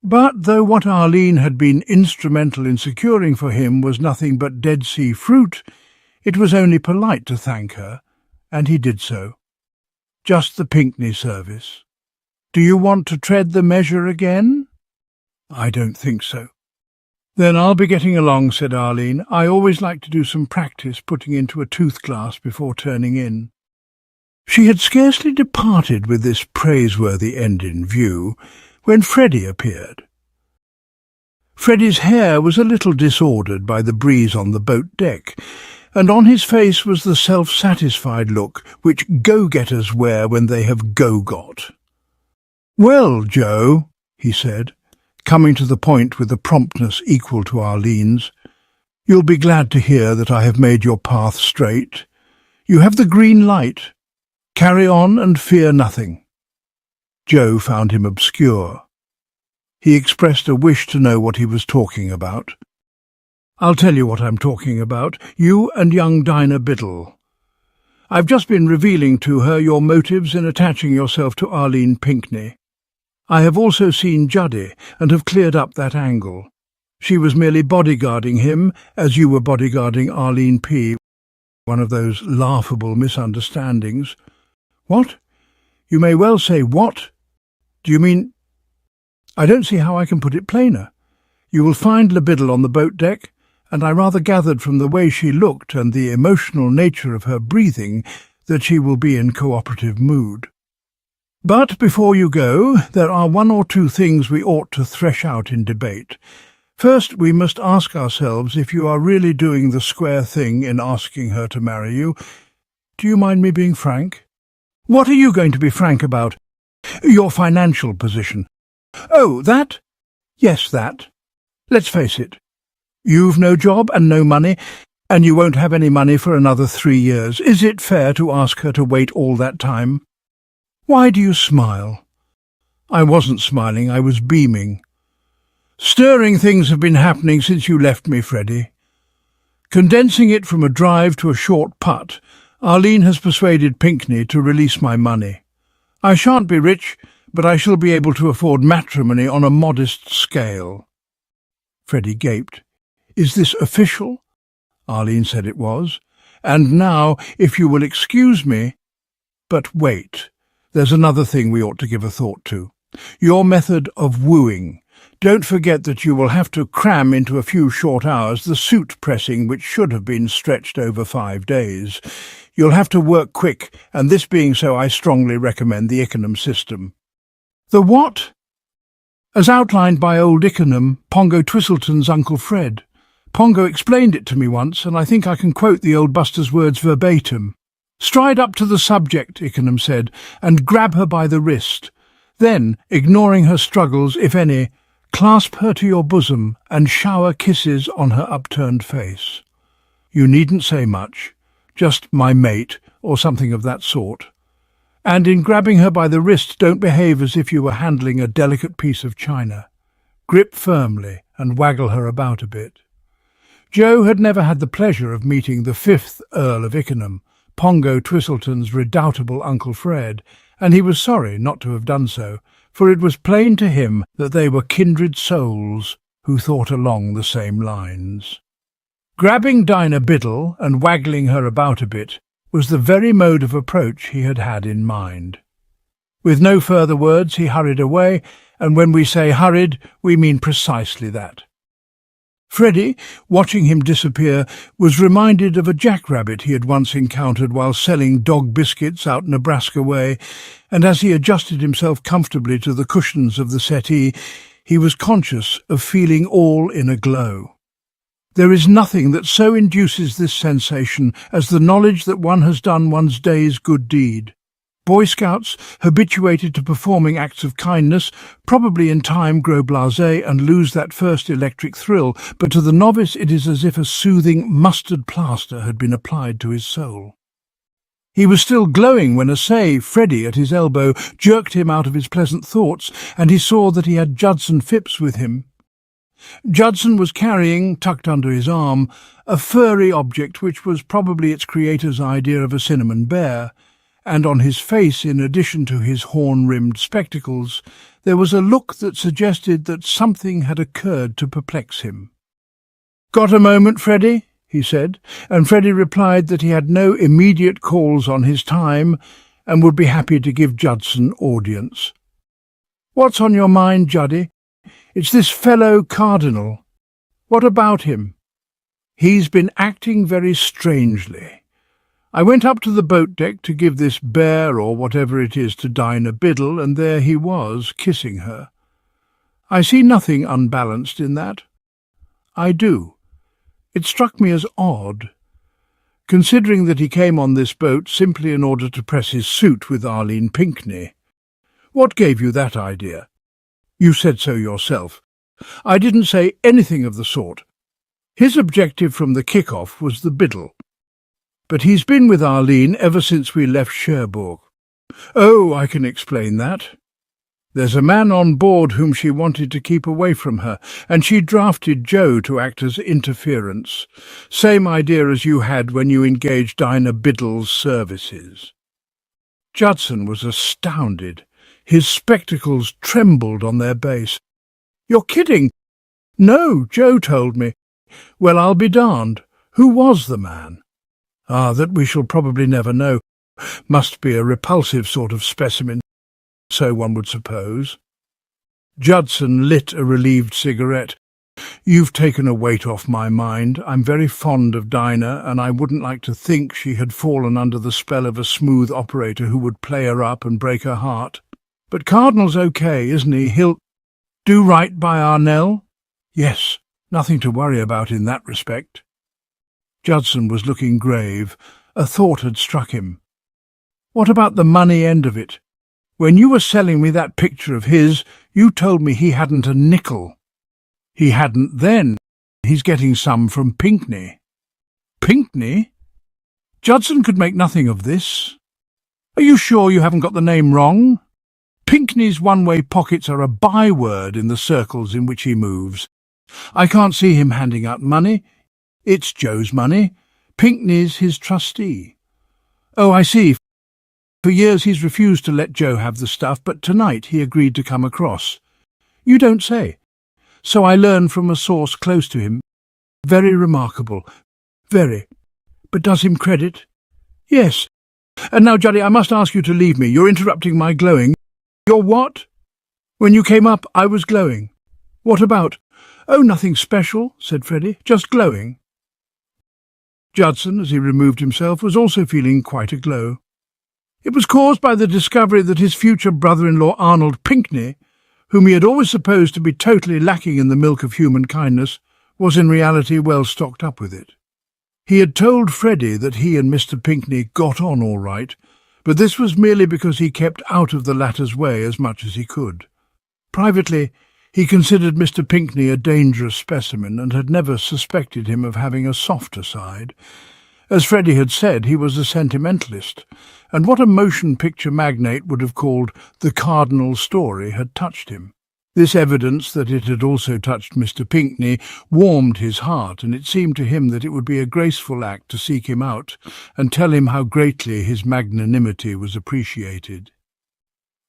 But though what Arlene had been instrumental in securing for him was nothing but Dead Sea fruit, it was only polite to thank her, and he did so. Just the Pinkney service. "Do you want to tread the measure again?" "I don't think so." "Then I'll be getting along," said Arlene. "I always like to do some practice putting into a tooth glass before turning in." She had scarcely departed with this praiseworthy end in view when Freddie appeared. Freddie's hair was a little disordered by the breeze on the boat deck, and on his face was the self-satisfied look which go-getters wear when they have go-got. "Well, Joe," he said, coming to the point with a promptness equal to Arlene's, "you'll be glad to hear that I have made your path straight. You have the green light. Carry on and fear nothing." Joe found him obscure. He expressed a wish to know what he was talking about. I'll tell you what I'm talking about. You and young Dinah Biddle. I've just been revealing to her your motives in attaching yourself to Arlene Pinckney. I have also seen Juddy and have cleared up that angle. She was merely bodyguarding him as you were bodyguarding Arlene P. One of those laughable misunderstandings. What? You may well say what? Do you mean... I don't see how I can put it plainer. You will find Le Biddle on the boat deck, and I rather gathered from the way she looked and the emotional nature of her breathing that she will be in cooperative mood. But before you go, there are one or two things we ought to thresh out in debate. First, we must ask ourselves if you are really doing the square thing in asking her to marry you. Do you mind me being frank? What are you going to be frank about? Your financial position. Oh, that? Yes, that. Let's face it. You've no job and no money, and you won't have any money for another 3 years. Is it fair to ask her to wait all that time? Why do you smile? I wasn't smiling, I was beaming. Stirring things have been happening since you left me, Freddie. Condensing it from a drive to a short putt, Arlene has persuaded Pinckney to release my money. I shan't be rich, but I shall be able to afford matrimony on a modest scale. Freddie gaped. Is this official? Arlene said it was. And now, if you will excuse me... But wait, there's another thing we ought to give a thought to. Your method of wooing. Don't forget that you will have to cram into a few short hours the suit pressing which should have been stretched over 5 days. You'll have to work quick, and this being so, I strongly recommend the Ickenham system. The what? As outlined by old Ickenham, Pongo Twistleton's Uncle Fred. Pongo explained it to me once, and I think I can quote the old Buster's words verbatim. Stride up to the subject, Ickenham said, and grab her by the wrist. Then, ignoring her struggles, if any, clasp her to your bosom and shower kisses on her upturned face. You needn't say much, just my mate, or something of that sort. And in grabbing her by the wrist, don't behave as if you were handling a delicate piece of china. Grip firmly and waggle her about a bit. Joe had never had the pleasure of meeting the 5th Earl of Ickenham, Pongo Twistleton's redoubtable Uncle Fred, and he was sorry not to have done so, for it was plain to him that they were kindred souls who thought along the same lines. Grabbing Dinah Biddle and waggling her about a bit was the very mode of approach he had had in mind. With no further words he hurried away, and when we say hurried, we mean precisely that. Freddie, watching him disappear, was reminded of a jackrabbit he had once encountered while selling dog biscuits out Nebraska way, and as he adjusted himself comfortably to the cushions of the settee, he was conscious of feeling all in a glow. There is nothing that so induces this sensation as the knowledge that one has done one's day's good deed. Boy Scouts, habituated to performing acts of kindness, probably in time grow blasé and lose that first electric thrill, but to the novice it is as if a soothing mustard plaster had been applied to his soul. He was still glowing when Freddie at his elbow jerked him out of his pleasant thoughts, and he saw that he had Judson Phipps with him. Judson was carrying, tucked under his arm, a furry object which was probably its creator's idea of a cinnamon bear, and on his face, in addition to his horn-rimmed spectacles, there was a look that suggested that something had occurred to perplex him. "Got a moment, Freddie?" he said, and Freddie replied that he had no immediate calls on his time and would be happy to give Judson audience. "What's on your mind, Juddy? It's this fellow Cardinal. What about him?" "He's been acting very strangely. I went up to the boat deck to give this bear or whatever it is to Dinah Biddle, and there he was, kissing her. I see nothing unbalanced in that. I do. It struck me as odd, considering that he came on this boat simply in order to press his suit with Arlene Pinckney. What gave you that idea? You said so yourself. I didn't say anything of the sort. His objective from the kick-off was the Biddle. But he's been with Arlene ever since we left Cherbourg. Oh, I can explain that. There's a man on board whom she wanted to keep away from her, and she drafted Joe to act as interference. Same idea as you had when you engaged Dinah Biddle's services." Judson was astounded. His spectacles trembled on their base. "You're kidding!" "No, Joe told me." "Well, I'll be darned. Who was the man?" "Ah, that we shall probably never know. Must be a repulsive sort of specimen, so one would suppose." Judson lit a relieved cigarette. "You've taken a weight off my mind. I'm very fond of Dinah, and I wouldn't like to think she had fallen under the spell of a smooth operator who would play her up and break her heart. But Cardinal's okay, isn't he? He'll do right by our Nell?" "Yes, nothing to worry about in that respect." Judson was looking grave. A thought had struck him. "What about the money end of it? When you were selling me that picture of his, you told me he hadn't a nickel." "He hadn't then. He's getting some from Pinkney." "Pinkney?" Judson could make nothing of this. "Are you sure you haven't got the name wrong? Pinkney's one-way pockets are a byword in the circles in which he moves. I can't see him handing out money. It's Joe's money. Pinkney's his trustee." "Oh, I see. For years he's refused to let Joe have the stuff, but tonight he agreed to come across." "You don't say." "So I learned from a source close to him. Very remarkable. Very. But does him credit?" "Yes. And now, Juddy, I must ask you to leave me. You're interrupting my glowing." "Your what?" "When you came up, I was glowing." "What about?" "Oh, nothing special," said Freddie. "Just glowing." Judson, as he removed himself, was also feeling quite a glow. It was caused by the discovery that his future brother-in-law Arnold Pinkney, whom he had always supposed to be totally lacking in the milk of human kindness, was in reality well stocked up with it. He had told Freddie that he and Mr. Pinkney got on all right, but this was merely because he kept out of the latter's way as much as he could. Privately, he considered Mr. Pinkney a dangerous specimen and had never suspected him of having a softer side. As Freddie had said, he was a sentimentalist, and what a motion picture magnate would have called the Cardinal story had touched him. This evidence that it had also touched Mr. Pinkney warmed his heart, and it seemed to him that it would be a graceful act to seek him out and tell him how greatly his magnanimity was appreciated.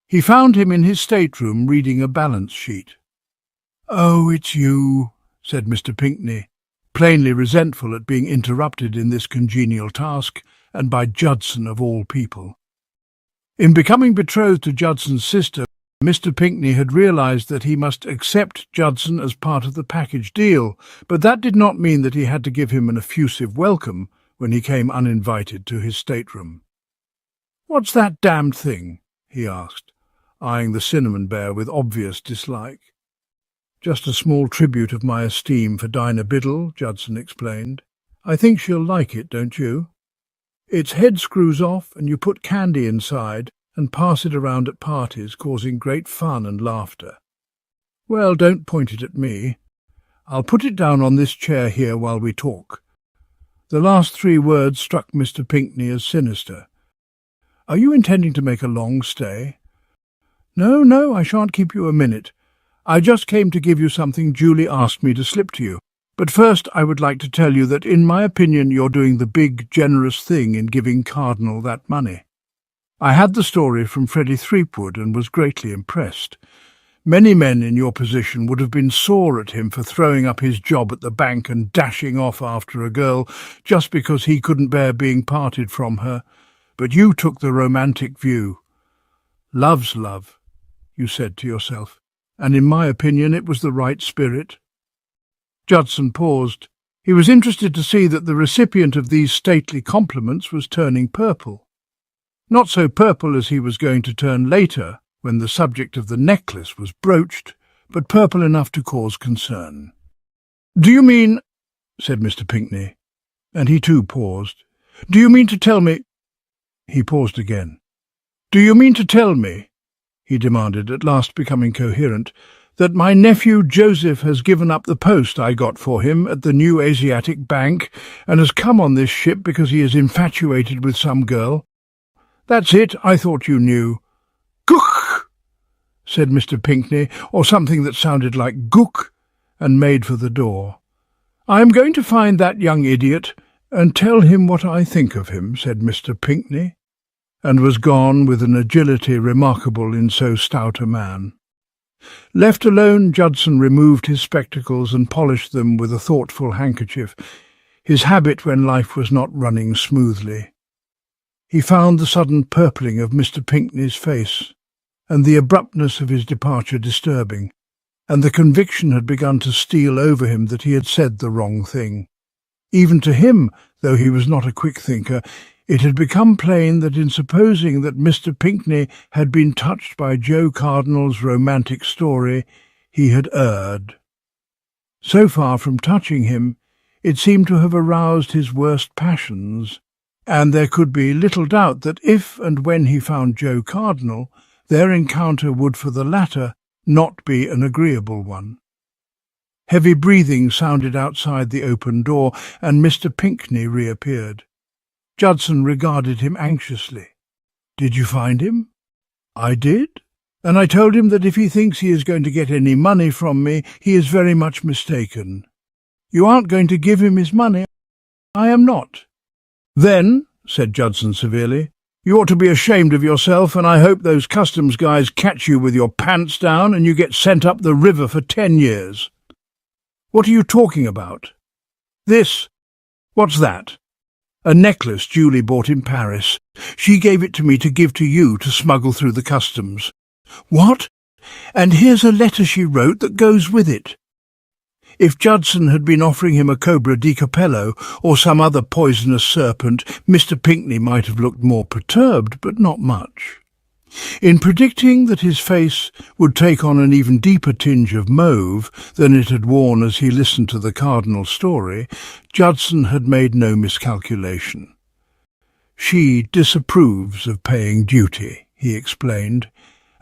He found him in his stateroom reading a balance sheet. "Oh, it's you," said Mr. Pinkney, plainly resentful at being interrupted in this congenial task, and by Judson of all people. In becoming betrothed to Judson's sister, Mr. Pinkney had realized that he must accept Judson as part of the package deal, but that did not mean that he had to give him an effusive welcome when he came uninvited to his stateroom. "What's that damned thing?" he asked, eyeing the cinnamon bear with obvious dislike. "Just a small tribute of my esteem for Dinah Biddle," Judson explained. "I think she'll like it, don't you? Its head screws off, and you put candy inside and pass it around at parties, causing great fun and laughter. Well, don't point it at me. I'll put it down on this chair here while we talk." The last 3 words struck Mr. Pinkney as sinister. "Are you intending to make a long stay?" No, I shan't keep you a minute. I just came to give you something Julie asked me to slip to you. But first I would like to tell you that in my opinion you're doing the big, generous thing in giving Cardinal that money. I had the story from Freddie Threepwood and was greatly impressed. Many men in your position would have been sore at him for throwing up his job at the bank and dashing off after a girl just because he couldn't bear being parted from her. But you took the romantic view. Love's love, you said to yourself, and in my opinion it was the right spirit." Judson paused. He was interested to see that the recipient of these stately compliments was turning purple. Not so purple as he was going to turn later, when the subject of the necklace was broached, but purple enough to cause concern. "Do you mean—" said Mr. Pinkney, and he too paused. "Do you mean to tell me—" He paused again. "Do you mean to tell me," he demanded, at last becoming coherent, "that my nephew Joseph has given up the post I got for him at the New Asiatic Bank and has come on this ship because he is infatuated with some girl?" "That's it, I thought you knew." "Cook!" said said Mr. Pinkney, or something that sounded like "gook," and made for the door. "I am going to find that young idiot and tell him what I think of him," said Mr. Pinkney, and was gone with an agility remarkable in so stout a man. Left alone, Judson removed his spectacles and polished them with a thoughtful handkerchief, his habit when life was not running smoothly. He found the sudden purpling of Mr. Pinkney's face, and the abruptness of his departure disturbing, and the conviction had begun to steal over him that he had said the wrong thing. Even to him, though he was not a quick thinker, it had become plain that in supposing that Mr. Pinkney had been touched by Joe Cardinal's romantic story, he had erred. So far from touching him, it seemed to have aroused his worst passions, and there could be little doubt that if and when he found Joe Cardinal, their encounter would for the latter not be an agreeable one. Heavy breathing sounded outside the open door, and Mr. Pinkney reappeared. Judson regarded him anxiously. "Did you find him?" "I did, and I told him that if he thinks he is going to get any money from me, he is very much mistaken." "You aren't going to give him his money?" "I am not." "Then," said Judson severely, "you ought to be ashamed of yourself, and I hope those customs guys catch you with your pants down and you get sent up the river for 10 years. "What are you talking about?" "This. What's that?" "A necklace Julie bought in Paris. She gave it to me to give to you to smuggle through the customs." "What? And here's a letter she wrote that goes with it." If Judson had been offering him a cobra di capello or some other poisonous serpent, Mr. Pinkney might have looked more perturbed, but not much. In predicting that his face would take on an even deeper tinge of mauve than it had worn as he listened to the Cardinal story, Judson had made no miscalculation. "She disapproves of paying duty," he explained,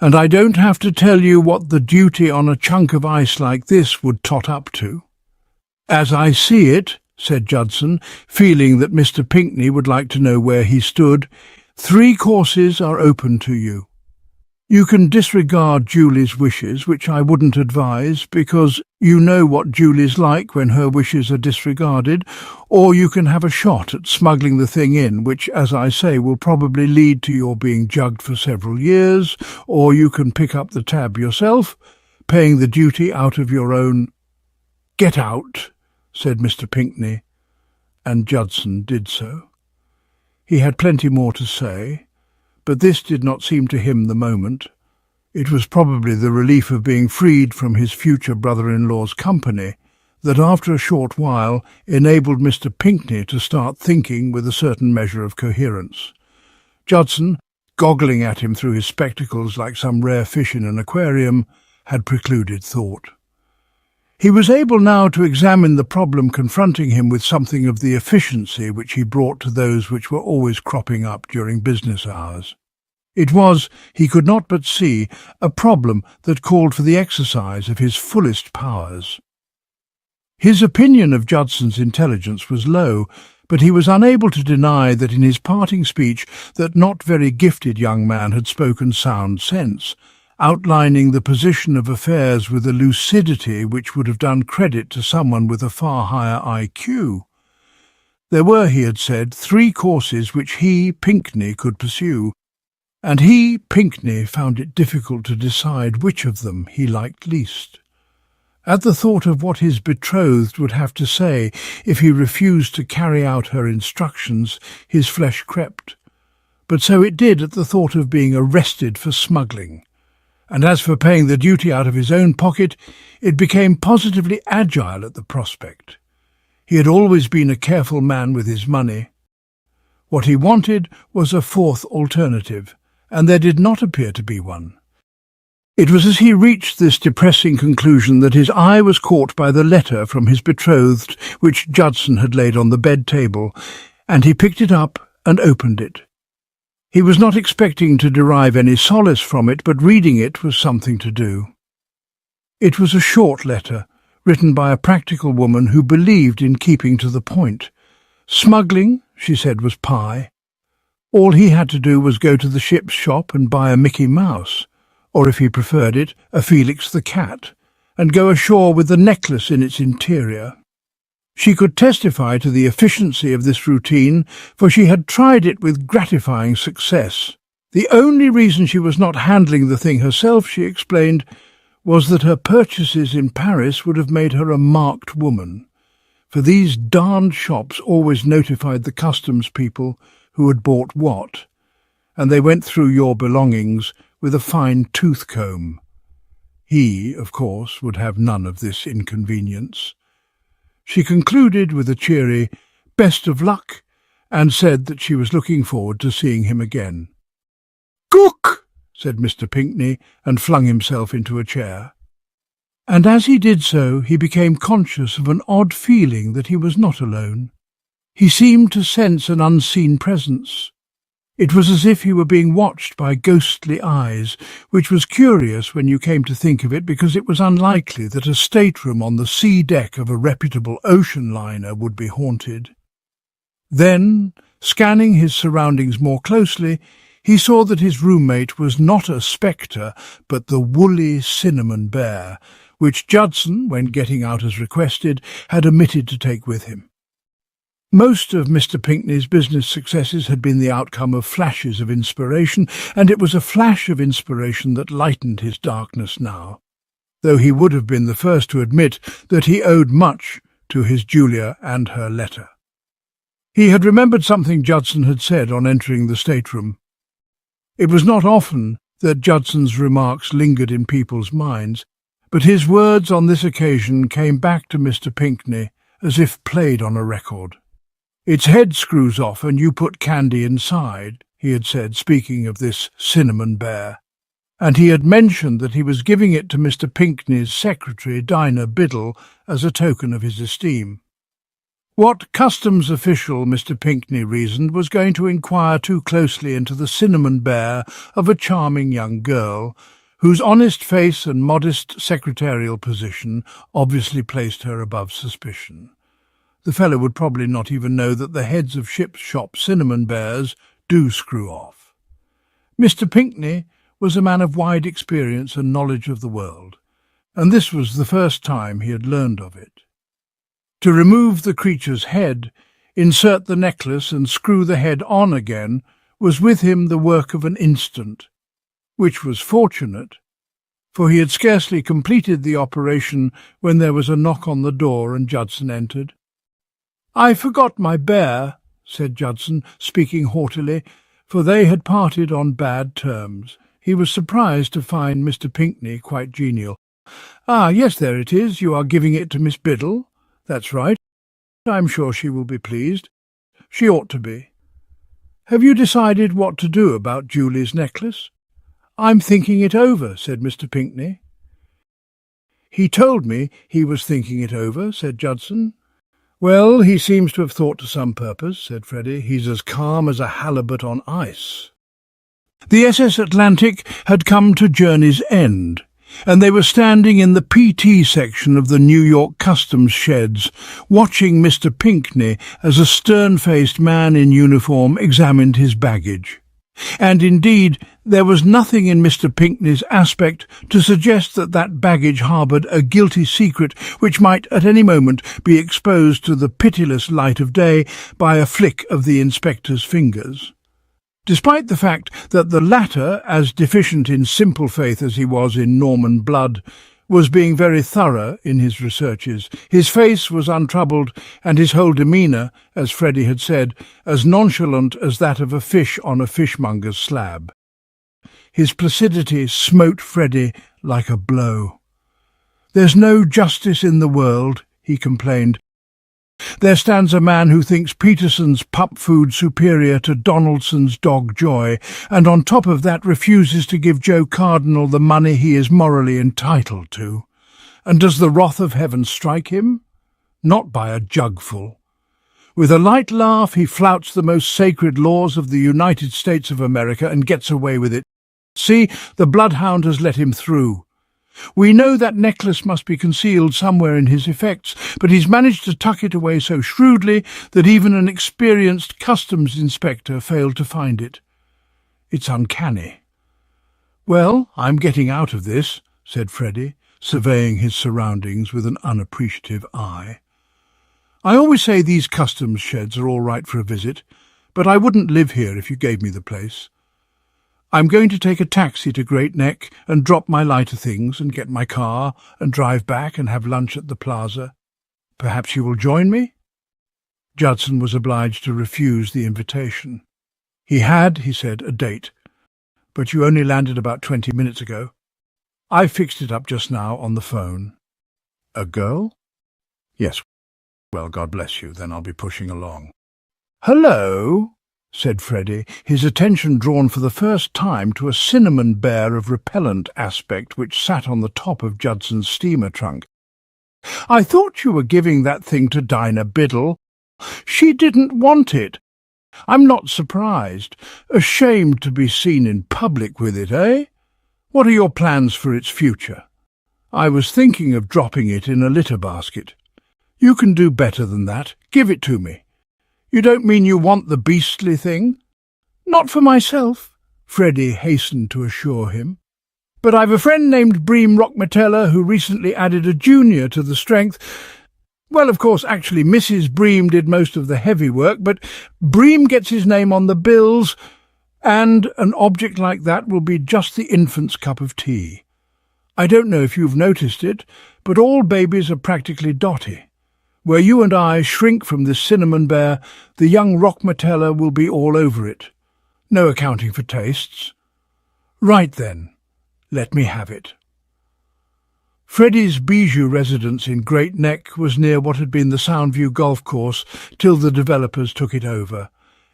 "and I don't have to tell you what the duty on a chunk of ice like this would tot up to." "As I see it," said Judson, feeling that Mr. Pinkney would like to know where he stood, "3 courses are open to you. You can disregard Julie's wishes, which I wouldn't advise, because you know what Julie's like when her wishes are disregarded, or you can have a shot at smuggling the thing in, which, as I say, will probably lead to your being jugged for several years, or you can pick up the tab yourself, paying the duty out of your own—" "Get out," said Mr. Pinkney, and Judson did so. He had plenty more to say, but this did not seem to him the moment. It was probably the relief of being freed from his future brother-in-law's company that after a short while enabled Mr. Pinkney to start thinking with a certain measure of coherence. Judson, goggling at him through his spectacles like some rare fish in an aquarium, had precluded thought. He was able now to examine the problem confronting him with something of the efficiency which he brought to those which were always cropping up during business hours. It was, he could not but see, a problem that called for the exercise of his fullest powers. His opinion of Judson's intelligence was low, but he was unable to deny that in his parting speech that not very gifted young man had spoken sound sense, outlining the position of affairs with a lucidity which would have done credit to someone with a far higher IQ. There were, he had said, 3 courses which he, Pinkney, could pursue, and he, Pinkney, found it difficult to decide which of them he liked least. At the thought of what his betrothed would have to say if he refused to carry out her instructions, his flesh crept. But so it did at the thought of being arrested for smuggling. And as for paying the duty out of his own pocket, it became positively agile at the prospect. He had always been a careful man with his money. What he wanted was a 4th alternative, and there did not appear to be one. It was as he reached this depressing conclusion that his eye was caught by the letter from his betrothed which Judson had laid on the bed table, and he picked it up and opened it. He was not expecting to derive any solace from it, but reading it was something to do. It was a short letter, written by a practical woman who believed in keeping to the point. Smuggling, she said, was pie. All he had to do was go to the ship's shop and buy a Mickey Mouse, or if he preferred it, a Felix the cat, and go ashore with the necklace in its interior. She could testify to the efficiency of this routine, for she had tried it with gratifying success. The only reason she was not handling the thing herself, she explained, was that her purchases in Paris would have made her a marked woman, for these darned shops always notified the customs people who had bought what, and they went through your belongings with a fine tooth comb. He, of course, would have none of this inconvenience. She concluded with a cheery "best of luck," and said that she was looking forward to seeing him again. "Cook!" said Mr. Pinckney, and flung himself into a chair. And as he did so, he became conscious of an odd feeling that he was not alone. He seemed to sense an unseen presence. It was as if he were being watched by ghostly eyes, which was curious when you came to think of it, because it was unlikely that a stateroom on the sea deck of a reputable ocean liner would be haunted. Then, scanning his surroundings more closely, he saw that his roommate was not a spectre, but the woolly cinnamon bear, which Judson, when getting out as requested, had omitted to take with him. Most of Mr. Pinckney's business successes had been the outcome of flashes of inspiration, and it was a flash of inspiration that lightened his darkness now, though he would have been the first to admit that he owed much to his Julia and her letter. He had remembered something Judson had said on entering the stateroom. It was not often that Judson's remarks lingered in people's minds, but his words on this occasion came back to Mr. Pinckney as if played on a record. "Its head screws off and you put candy inside," he had said, speaking of this cinnamon bear, and he had mentioned that he was giving it to Mr. Pinckney's secretary, Dinah Biddle, as a token of his esteem. What customs official, Mr. Pinckney reasoned, was going to inquire too closely into the cinnamon bear of a charming young girl, whose honest face and modest secretarial position obviously placed her above suspicion? The fellow would probably not even know that the heads of ship's shop cinnamon bears do screw off. Mr. Pinckney was a man of wide experience and knowledge of the world, and this was the first time he had learned of it. To remove the creature's head, insert the necklace and screw the head on again was with him the work of an instant, which was fortunate, for he had scarcely completed the operation when there was a knock on the door and Judson entered. "I forgot my bear," said Judson, speaking haughtily, for they had parted on bad terms. He was surprised to find Mr. Pinckney quite genial. "Ah, yes, there it is. You are giving it to Miss Biddle. That's right. I'm sure she will be pleased. She ought to be. Have you decided what to do about Julie's necklace?" "I'm thinking it over," said Mr. Pinckney. "He told me he was thinking it over," said Judson. "Well, he seems to have thought to some purpose," said Freddie. "He's as calm as a halibut on ice." The SS Atlantic had come to journey's end, and they were standing in the PT section of the New York customs sheds, watching Mr. Pinckney as a stern-faced man in uniform examined his baggage. And indeed, there was nothing in Mr. Pinckney's aspect to suggest that that baggage harboured a guilty secret which might at any moment be exposed to the pitiless light of day by a flick of the inspector's fingers. Despite the fact that the latter, as deficient in simple faith as he was in Norman blood, was being very thorough in his researches, his face was untroubled, and his whole demeanour, as Freddie had said, as nonchalant as that of a fish on a fishmonger's slab. His placidity smote Freddie like a blow. "There's no justice in the world," he complained. "There stands a man who thinks Peterson's pup food superior to Donaldson's dog Joy, and on top of that refuses to give Joe Cardinal the money he is morally entitled to. And does the wrath of heaven strike him? Not by a jugful. With a light laugh he flouts the most sacred laws of the United States of America and gets away with it. See, the bloodhound has let him through. We know that necklace must be concealed somewhere in his effects, but he's managed to tuck it away so shrewdly that even an experienced customs inspector failed to find it. It's uncanny. "Well, I'm getting out of this," said Freddie, surveying his surroundings with an unappreciative eye. "I always say these customs sheds are all right for a visit, but I wouldn't live here if you gave me the place. I'm going to take a taxi to Great Neck and drop my lighter things and get my car and drive back and have lunch at the plaza. Perhaps you will join me?" Judson was obliged to refuse the invitation. He had, he said, a date, but you only landed about 20 minutes ago. I fixed it up just now on the phone. "A girl?" "Yes. Well, God bless you, then I'll be pushing along." "Hello," said Freddie, his attention drawn for the first time to a cinnamon bear of repellent aspect which sat on the top of Judson's steamer trunk. "I thought you were giving that thing to Dinah Biddle. She didn't want it. I'm not surprised. Ashamed to be seen in public with it, eh? What are your plans for its future?" "I was thinking of dropping it in a litter basket." "You can do better than that. Give it to me." "You don't mean you want the beastly thing?" "Not for myself," Freddie hastened to assure him. "But I've a friend named Bream Rockmetella who recently added a junior to the strength. Well, of course, actually Mrs. Bream did most of the heavy work, but Bream gets his name on the bills, and an object like that will be just the infant's cup of tea. I don't know if you've noticed it, but all babies are practically dotty. Where you and I shrink from this cinnamon bear, the young Rockmetella will be all over it. No accounting for tastes. Right then, let me have it." Freddie's bijou residence in Great Neck was near what had been the Soundview golf course till the developers took it over,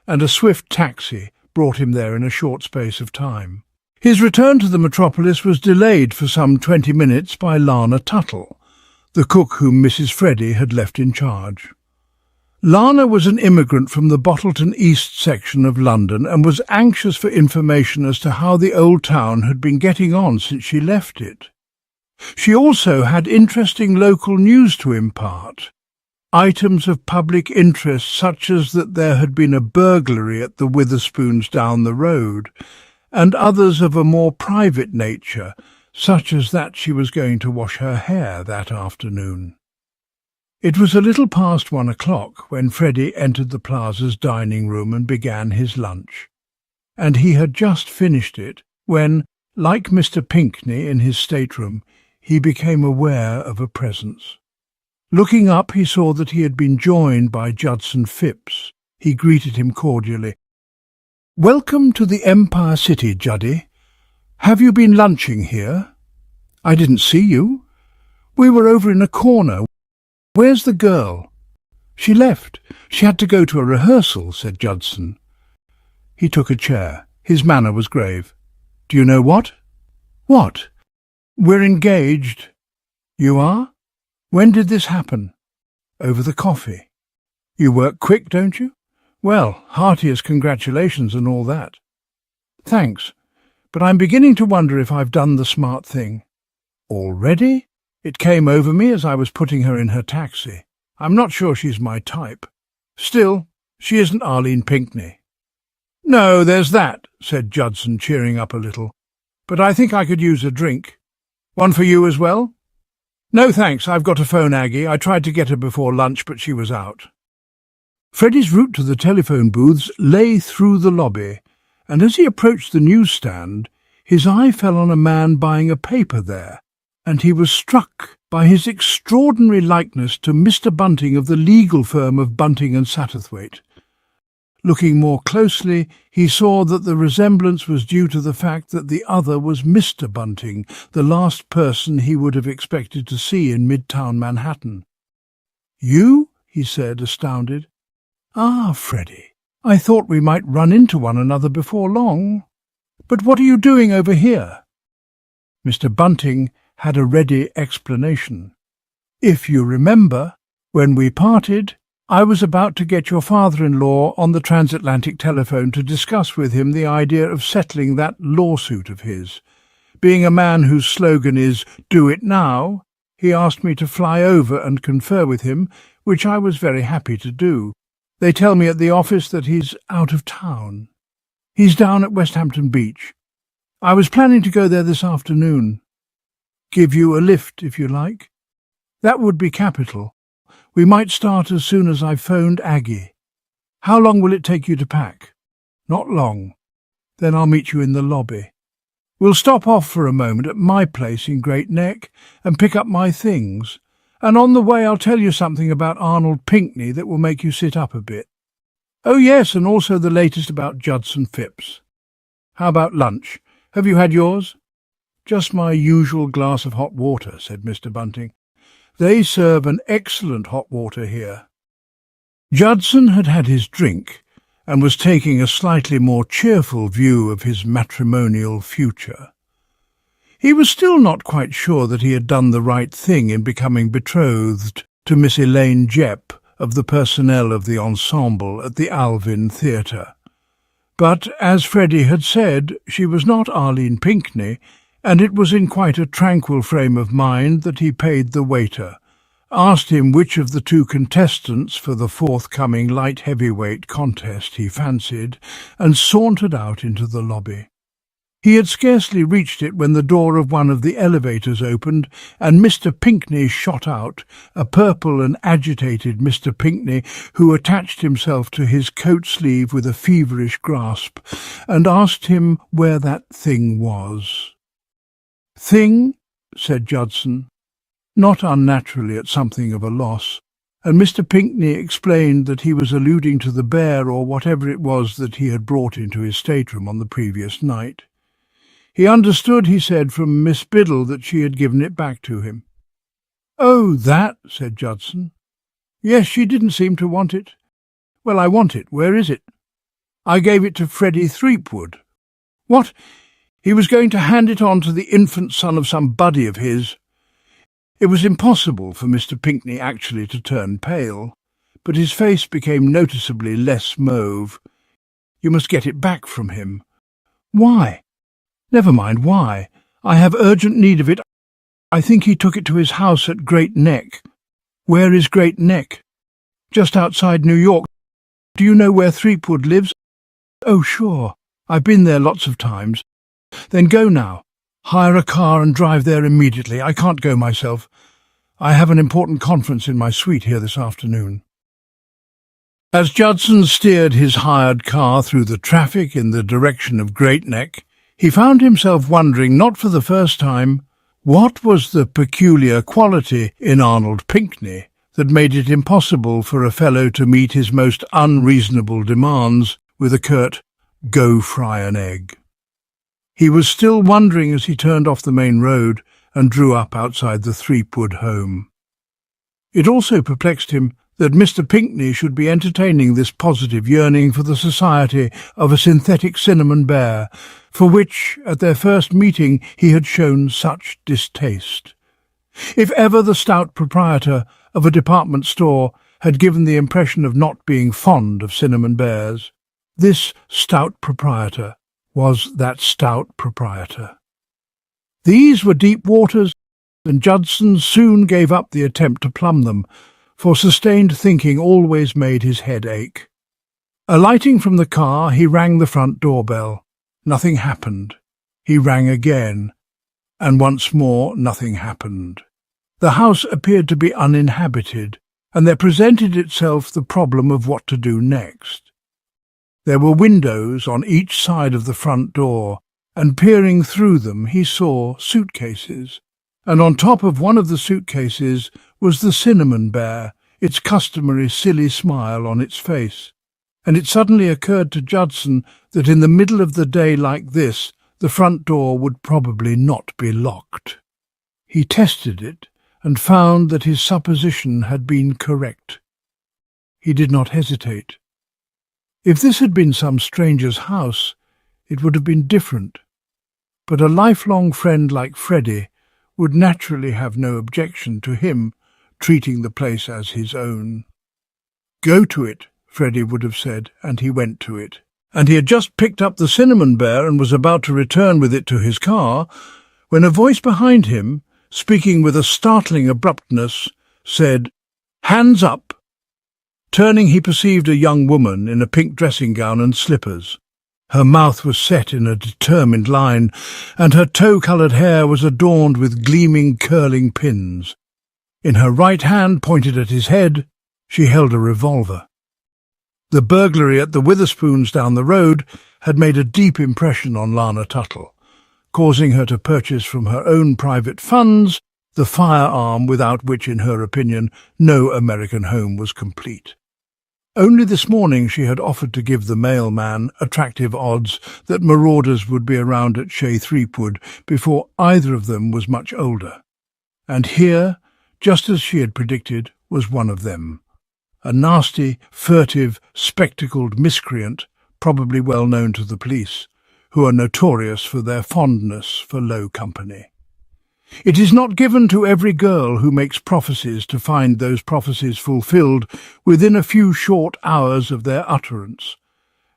and a swift taxi brought him there in a short space of time. His return to the metropolis was delayed for some 20 minutes by Lana Tuttle, the cook whom Mrs. Freddie had left in charge. Lana was an immigrant from the Bottleton East section of London and was anxious for information as to how the old town had been getting on since she left it. She also had interesting local news to impart, items of public interest such as that there had been a burglary at the Witherspoons down the road, and others of a more private nature, such as that she was going to wash her hair that afternoon. It was a little past 1 o'clock when Freddie entered the plaza's dining room and began his lunch, and he had just finished it when, like Mr. Pinckney in his stateroom, he became aware of a presence. Looking up, he saw that he had been joined by Judson Phipps. He greeted him cordially. "Welcome to the Empire City, Juddy. Have you been lunching here? I didn't see you. We were over in a corner. Where's the girl?" "She left. She had to go to a rehearsal," said Judson. He took a chair. His manner was grave. "Do you know what?" "What?" "We're engaged." "You are? When did this happen?" "Over the coffee." "You work quick, don't you?" "Well, heartiest congratulations and all that." "Thanks, but I'm beginning to wonder if I've done the smart thing." "Already?" "It came over me as I was putting her in her taxi. I'm not sure she's my type. Still, she isn't Arlene Pinckney." "No, there's that," said Judson, cheering up a little. "But I think I could use a drink. One for you as well?" "No, thanks. I've got to phone Aggie. I tried to get her before lunch, but she was out." Freddie's route to the telephone booths lay through the lobby, and as he approached the newsstand, his eye fell on a man buying a paper there, and he was struck by his extraordinary likeness to Mr. Bunting of the legal firm of Bunting and Satterthwaite. Looking more closely, he saw that the resemblance was due to the fact that the other was Mr. Bunting, the last person he would have expected to see in Midtown Manhattan. "You?" he said, astounded. "Ah, Freddie, I thought we might run into one another before long. But what are you doing over here?" Mr. Bunting had a ready explanation. "If you remember, when we parted, I was about to get your father-in-law on the transatlantic telephone to discuss with him the idea of settling that lawsuit of his. Being a man whose slogan is, 'Do it now,' he asked me to fly over and confer with him, which I was very happy to do. They tell me at the office that he's out of town. He's down at Westhampton Beach." I was planning to go there this afternoon. Give you a lift, if you like. That would be capital. We might start as soon as I've phoned Aggie. How long will it take you to pack? Not long. Then I'll meet you in the lobby. We'll stop off for a moment at my place in Great Neck and pick up my things, and on the way I'll tell you something about Arnold Pinckney that will make you sit up a bit. Oh yes, and also the latest about Judson Phipps. How about lunch? Have you had yours? Just my usual glass of hot water, said Mr. Bunting. They serve an excellent hot water here. Judson had had his drink and was taking a slightly more cheerful view of his matrimonial future. He was still not quite sure that he had done the right thing in becoming betrothed to Miss Elaine Jepp of the personnel of the ensemble at the Alvin Theatre. But, as Freddie had said, she was not Arline Pinckney, and it was in quite a tranquil frame of mind that he paid the waiter, asked him which of the two contestants for the forthcoming light heavyweight contest he fancied, and sauntered out into the lobby. He had scarcely reached it when the door of one of the elevators opened, and Mr. Pinckney shot out, a purple and agitated Mr. Pinckney who attached himself to his coat sleeve with a feverish grasp, and asked him where that thing was. "Thing?" said Judson, not unnaturally at something of a loss, and Mr. Pinckney explained that he was alluding to the bear or whatever it was that he had brought into his stateroom on the previous night. He understood, he said, from Miss Biddle that she had given it back to him. "Oh, that," said Judson. "Yes, she didn't seem to want it." "Well, I want it. Where is it?" "I gave it to Freddie Threepwood." "What? He was going to hand it on to the infant son of some buddy of his." It was impossible for Mr. Pinckney actually to turn pale, but his face became noticeably less mauve. "You must get it back from him." "Why?" "Never mind why. I have urgent need of it. I think he took it to his house at Great Neck." "Where is Great Neck?" "Just outside New York. Do you know where Threepwood lives?" "Oh, sure. I've been there lots of times." "Then go now. Hire a car and drive there immediately. I can't go myself. I have an important conference in my suite here this afternoon." As Judson steered his hired car through the traffic in the direction of Great Neck, he found himself wondering, not for the first time, what was the peculiar quality in Arnold Pinckney that made it impossible for a fellow to meet his most unreasonable demands with a curt, "Go fry an egg." He was still wondering as he turned off the main road and drew up outside the Threepwood home. It also perplexed him that Mr. Pinckney should be entertaining this positive yearning for the society of a synthetic cinnamon bear, for which, at their first meeting, he had shown such distaste. If ever the stout proprietor of a department store had given the impression of not being fond of cinnamon bears, this stout proprietor was that stout proprietor. These were deep waters, and Judson soon gave up the attempt to plumb them, for sustained thinking always made his head ache. Alighting from the car, he rang the front doorbell. Nothing happened. He rang again, and once more nothing happened. The house appeared to be uninhabited, and there presented itself the problem of what to do next. There were windows on each side of the front door, and peering through them he saw suitcases, and on top of one of the suitcases was the cinnamon bear, its customary silly smile on its face. And it suddenly occurred to Judson that in the middle of the day like this, the front door would probably not be locked. He tested it, and found that his supposition had been correct. He did not hesitate. If this had been some stranger's house, it would have been different, but a lifelong friend like Freddie would naturally have no objection to him treating the place as his own. "Go to it," Freddie would have said, and he went to it. And he had just picked up the cinnamon bear and was about to return with it to his car, when a voice behind him, speaking with a startling abruptness, said, "Hands up." Turning, he perceived a young woman in a pink dressing gown and slippers. Her mouth was set in a determined line, and her tow-coloured hair was adorned with gleaming curling pins. In her right hand, pointed at his head, she held a revolver. The burglary at the Witherspoons down the road had made a deep impression on Lana Tuttle, causing her to purchase from her own private funds the firearm without which, in her opinion, no American home was complete. Only this morning she had offered to give the mailman attractive odds that marauders would be around at Chez Threepwood before either of them was much older. And here, just as she had predicted, was one of them. A nasty, furtive, spectacled miscreant, probably well known to the police, who are notorious for their fondness for low company. It is not given to every girl who makes prophecies to find those prophecies fulfilled within a few short hours of their utterance,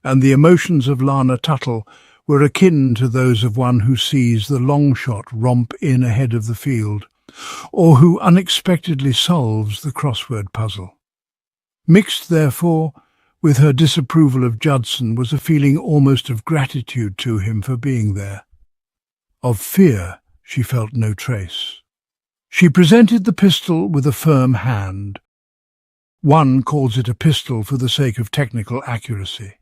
and the emotions of Lana Tuttle were akin to those of one who sees the long shot romp in ahead of the field, or who unexpectedly solves the crossword puzzle. Mixed, therefore, with her disapproval of Judson was a feeling almost of gratitude to him for being there. Of fear she felt no trace. She presented the pistol with a firm hand. One calls it a pistol for the sake of technical accuracy.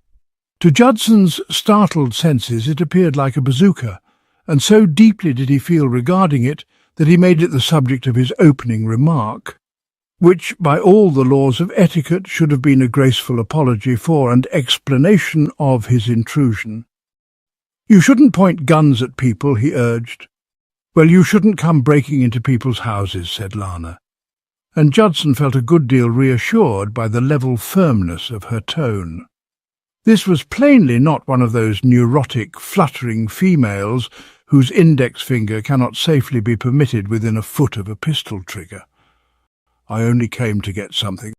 To Judson's startled senses it appeared like a bazooka, and so deeply did he feel regarding it that he made it the subject of his opening remark, which, by all the laws of etiquette, should have been a graceful apology for and explanation of his intrusion. "You shouldn't point guns at people," he urged. "Well, you shouldn't come breaking into people's houses," said Lana, and Judson felt a good deal reassured by the level firmness of her tone. This was plainly not one of those neurotic, fluttering females whose index finger cannot safely be permitted within a foot of a pistol trigger. "I only came to get something.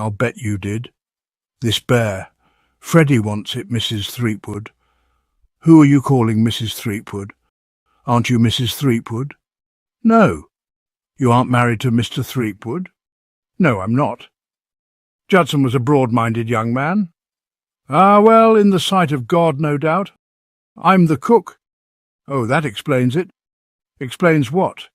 I'll bet you did. This bear. Freddie wants it, Mrs. Threepwood." "Who are you calling Mrs. Threepwood? Aren't you Mrs. Threepwood?" "No." "You aren't married to Mr. Threepwood?" "No, I'm not." Judson was a broad-minded young man. "Ah, well, in the sight of God, no doubt. I'm the cook." "Oh, that explains it." "Explains what?"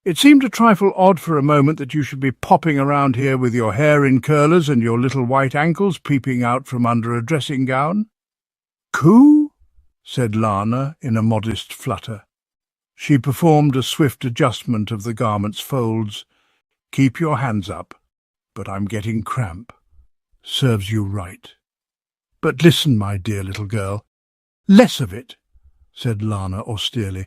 "It seemed a trifle odd for a moment that you should be popping around here with your hair in curlers and your little white ankles peeping out from under a dressing-gown." "Coup?" said Lana in a modest flutter. She performed a swift adjustment of the garment's folds. "Keep your hands up, but I'm getting cramp. Serves you right. But listen, my dear little girl." "Less of it," said Lana austerely.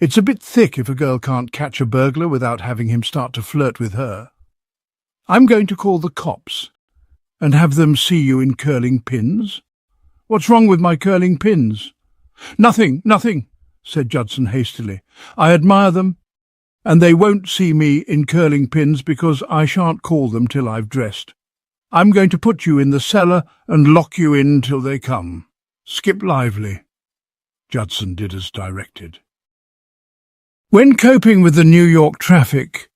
"It's a bit thick if a girl can't catch a burglar without having him start to flirt with her. I'm going to call the cops and have them see you in curling pins." "What's wrong with my curling pins?" Nothing," said Judson hastily. "I admire them, and they won't see me in curling pins because I shan't call them till I've dressed. I'm going to put you in the cellar and lock you in till they come. Skip lively." Judson did as directed. When coping with the New York traffic,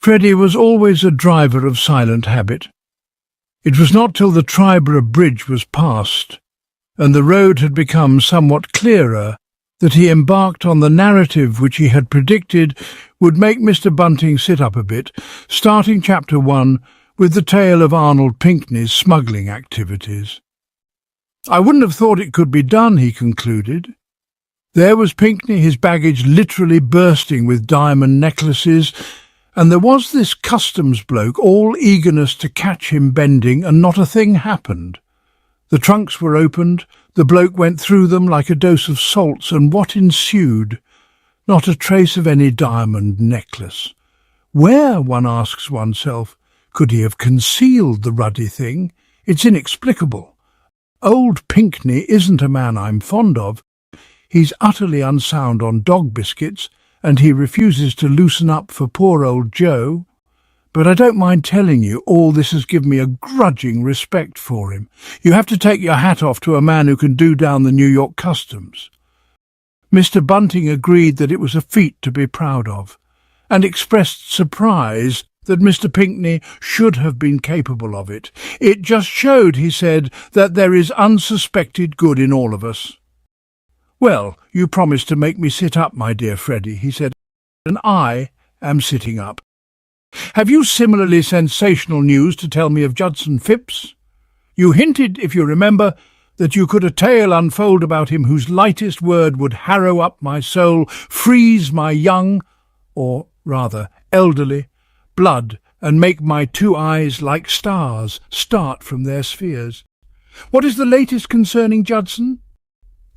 Freddie was always a driver of silent habit. It was not till the Triborough Bridge was passed, and the road had become somewhat clearer, that he embarked on the narrative which he had predicted would make Mr. Bunting sit up a bit, starting Chapter 1 with the tale of Arnold Pinkney's smuggling activities. "I wouldn't have thought it could be done," he concluded. There was Pinkney, his baggage literally bursting with diamond necklaces, and there was this customs bloke, all eagerness to catch him bending, and not a thing happened. The trunks were opened, the bloke went through them like a dose of salts, and what ensued? Not a trace of any diamond necklace. Where, one asks oneself, could he have concealed the ruddy thing? It's inexplicable. Old Pinkney isn't a man I'm fond of. He's utterly unsound on dog biscuits, and he refuses to loosen up for poor old Joe. But I don't mind telling you, all this has given me a grudging respect for him. You have to take your hat off to a man who can do down the New York customs." Mr. Bunting agreed that it was a feat to be proud of, and expressed surprise that Mr. Pinkney should have been capable of it. It just showed, he said, that there is unsuspected good in all of us. "Well, you promised to make me sit up, my dear Freddie," he said, "and I am sitting up. Have you similarly sensational news to tell me of Judson Phipps? You hinted, if you remember, that you could a tale unfold about him whose lightest word would harrow up my soul, freeze my young, or rather elderly, blood, and make my 2 eyes, like stars, start from their spheres. What is the latest concerning Judson?"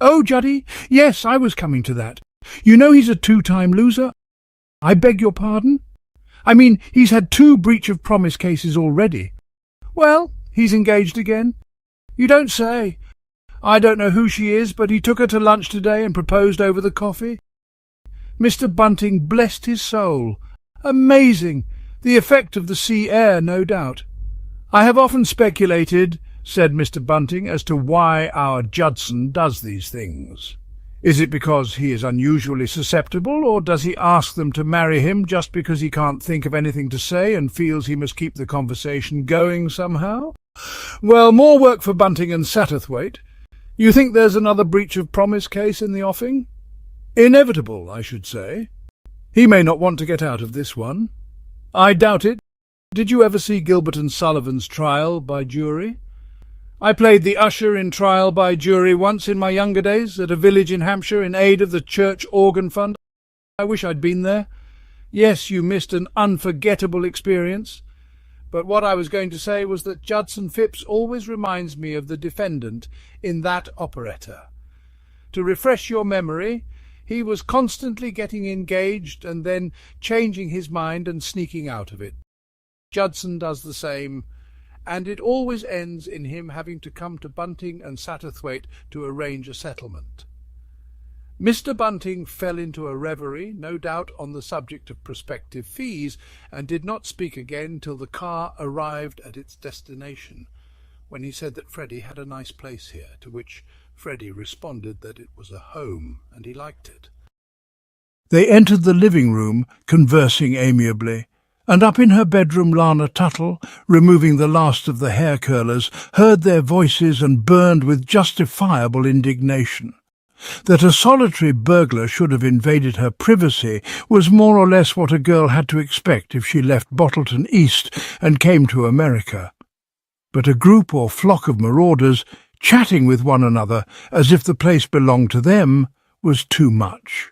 "Oh, Juddy, yes, I was coming to that. You know he's a 2-time loser. I beg your pardon? I mean, he's had 2 breach of promise cases already." "Well, he's engaged again." "You don't say. I don't know who she is, but he took her to lunch today and proposed over the coffee. Mr. Bunting blessed his soul. Amazing. The effect of the sea air, no doubt. I have often speculated," said Mr. Bunting, "as to why our Judson does these things. Is it because he is unusually susceptible, or does he ask them to marry him just because he can't think of anything to say and feels he must keep the conversation going somehow? Well, more work for Bunting and Satterthwaite. You think there's another breach of promise case in the offing? Inevitable, I should say. He may not want to get out of this one. I doubt it. Did you ever see Gilbert and Sullivan's trial by jury? I played the usher in trial by jury once in my younger days at a village in Hampshire in aid of the Church Organ Fund. I wish I'd been there. Yes, you missed an unforgettable experience. But what I was going to say was that Judson Phipps always reminds me of the defendant in that operetta. To refresh your memory, he was constantly getting engaged and then changing his mind and sneaking out of it. Judson does the same, and it always ends in him having to come to Bunting and Satterthwaite to arrange a settlement. Mr. Bunting fell into a reverie, no doubt on the subject of prospective fees, and did not speak again till the car arrived at its destination, when he said that Freddie had a nice place here, to which Freddie responded that it was a home, and he liked it. They entered the living-room, conversing amiably, and up in her bedroom Lana Tuttle, removing the last of the hair-curlers, heard their voices and burned with justifiable indignation. That a solitary burglar should have invaded her privacy was more or less what a girl had to expect if she left Bottleton East and came to America. But a group or flock of marauders, chatting with one another as if the place belonged to them, was too much.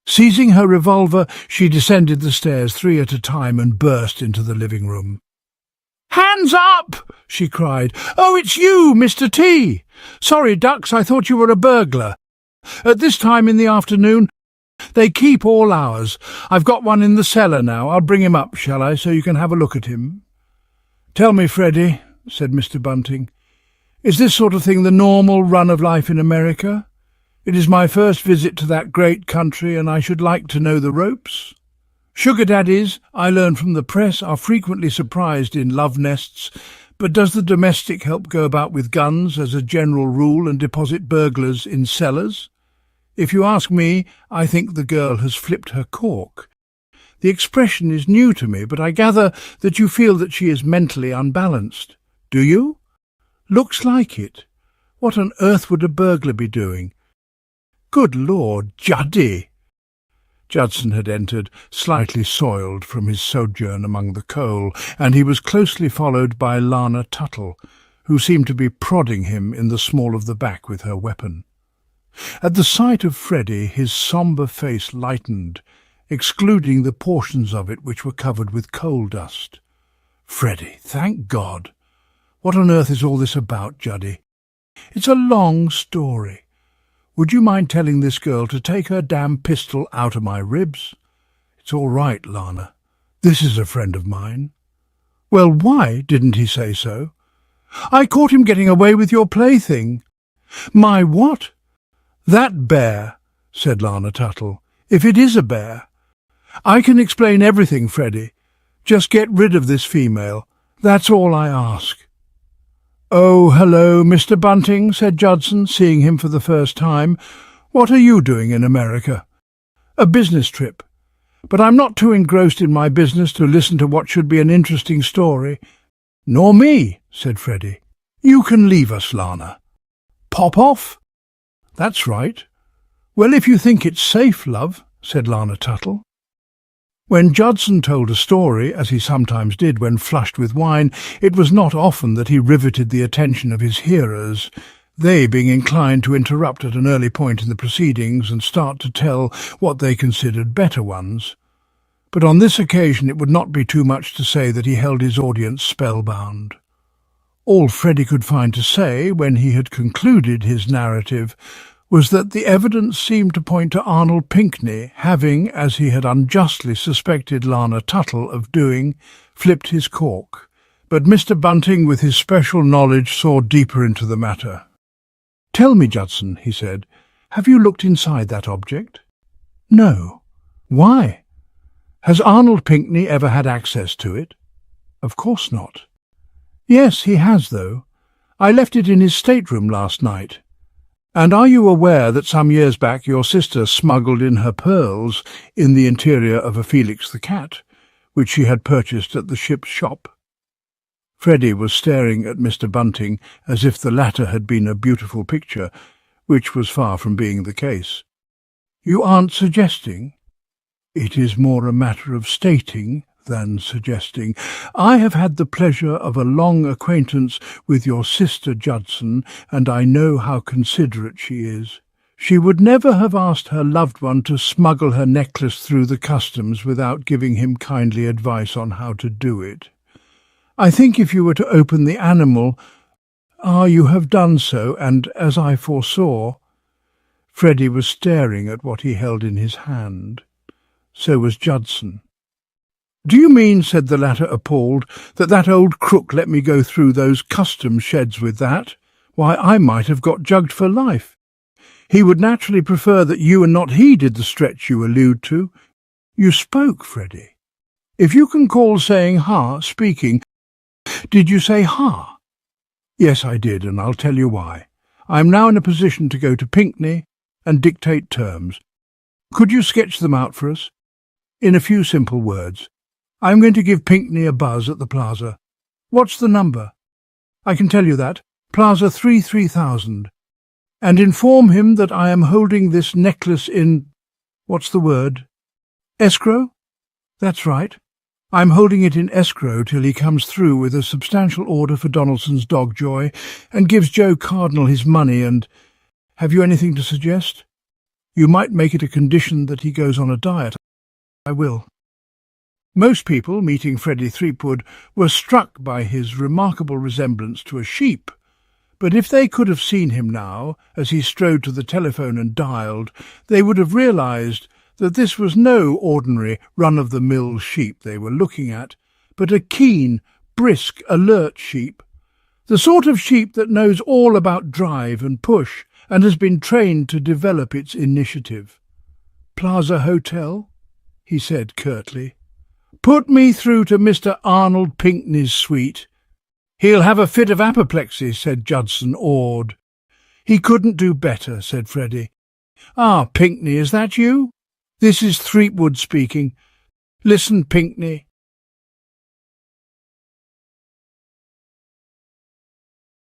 Seizing her revolver, she descended the stairs 3 at a time and burst into the living-room. "Hands up!" she cried. "Oh, it's you, Mr. T. Sorry, ducks, I thought you were a burglar. At this time in the afternoon? They keep all hours. I've got one in the cellar now. I'll bring him up, shall I, so you can have a look at him?" "Tell me, Freddie," said Mr. Bunting, "is this sort of thing the normal run of life in America? It is my first visit to that great country, and I should like to know the ropes. Sugar daddies, I learn from the press, are frequently surprised in love nests, but does the domestic help go about with guns as a general rule and deposit burglars in cellars? If you ask me, I think the girl has flipped her cork. The expression is new to me, but I gather that you feel that she is mentally unbalanced. Do you? Looks like it. What on earth would a burglar be doing? Good Lord, Juddy!" Judson had entered, slightly soiled from his sojourn among the coal, and he was closely followed by Lana Tuttle, who seemed to be prodding him in the small of the back with her weapon. At the sight of Freddie, his sombre face lightened, excluding the portions of it which were covered with coal dust. "Freddie, thank God! What on earth is all this about, Juddy? It's a long story. Would you mind telling this girl to take her damn pistol out of my ribs? It's all right, Lana. This is a friend of mine." "Well, why didn't he say so?" "I caught him getting away with your plaything." "My what?" "That bear," said Lana Tuttle, "if it is a bear. I can explain everything, Freddie. Just get rid of this female. That's all I ask." "Oh, hello, Mr. Bunting," said Judson, seeing him for the first time. "What are you doing in America?" "A business trip. but I'm not too engrossed in my business to listen to what should be an interesting story." "Nor me," said Freddie. "You can leave us, Lana." "Pop off?" "That's right." "Well, if you think it's safe, love," said Lana Tuttle. When Judson told a story, as he sometimes did when flushed with wine, it was not often that he riveted the attention of his hearers, they being inclined to interrupt at an early point in the proceedings and start to tell what they considered better ones. But on this occasion it would not be too much to say that he held his audience spellbound. All Freddie could find to say, when he had concluded his narrative, was that the evidence seemed to point to Arnold Pinckney having, as he had unjustly suspected Lana Tuttle of doing, flipped his cork. But Mr. Bunting, with his special knowledge, saw deeper into the matter. "Tell me, Judson," he said, "have you looked inside that object?" "No." "Why? Has Arnold Pinckney ever had access to it?" "Of course not." "Yes, he has, though. I left it in his stateroom last night. And are you aware that some years back your sister smuggled in her pearls in the interior of a Felix the cat, which she had purchased at the ship's shop?" Freddie was staring at Mr. Bunting as if the latter had been a beautiful picture, which was far from being the case. "You aren't suggesting?" "It is more a matter of stating than suggesting. I have had the pleasure of a long acquaintance with your sister, Judson, and I know how considerate she is. She would never have asked her loved one to smuggle her necklace through the customs without giving him kindly advice on how to do it. I think if you were to open the animal— you have done so, and as I foresaw—" Freddie was staring at what he held in his hand. So was Judson. "Do you mean," said the latter, appalled, that old crook let me go through those customs sheds with that? Why, I might have got jugged for life. He would naturally prefer that you and not he did the stretch you allude to." "You spoke, Freddie. If you can call saying ha speaking, did you say ha?" "Yes, I did, and I'll tell you why. I am now in a position to go to Pinckney and dictate terms. Could you sketch them out for us? In a few simple words. I'm going to give Pinckney a buzz at the Plaza. What's the number? I can tell you that. Plaza 33,000. And inform him that I am holding this necklace in— what's the word? Escrow? That's right. I'm holding it in escrow till he comes through with a substantial order for Donaldson's Dog Joy and gives Joe Cardinal his money and— Have you anything to suggest? You might make it a condition that he goes on a diet. I will." Most people, meeting Freddie Threepwood, were struck by his remarkable resemblance to a sheep, but if they could have seen him now, as he strode to the telephone and dialed, they would have realized that this was no ordinary run-of-the-mill sheep they were looking at, but a keen, brisk, alert sheep, the sort of sheep that knows all about drive and push and has been trained to develop its initiative. "Plaza Hotel?" he said curtly. "Put me through to Mr. Arnold Pinckney's suite." "He'll have a fit of apoplexy," said Judson, awed. "He couldn't do better," said Freddie. "Ah, Pinckney, is that you? This is Threepwood speaking. Listen, Pinckney,